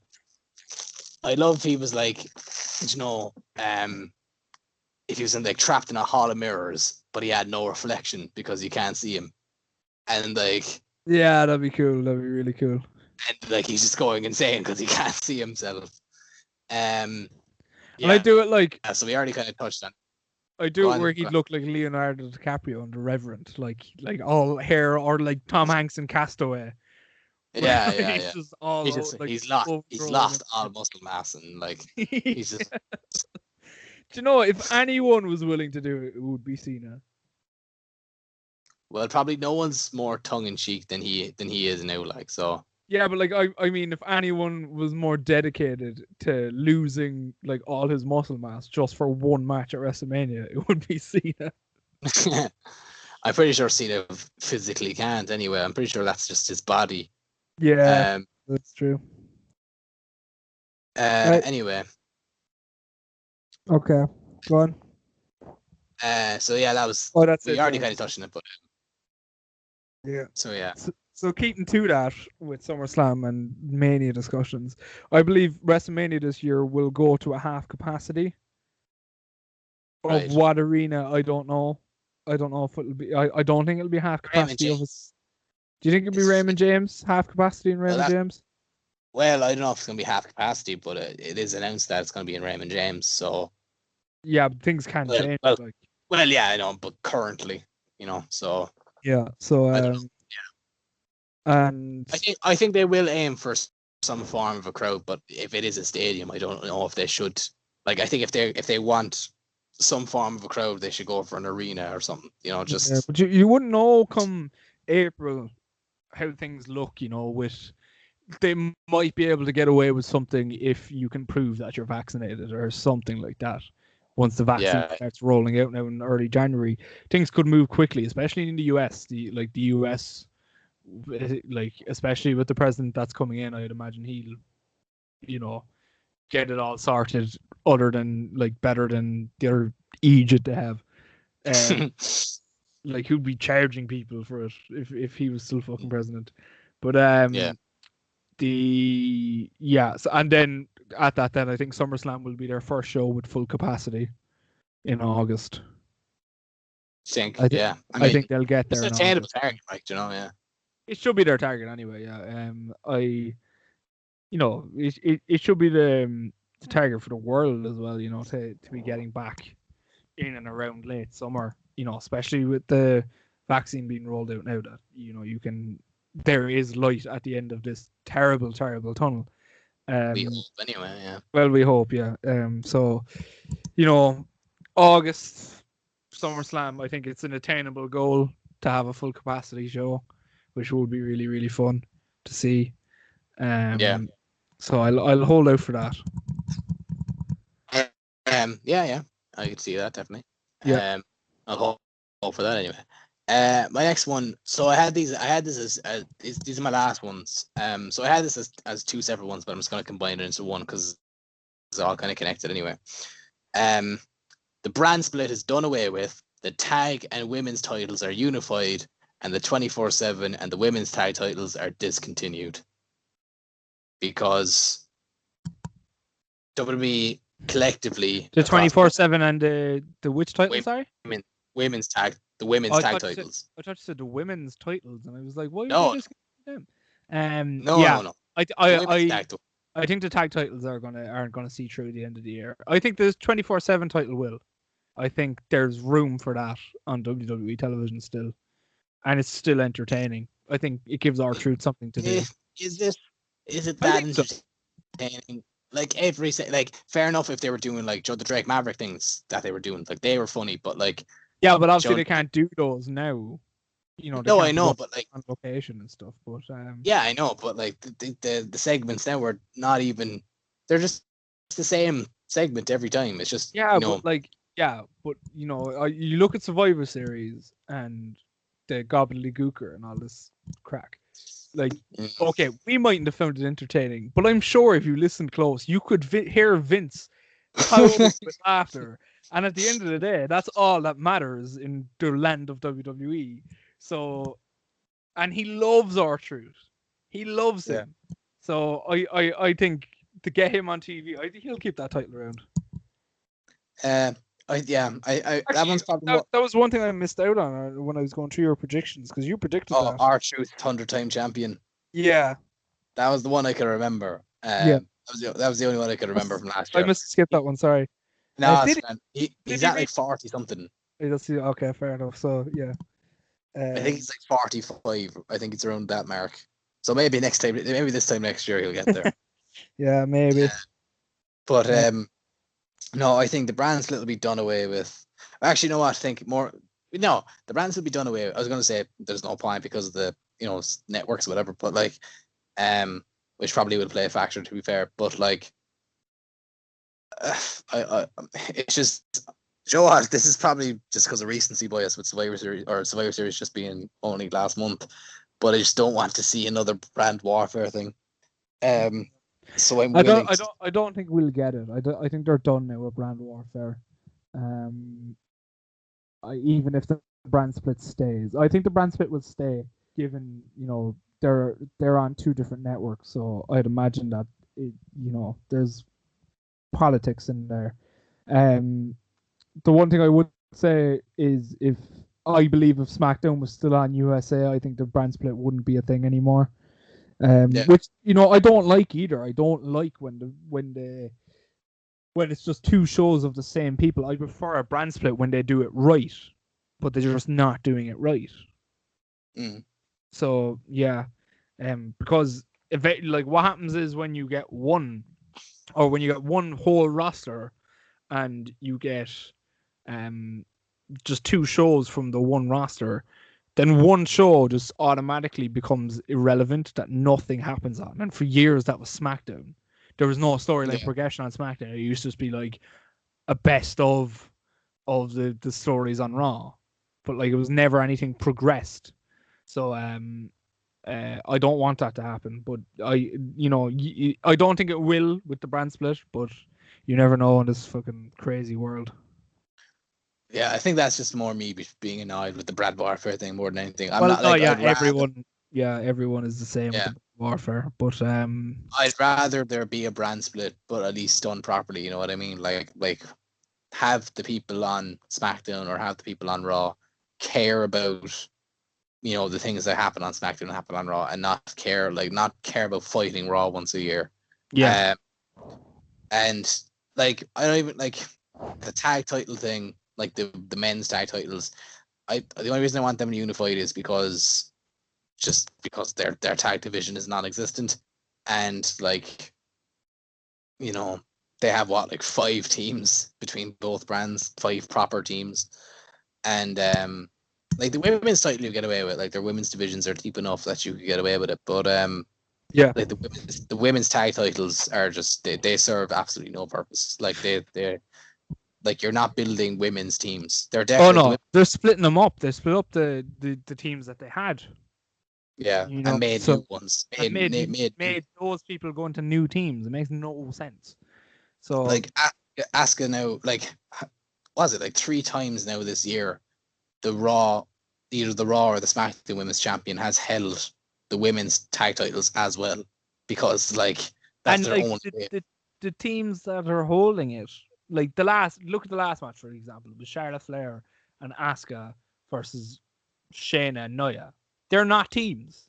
I love if he was like, you know, if he was in like trapped in a hall of mirrors, but he had no reflection because you can't see him, and like, yeah, that'd be cool. That'd be really cool. And like he's just going insane because he can't see himself. Yeah. And I do it like. So we already kind of touched on. I do it where he'd look like Leonardo DiCaprio in The Reverend, like all hair, or like Tom Hanks in Castaway. Yeah. He's just all. He's lost all muscle mass and like he's just. Do you know if anyone was willing to do it, it would be Cena. Well, probably no one's more tongue in cheek than he is now. Like so. Yeah, but like I mean, if anyone was more dedicated to losing like all his muscle mass just for one match at WrestleMania, it would be Cena. I'm pretty sure Cena physically can't anyway. I'm pretty sure that's just his body. Yeah, that's true. Right. Anyway. Okay, go on. So yeah, that was. Oh, that's we it. already kind of touched on it, but. Yeah. So yeah. So keeping to that with SummerSlam and Mania discussions, I believe WrestleMania this year will go to a half capacity. Right. Of what arena, I don't know. I don't know if it'll be. I don't think it'll be half capacity of us. Do you think it'll be Raymond James, half capacity in Raymond James? Well, I don't know if it's gonna be half capacity, but it is announced that it's gonna be in Raymond James. So. Yeah, but things can change. Well, yeah, I know, but currently, so. Yeah. So. And I think they will aim for some form of a crowd, but if it is a stadium, I don't know if they should. Like, I think if they want some form of a crowd, they should go for an arena or something. Just. Yeah, but you wouldn't know come April how things look. With they might be able to get away with something if you can prove that you're vaccinated or something like that. Once the vaccine starts rolling out now in early January, things could move quickly, especially in the US. The US. Like especially with the president that's coming in, I'd imagine he'll get it all sorted other than better than the other Egypt they have. Like he'd be charging people for it if he was still fucking president. But so, and then at that then I think SummerSlam will be their first show with full capacity in August. I think they'll get there. It's a attainable target, yeah. It should be their target anyway. Yeah. It should be the target for the world as well. To be getting back in and around late summer. Especially with the vaccine being rolled out now. That there is light at the end of this terrible, terrible tunnel. We hope anyway. Yeah. Well, we hope. Yeah. So, August SummerSlam. I think it's an attainable goal to have a full capacity show, which would be really, really fun to see. So I'll hold out for that. Yeah, I could see that definitely. Yeah. I'll hold for that anyway. My next one. So I had this as these are my last ones. So I had this as two separate ones, but I'm just going to combine it into one because it's all kind of connected anyway. The brand split is done away with. The tag and women's titles are unified. And the 24/7 and the women's tag titles are discontinued because WWE collectively the 24/7 and the which title? Sorry, the women's tag titles. I thought you said the women's titles, and I was like, why? No, them? No. I think the tag titles aren't gonna see through the end of the year. I think the 24/7 title will. I think there's room for that on WWE television still. And it's still entertaining. I think it gives R-Truth something to do. Is it that entertaining? So. Fair enough if they were doing Joe the Drake Maverick things that they were doing, they were funny, but yeah, but obviously they can't do those now. No, I know, but on location and stuff. But yeah, I know, but the segments now are not even. They're just the same segment every time. It's just but you look at Survivor Series and the gobbledygooker and all this crack. Like, okay, we mightn't have found it entertaining, but I'm sure if you listened close, you could hear Vince howling with laughter. And at the end of the day, that's all that matters in the land of WWE. So, and he loves R-Truth. He loves him. So I think to get him on TV, I think he'll keep that title around. Actually, that one's probably that was one thing I missed out on when I was going through your predictions, because you predicted that. R-Truth 100-time champion. Yeah. That was the one I could remember. That was the only one I could remember from last year. I must skip that one, sorry. No, he's at like 40 something. Okay, fair enough. So yeah. I think he's like 45. I think it's around that mark. So maybe this time next year he'll get there. Yeah, maybe. But no, I think the brand split will be done away with. Actually, you know what? I think more. No, the brands will be done away with. I was going to say there's no point because of the networks or whatever. But like, which probably would play a factor, to be fair. But like, it's just. You know what? This is probably just because of recency bias with Survivor Series just being only last month. But I just don't want to see another brand warfare thing. So I don't think we'll get it. I think they're done now with brand warfare. Even if the brand split stays, I think the brand split will stay, given they're on two different networks. So I'd imagine that there's politics in there. The one thing I would say is if SmackDown was still on USA, I think the brand split wouldn't be a thing anymore. Which I don't like either. I don't like when it's just two shows of the same people. I prefer a brand split when they do it right, but they're just not doing it right. So yeah, because what happens is when you get one whole roster, and you get just two shows from the one roster, then one show just automatically becomes irrelevant, that nothing happens on. And for years that was SmackDown. There was no storyline progression on SmackDown. It used to just be like a best of the stories on Raw, but like it was never anything progressed. So I don't want that to happen, but I don't think it will with the brand split, but you never know in this fucking crazy world. Yeah, I think that's just more me being annoyed with the brand warfare thing more than anything. Everyone is the same with the warfare, but I'd rather there be a brand split, but at least done properly. You know what I mean? Like have the people on SmackDown or have the people on Raw care about the things that happen on SmackDown and happen on Raw, and not care about fighting Raw once a year. Yeah. And like I don't even like the tag title thing. Like the men's tag titles, the only reason I want them unified is because their tag division is non-existent, and like they have 5 teams between both brands, 5 proper teams, and like the women's title you get away with, like their women's divisions are deep enough that you could get away with it, but like the women's tag titles are just they serve absolutely no purpose. Like they're like you're not building women's teams. They're definitely they're splitting them up. They split up the teams that they had. Yeah, and made new ones. Made those people go into new teams. It makes no sense. So like Asuka now, like was it like 3 times now this year, either the Raw or the SmackDown Women's Champion has held the women's tag titles as well, because like that's their own way. The teams that are holding it. Like look at the last match, for example, with Charlotte Flair and Asuka versus Shayna and Nia. They're not teams.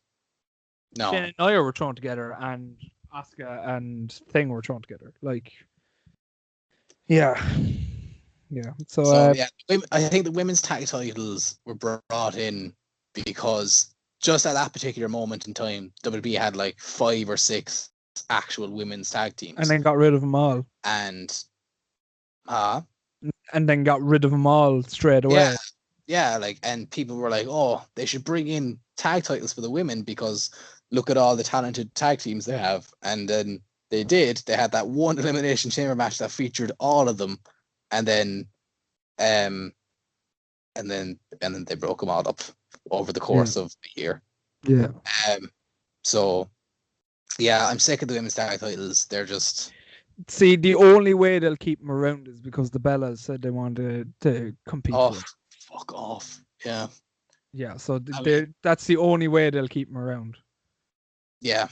No. Shayna and Nia were thrown together, and Asuka and Thing were thrown together. Like, yeah. So I think the women's tag titles were brought in because just at that particular moment in time, WWE had like 5 or 6 actual women's tag teams, and then got rid of them all. And then got rid of them all straight away. Yeah, like, and people were like, oh, they should bring in tag titles for the women because look at all the talented tag teams they have. And then they did. They had that one Elimination Chamber match that featured all of them, and then they broke them all up over the course of the year. Yeah. So yeah, I'm sick of the women's tag titles. They're just See, the only way they'll keep them around is because the Bellas said they wanted to compete for it. Fuck off. Yeah. Yeah, so that's the only way they'll keep them around. Yeah.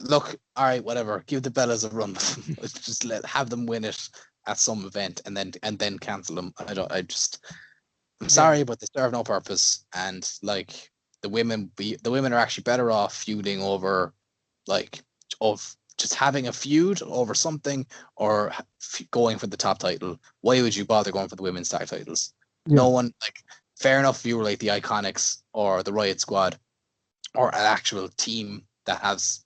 Look, all right, whatever. Give the Bellas a run. Just have them win it at some event and then cancel them. I'm sorry, but they serve no purpose. And like the women are actually better off feuding over of just having a feud over something or going for the top title. Why would you bother going for the women's tag titles? Yeah. No one, fair enough if you were like the Iconics or the Riot Squad or an actual team that has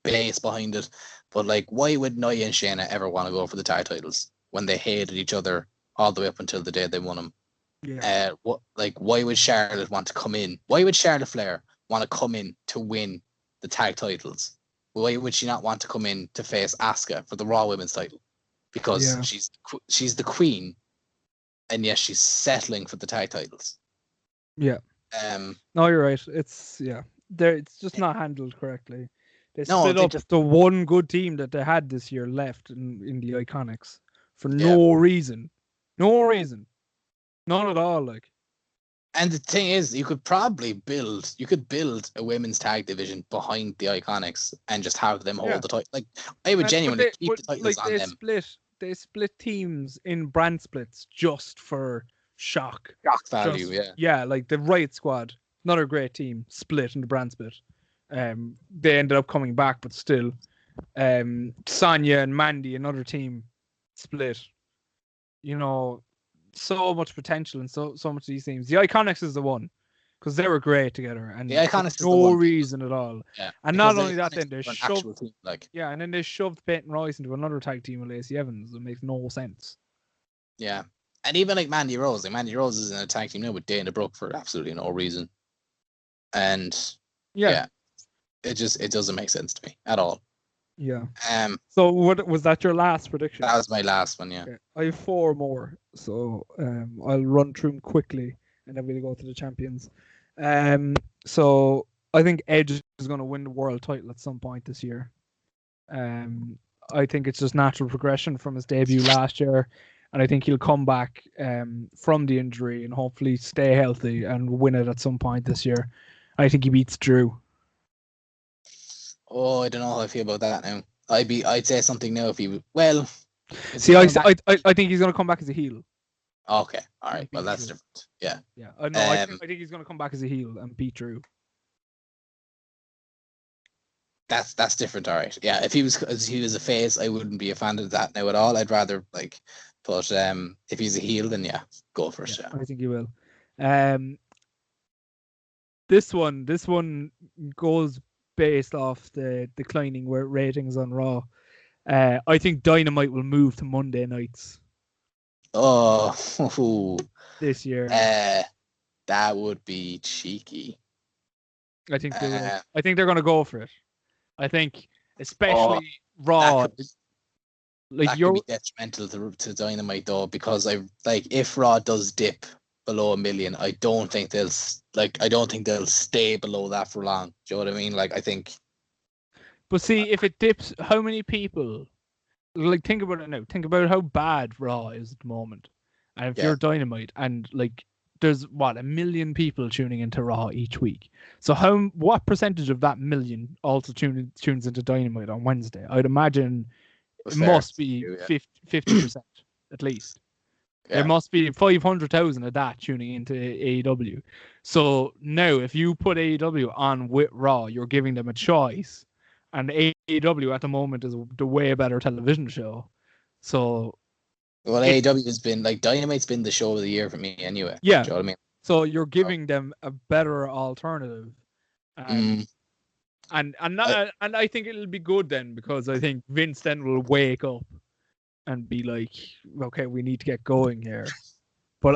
base behind it. But why would Nia and Shayna ever want to go for the tag titles when they hated each other all the way up until the day they won them? Yeah. Why would Charlotte want to come in? Why would Charlotte Flair want to come in to win the tag titles? Why would she not want to come in to face Asuka for the Raw Women's title? Because she's the queen, and yes, she's settling for the tag titles. Yeah. No, you're right. It's just not handled correctly. They split up the one good team that they had this year left in the Iconics for no reason. No reason. None at all. And the thing is, you could build a women's tag division behind the Iconics and just have them hold the title. I would genuinely keep the titles on them. They split teams in brand splits just for shock value. The Riot Squad, another great team, split in the brand split. They ended up coming back, but still, Sonya and Mandy, another team, split. So much potential and so much of these teams. The Iconics is the one because they were great together, and the Iconics for no reason at all. Yeah, and not only that, then they shoved team, and then they shoved Peyton Royce into another tag team with Lacey Evans. It makes no sense. Yeah, and even Mandy Rose. Mandy Rose is in a tag team now with Dana Brooke for absolutely no reason. And it doesn't make sense to me at all. Yeah. So what was that your last prediction? That was my last one, yeah. Okay. I have 4 more, so I'll run through them quickly and then we'll go to the champions. So I think Edge is going to win the world title at some point this year. I think it's just natural progression from his debut last year, and I think he'll come back from the injury and hopefully stay healthy and win it at some point this year. I think he beats Drew. Oh, I don't know how I feel about that now. I'd say something now if he see, I think he's going to come back as a heel. Okay, all right. Well, that's different. Yeah. Yeah. I think he's going to come back as a heel and beat Drew. That's different. All right. Yeah. If he was a face, I wouldn't be a fan of that now at all. I'd rather but if he's a heel, then go for it. Yeah. I think he will. This one goes based off the declining ratings on Raw. I think Dynamite will move to Monday nights. Oh, this year. That would be cheeky. I think they will. I think they're going to go for it. I think, especially Raw. That could be detrimental to Dynamite though, because if Raw does dip below 1 million, I don't think they'll stay below that for long. Do you know what I mean? I think. But see, if it dips, how many people? Think about it now. Think about how bad Raw is at the moment, and if you're Dynamite, and there's 1 million people tuning into Raw each week. So what percentage of that million also tunes into Dynamite on Wednesday? I'd imagine it must be 50% at least. Yeah. There must be 500,000 of that tuning into AEW. So now, if you put AEW on with Raw, you're giving them a choice. And AEW at the moment is the way better television show. So, AEW has been Dynamite's been the show of the year for me anyway. Yeah. Do you know what I mean? So you're giving them a better alternative. And I think it'll be good then, because I think Vince then will wake up and be like, okay, we need to get going here. But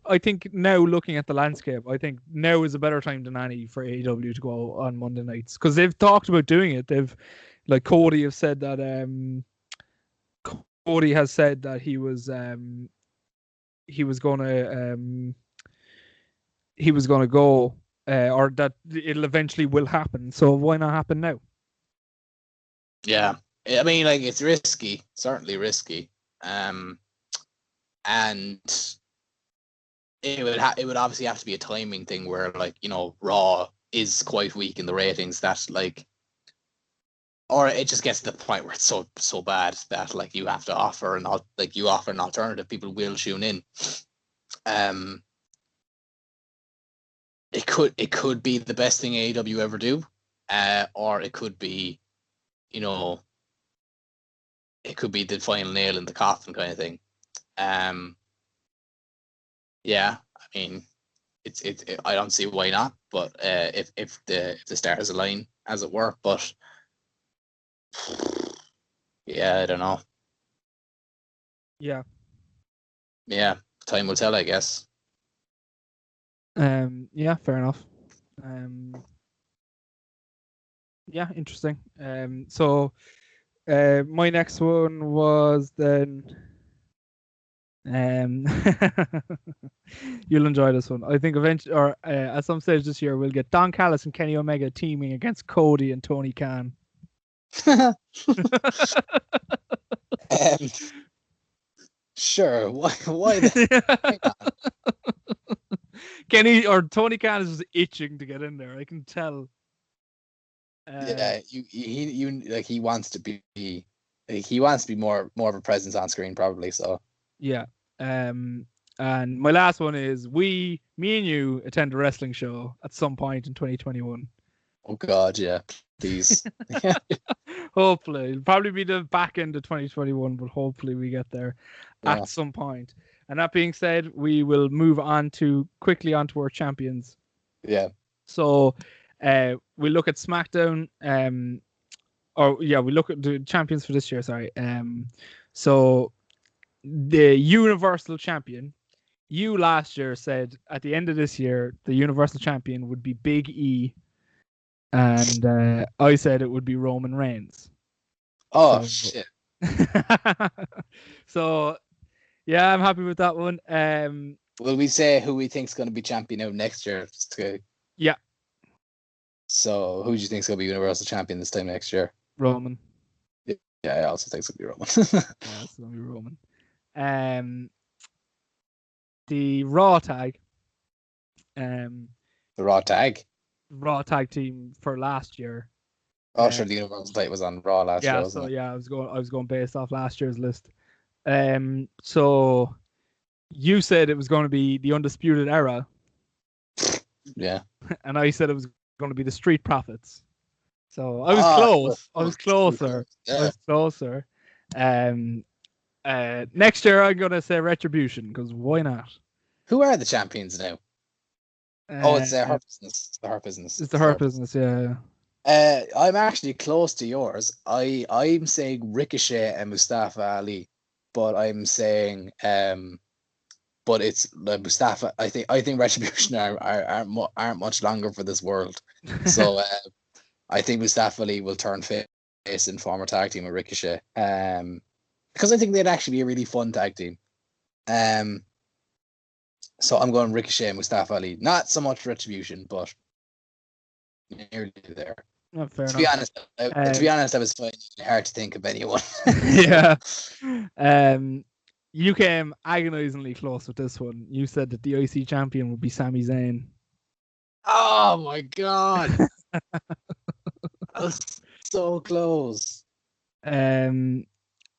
I think now, looking at the landscape, I think now is a better time than any for AEW to go on Monday nights, because they've talked about doing it. They've Cody have said that Cody has said that he was gonna go or that it'll eventually will happen. So why not happen now? Yeah, I mean, like, it's risky, certainly risky, and it would obviously have to be a timing thing where, like, Raw is quite weak in the ratings, that, like, or it just gets to the point where it's so bad that, like, you have to offer an alternative, people will tune in. It could be the best thing AEW ever do, or it could be, it could be the final nail in the coffin kind of thing. Yeah, I mean, I don't see why not, but if the stars align, as it were, but yeah, I don't know. Yeah. Yeah, time will tell, I guess. Yeah, fair enough. Yeah, interesting. So my next one was then you'll enjoy this one. I think eventually, or at some stage this year, we'll get Don Callis and Kenny Omega teaming against Cody and Tony Khan. Sure. Why Kenny or Tony Khan is just itching to get in there. I can tell. Yeah, he wants to be more of a presence on screen, probably. So yeah. And my last one is me and you attend a wrestling show at some point in 2021. Oh God, yeah, please. Hopefully, it'll probably be the back end of 2021, but hopefully we get there at some point. And that being said, we will move on quickly onto our champions. Yeah. So we look at SmackDown, we look at the champions for this year. Sorry. So the Universal Champion, you last year said at the end of this year the Universal Champion would be Big E, and I said it would be Roman Reigns. Oh shit! So yeah, I'm happy with that one. Will we say who we think's going to be champion out next year? Yeah. So who do you think's going to be Universal Champion this time next year? Roman. Yeah, I also think it's going to be Roman. Yeah, it's going to be Roman. The Raw tag. The Raw tag. Raw tag team for last year. Oh, sure. The Universal title was on Raw last year. So yeah, I was going based off last year's list. So you said it was going to be the Undisputed Era. Yeah. And I said it was going to be the Street Profits. So I was close. I was closer. Yeah. I was closer. Next year I'm gonna say Retribution, because why not? Who are the champions now? It's the Hurt Business. It's the Hurt Business. It's the Hurt Business, yeah. I'm actually close to yours. I'm saying Ricochet and Mustafa Ali, but I'm saying but it's Mustafa. I think Retribution aren't much longer for this world. So I think Mustafa Ali will turn face in former tag team with Ricochet. Because I think they'd actually be a really fun tag team. So I'm going Ricochet and Mustafa Ali. Not so much Retribution, but nearly there. To be honest, I was finding it hard to think of anyone. Yeah. You came agonizingly close with this one. You said that the IC champion would be Sami Zayn. Oh my God. I was so close. And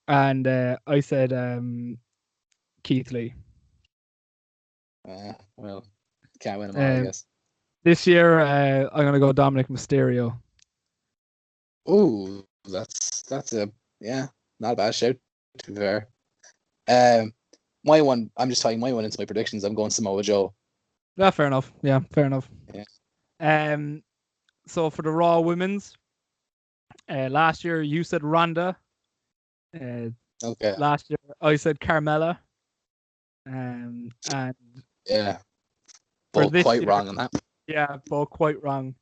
I said Keith Lee. Well, can't win them all, I guess. This year, I'm gonna go Dominic Mysterio. Ooh, that's a not a bad shout, to be fair. My one, I'm just tying my one into my predictions. I'm going Samoa Joe. Yeah, fair enough. Yeah, fair enough. Yeah. So for the Raw Women's, last year you said Ronda. Okay. Last year I said Carmella. And yeah, both quite year, wrong on that. Yeah, both quite wrong.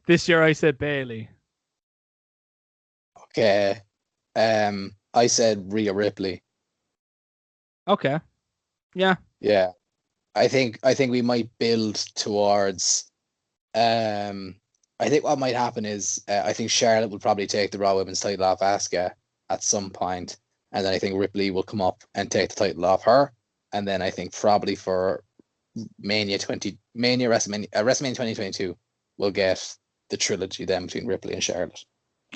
This year I said Bayley. Okay. I said Rhea Ripley. Okay. Yeah. Yeah. I think we might build towards I think what might happen is I think Charlotte will probably take the Raw Women's title off Asuka at some point, and then I think Ripley will come up and take the title off her, and then I think probably for WrestleMania 2022, we'll get the trilogy then between Ripley and Charlotte.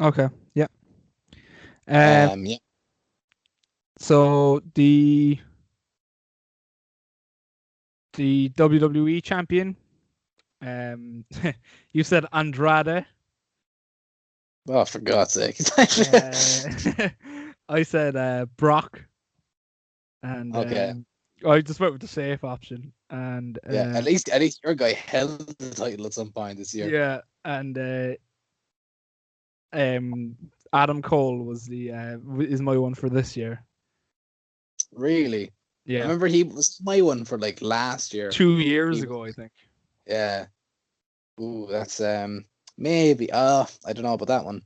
Okay. Yeah. Yeah. So the WWE champion, you said Andrade. Oh, for God's sake! I said Brock, and Okay. I just went with the safe option, and Yeah, at least your guy held the title at some point this year. yeah, and Adam Cole was is my one for this year. Really? Yeah. I remember he was my one for like last year. 2 years ago, I think. Yeah. Ooh, that's maybe I don't know about that one.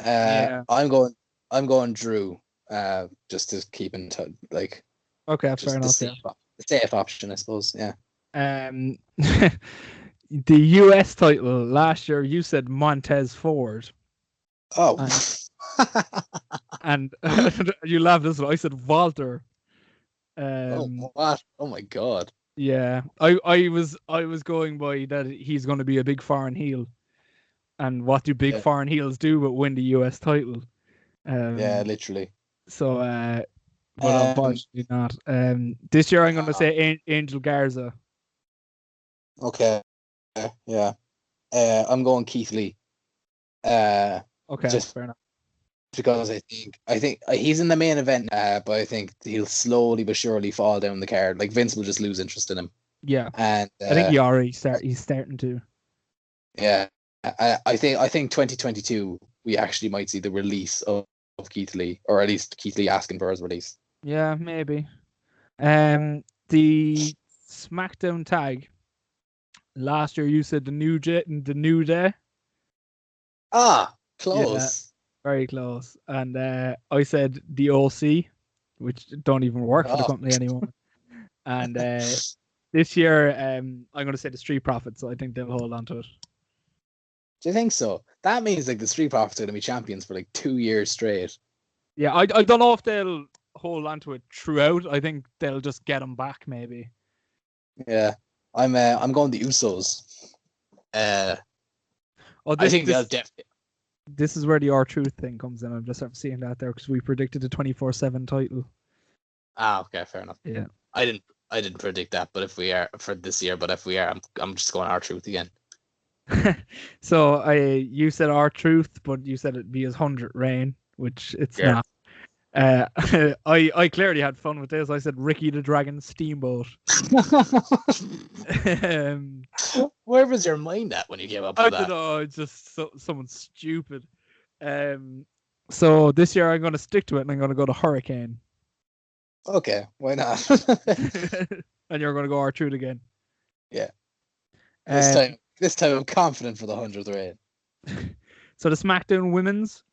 Yeah. I'm going Drew. Just to keep in touch, like. Okay, fair enough. The safe option, I suppose. Yeah. The US title last year, you said Montez Ford. Oh. And you laughed as well. I said Walter. What? Oh my God. Yeah, I was going by that he's going to be a big foreign heel, and what do big foreign heels do but win the US title? Yeah, literally. So, but unfortunately not. This year I'm going to say Angel Garza. Okay. Yeah. I'm going Keith Lee. Okay, just fair enough. Because I think he's in the main event, but I think he'll slowly but surely fall down the card. Like Vince will just lose interest in him. Yeah, and I think he already he's starting to. Yeah, I think 2022 we actually might see the release of Keith Lee, or at least Keith Lee asking for his release. Yeah, maybe. The SmackDown tag last year, you said the New Day. Ah, close. Yeah, very close. And I said the OC, which don't even work for the company anymore. And this year, I'm going to say the Street Profits. So I think they'll hold on to it. Do you think so? That means like the Street Profits are going to be champions for like 2 years straight. Yeah, I don't know if they'll hold on to it throughout. I think they'll just get them back, maybe. Yeah, I'm going the Usos. I think they'll definitely. This is where the R-Truth thing comes in. I'm just seeing that there because we predicted the 24/7 title. Ah, okay, fair enough. Yeah, I didn't predict that, but if we are for this year, but if we are, I'm just going R-Truth again. So you said R-Truth, but you said it'd be his 100th reign, which it's not. I clearly had fun with this. I said Ricky the Dragon Steamboat. Where was your mind at when you came up with that? I don't know. It's just someone stupid. So this year I'm going to stick to it, and I'm going to go to Hurricane. Okay, why not? And you're going to go R-Truth again. Yeah. This time I'm confident for the 100th reign. So the SmackDown Women's.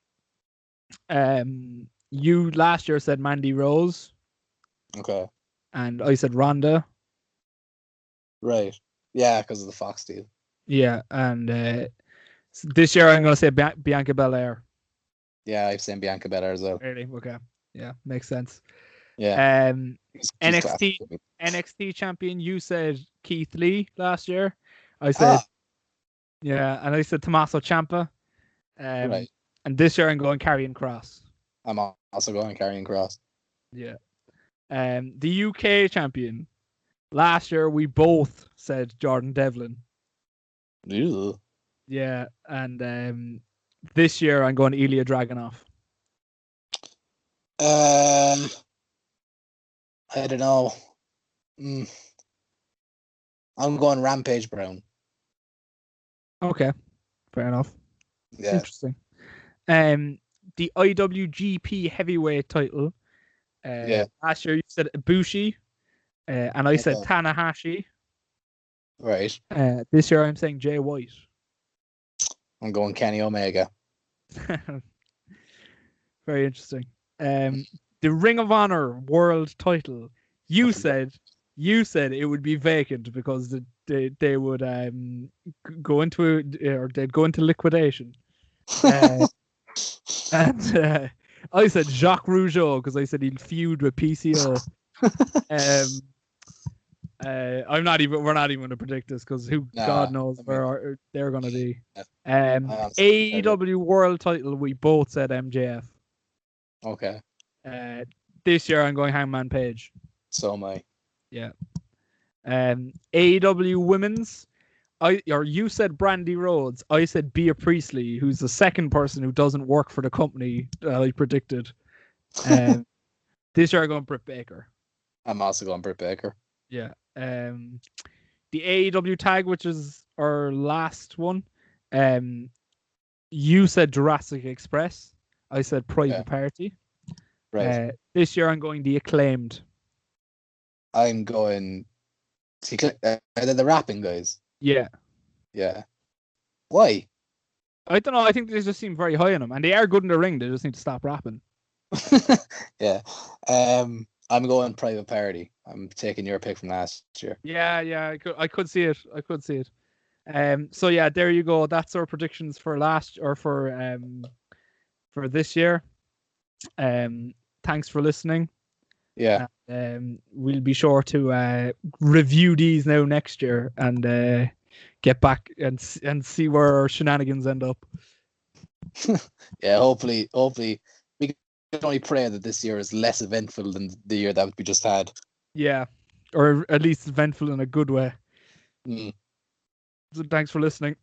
You last year said Mandy Rose. Okay. And I said Ronda. Right. Yeah, because of the Fox deal. Yeah, and this year I'm going to say Bianca Belair. Yeah, I've seen Bianca Belair as well. Really? Okay. Yeah, makes sense. Yeah. NXT champion, you said Keith Lee last year. I said, yeah, and I said Tommaso Ciampa. Right. And this year I'm going Karrion Kross. I'm also going Karrion Kross. Yeah. The UK champion. Last year we both said Jordan Devlin. Ew. Yeah, and this year I'm going Ilya Dragunov. I don't know. I'm going Rampage Brown. Okay, fair enough. Yeah. Interesting. The IWGP Heavyweight title. Last year you said Ibushi, and I said Tanahashi. Right. This year I'm saying Jay White. I'm going Kenny Omega. Very interesting. The Ring of Honor World title. You said You said it would be vacant because they would go into or they'd go into liquidation. And I said Jacques Rougeau because I said he'll feud with PCO. We're not even going to predict this because God knows where they're going to be. AEW World Title, we both said MJF. Okay. This year I'm going Hangman Page. So am I. Yeah. AEW Women's, you said Brandy Rhodes. I said Bea Priestley, who's the second person who doesn't work for the company that I predicted. This year I'm going Britt Baker. I'm also going Britt Baker. Yeah. The AEW tag, which is our last one. You said Jurassic Express. I said Private Party. Right. This year I'm going the Acclaimed. I'm going. Are they the rapping guys? Yeah. Yeah. Why? I don't know. I think they just seem very high on them, and they are good in the ring. They just need to stop rapping. Yeah. I'm going Private Party. I'm taking your pick from last year. Yeah. I could see it. So yeah, there you go. That's our predictions for for this year. Thanks for listening. Yeah. We'll be sure to review these now next year and get back and see where our shenanigans end up. Yeah, hopefully we can only pray that this year is less eventful than the year that we just had. Yeah, or at least eventful in a good way. Mm. So thanks for listening.